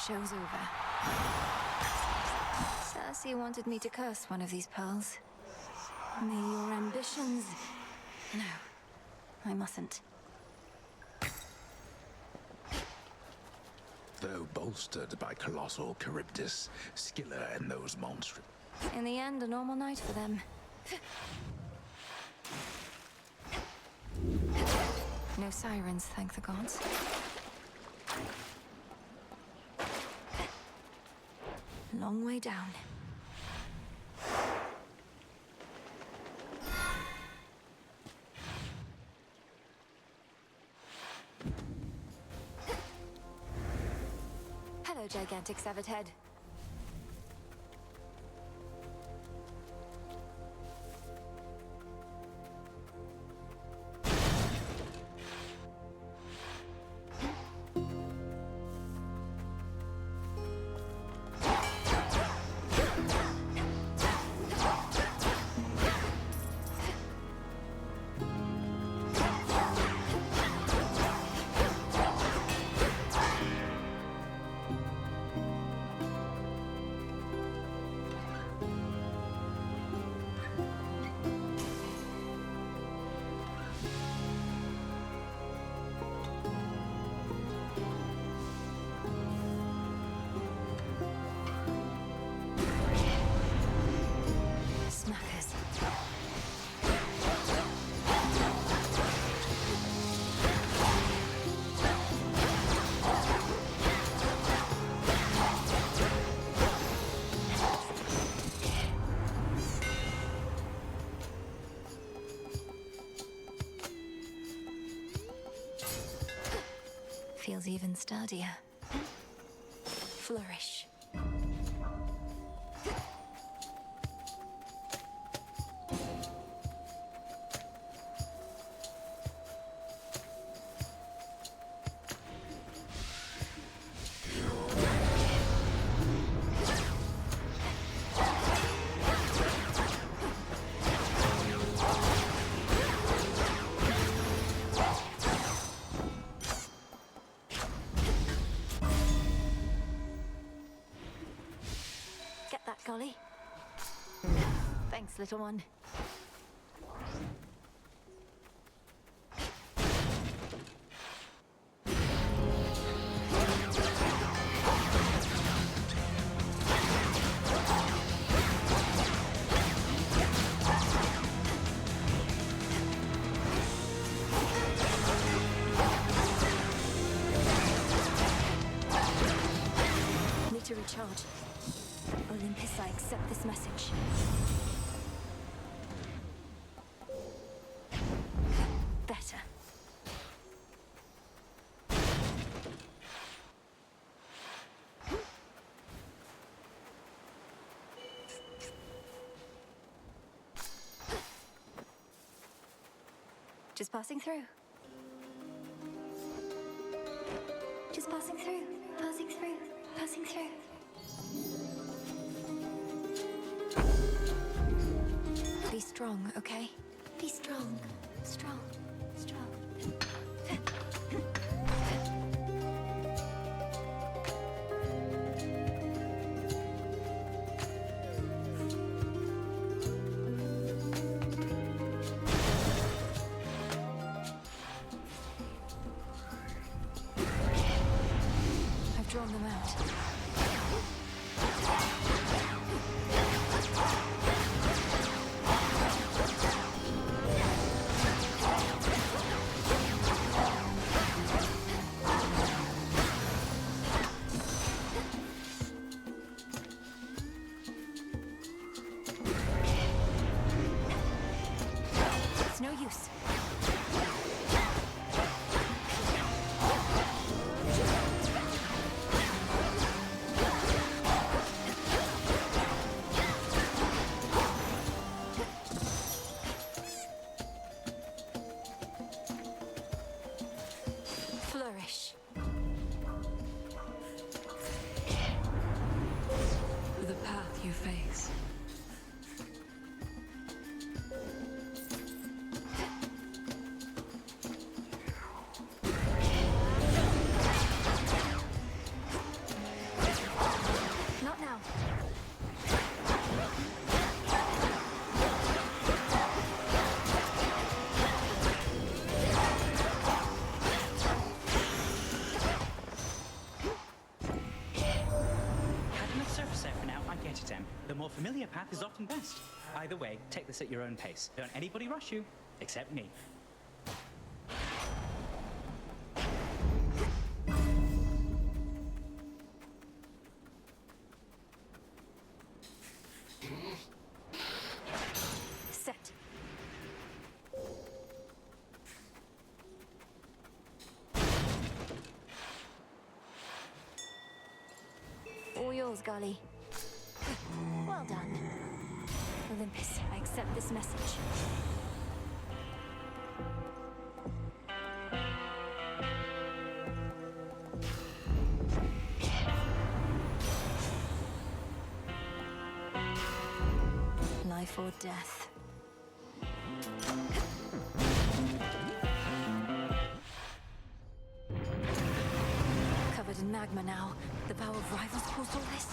show's over. Cersei wanted me to curse one of these pearls. May your ambitions... No, I mustn't. Though bolstered by colossal Charybdis, Scylla and those monsters. In the end, a normal night for them. No sirens, thank the gods. Long way down. Hello, gigantic severed head. Feels even sturdier. Flourish. Golly. Thanks, little one. Need to recharge. Olympus, I accept this message. Better. Just passing through. Just passing through. Passing through. Passing through. Be strong, okay? Be strong. Strong. Strong. I've drawn them out. It's no use. more familiar path is often best. Either way, take this at your own pace. Don't anybody rush you, except me. Set. All yours, Golly. Well done. Olympus, I accept this message. Life or death. Covered in magma now. The power of rivals caused all this.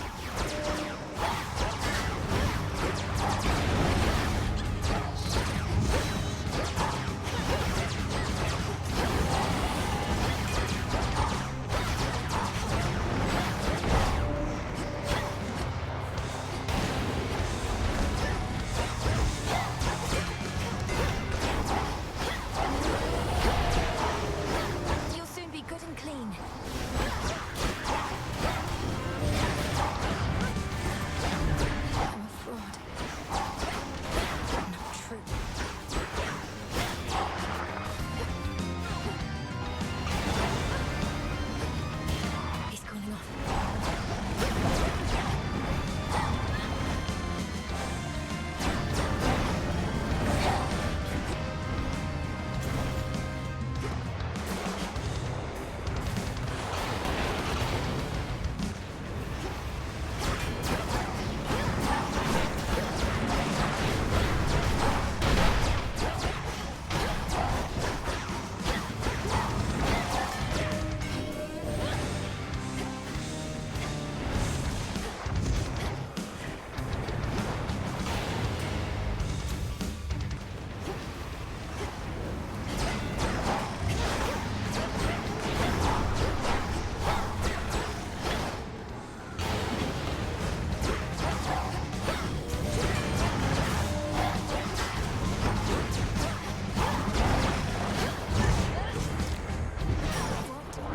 You'll soon be good and clean. I'm a fraud. Not true. He's calling off.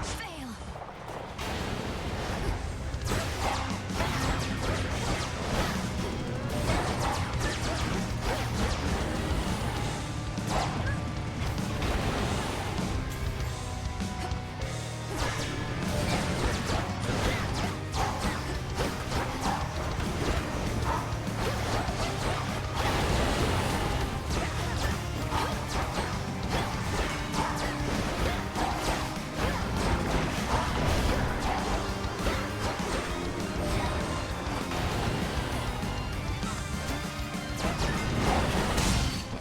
Fail.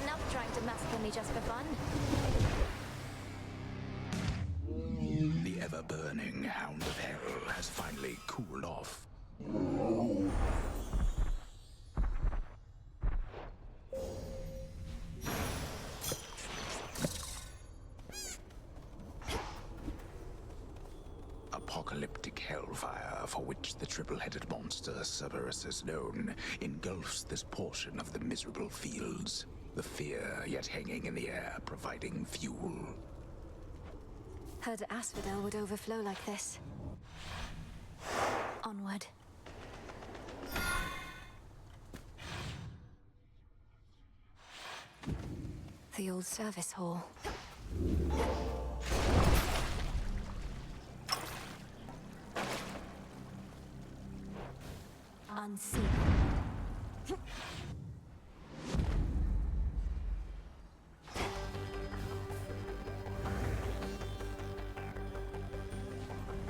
Enough trying to massacre me just for fun. The ever-burning hound of hell has finally cooled off. Apocalyptic hellfire, for which the triple-headed monster Cerberus is known, engulfs this portion of the miserable fields. The fear yet hanging in the air, providing fuel. Heard Asphodel would overflow like this. Onward. The old service hall. Unseen.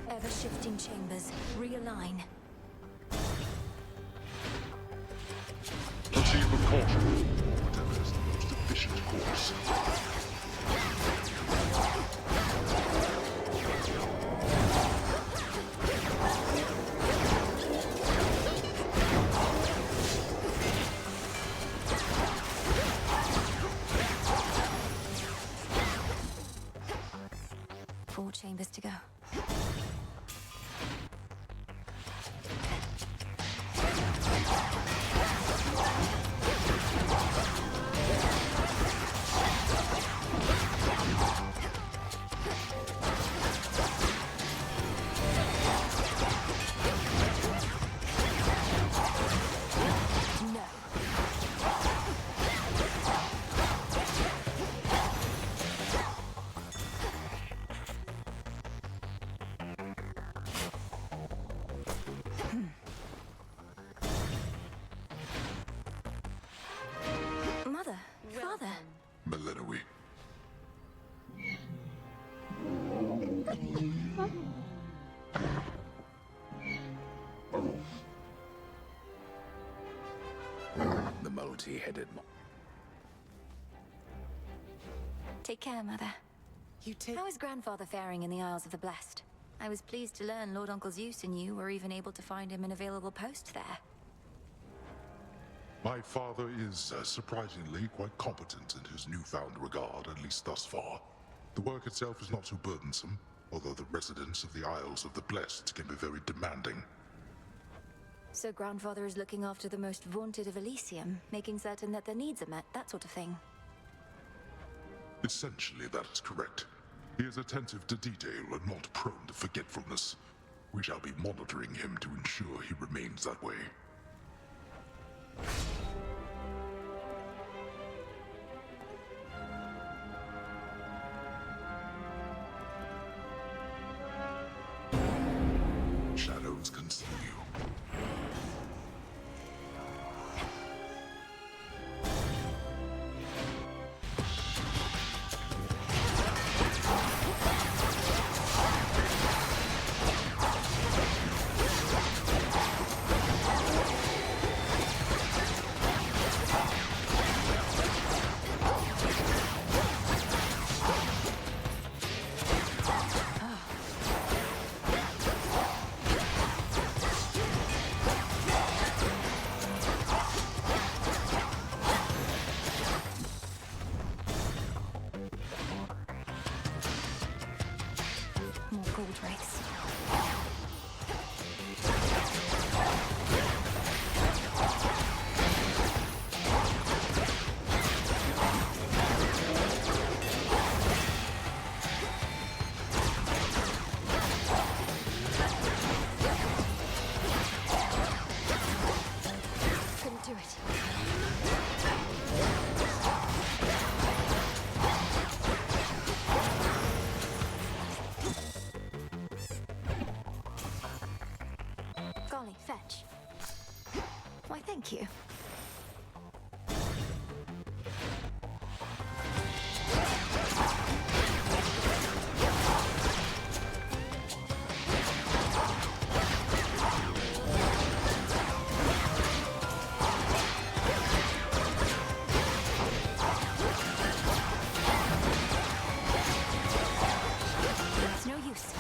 Ever-shifting chambers. Realign. Proceed with caution. Whatever is the most efficient course. Four chambers to go. The multi-headed Take care, Mother. How is Grandfather faring in the Isles of the Blessed? I was pleased to learn Lord Uncle Zeus and you were even able to find him an available post there. My father is surprisingly quite competent in his newfound regard, at least thus far. The work itself is not too burdensome, although the residents of the Isles of the Blessed can be very demanding. So Grandfather is looking after the most vaunted of Elysium, making certain that their needs are met, that sort of thing. Essentially, that is correct. He is attentive to detail and not prone to forgetfulness. We shall be monitoring him to ensure he remains that way. Shadows conceal you. Fetch. Why, thank you. It's no use.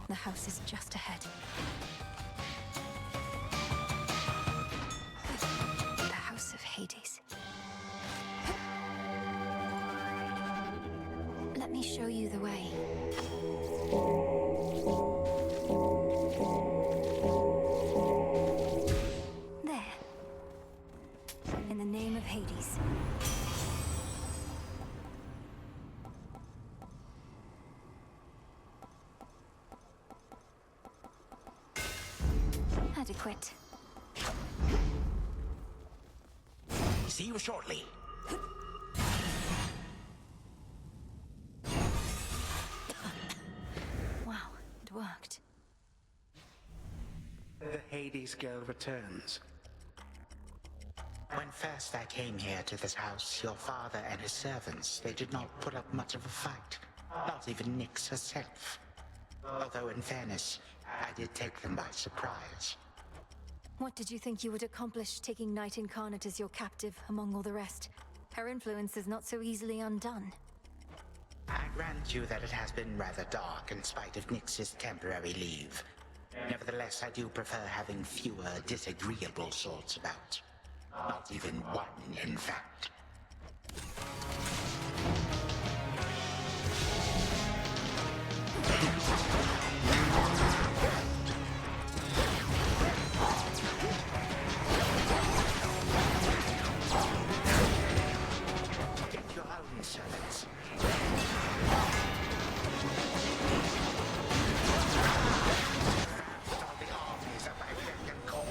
The house is just ahead. The House of Hades. Let me show you the way. There. In the name of Hades. Adequate. See you shortly. Wow, it worked. The Hades girl returns. When first I came here to this house, your father and his servants, they did not put up much of a fight. Not even Nyx herself. Although in fairness, I did take them by surprise. What did you think you would accomplish taking Night Incarnate as your captive among all the rest? Her influence is not so easily undone. I grant you that it has been rather dark in spite of Nyx's temporary leave. Nevertheless, I do prefer having fewer disagreeable sorts about. Not even one, in fact. Get your own servants. All the armies at my beck and call.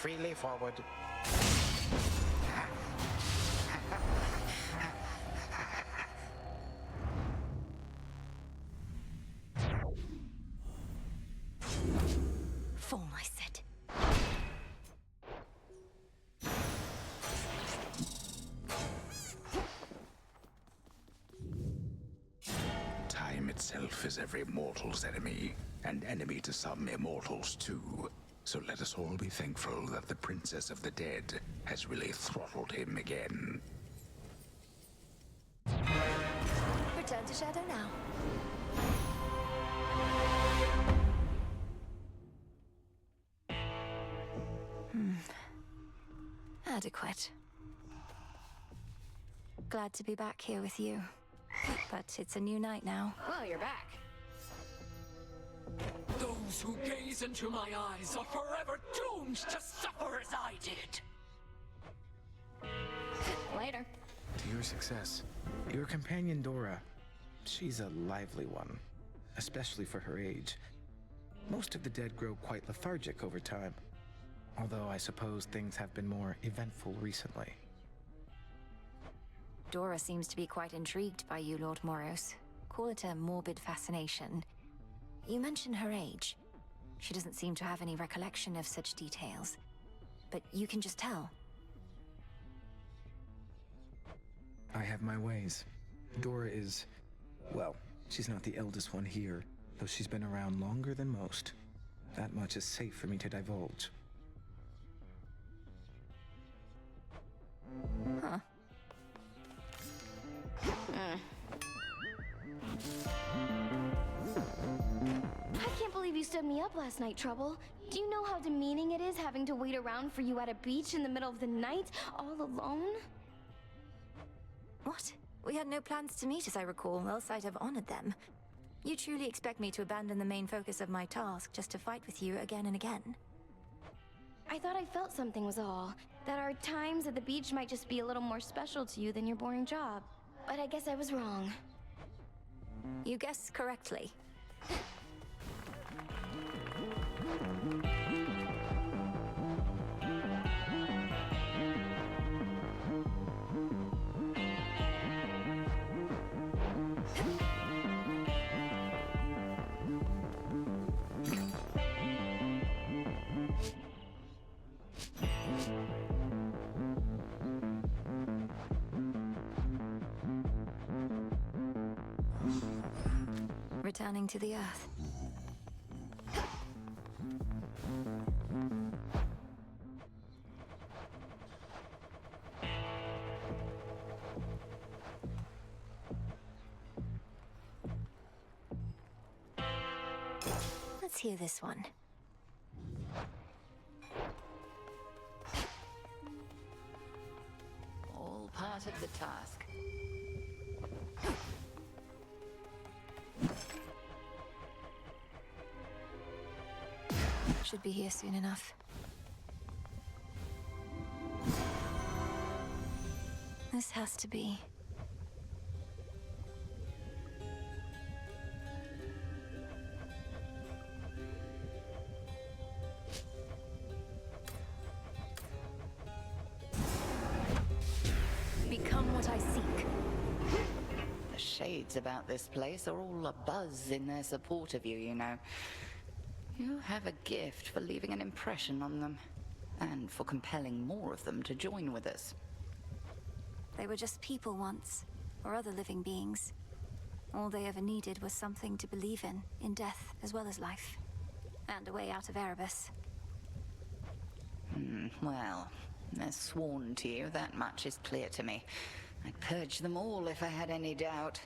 freely forward. Form, I said. Time itself is every mortal's enemy, and enemy to some immortals too. So let us all be thankful that the Princess of the Dead has really throttled him again. Return to Shadow now. Adequate. Glad to be back here with you. But it's a new night now. Well, you're back. Those who gaze into my eyes are forever doomed to suffer as I did. Later. To your success. Your companion Dora, she's a lively one, especially for her age. Most of the dead grow quite lethargic over time, although I suppose things have been more eventful recently. Dora seems to be quite intrigued by you, Lord Moros. Call it a morbid fascination. You mention her age. She doesn't seem to have any recollection of such details. But you can just tell. I have my ways. Dora is... well, she's not the eldest one here, though she's been around longer than most. That much is safe for me to divulge. Huh. I can't believe you stood me up last night, Trouble. Do you know how demeaning it is having to wait around for you at a beach in the middle of the night, all alone? What? We had no plans to meet, as I recall, else I'd have honored them. You truly expect me to abandon the main focus of my task just to fight with you again and again? I thought I felt something was all. That our times at the beach might just be a little more special to you than your boring job. But I guess I was wrong. You guessed correctly. Returning to the Earth. Let's hear this one. All part of the task. Should be here soon enough. This has to be. Become what I seek. The shades about this place are all abuzz in their support of you, you know. You have a gift for leaving an impression on them, and for compelling more of them to join with us. They were just people once, or other living beings. All they ever needed was something to believe in death as well as life. And a way out of Erebus. Well, they're sworn to you, that much is clear to me. I'd purge them all if I had any doubt.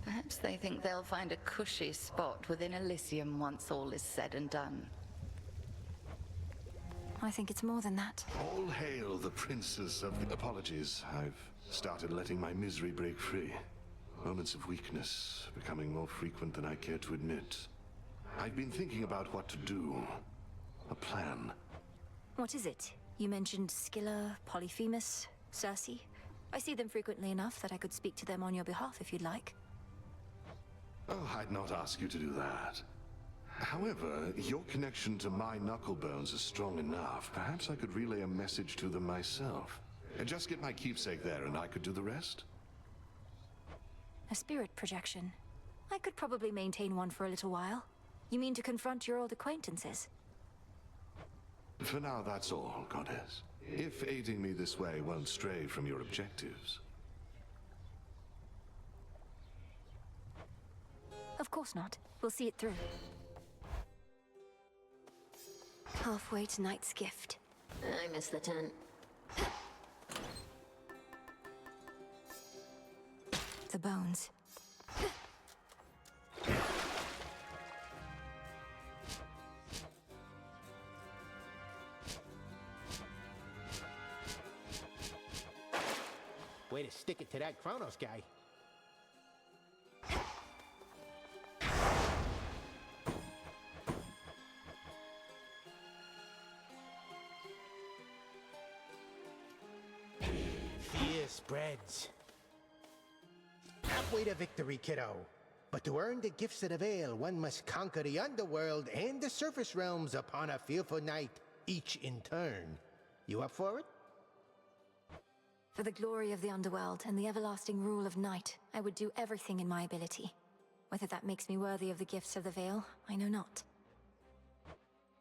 Perhaps they think they'll find a cushy spot within Elysium once all is said and done. I think it's more than that. All hail the princess of the apologies. I've started letting my misery break free. Moments of weakness becoming more frequent than I care to admit. I've been thinking about what to do. A plan. What is it? You mentioned Scylla, Polyphemus, Circe. I see them frequently enough that I could speak to them on your behalf if you'd like. Oh, I'd not ask you to do that. However, your connection to my knuckle bones is strong enough. Perhaps I could relay a message to them myself. Just get my keepsake there and I could do the rest? A spirit projection. I could probably maintain one for a little while. You mean to confront your old acquaintances? For now, that's all, Goddess. If aiding me this way won't stray from your objectives. Of course not. We'll see it through. Halfway to Night's Gift. I miss the tent. The bones. Way to stick it to that Kronos guy. Fear spreads. Halfway to victory, kiddo. But to earn the gifts of the Veil, one must conquer the underworld and the surface realms upon a fearful night, each in turn. You up for it? For the glory of the underworld and the everlasting rule of night, I would do everything in my ability. Whether that makes me worthy of the gifts of the Veil, I know not.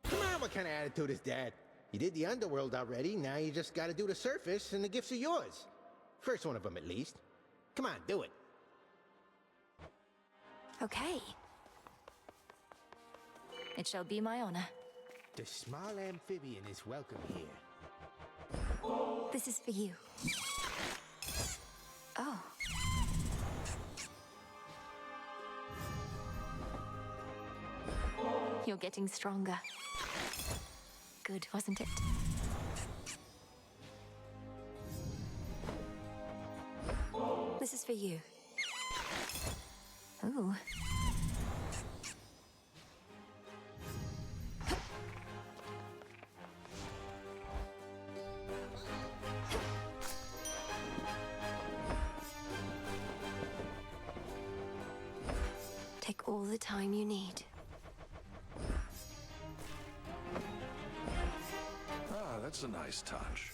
Come on, what kind of attitude is that? You did the underworld already, now you just gotta do the surface and the gifts are yours. First one of them, at least. Come on, do it. Okay. It shall be my honor. The small amphibian is welcome here. This is for you. Oh. You're getting stronger. Good, wasn't it? This is for you. Ooh. Take all the time you need. Ah, that's a nice touch.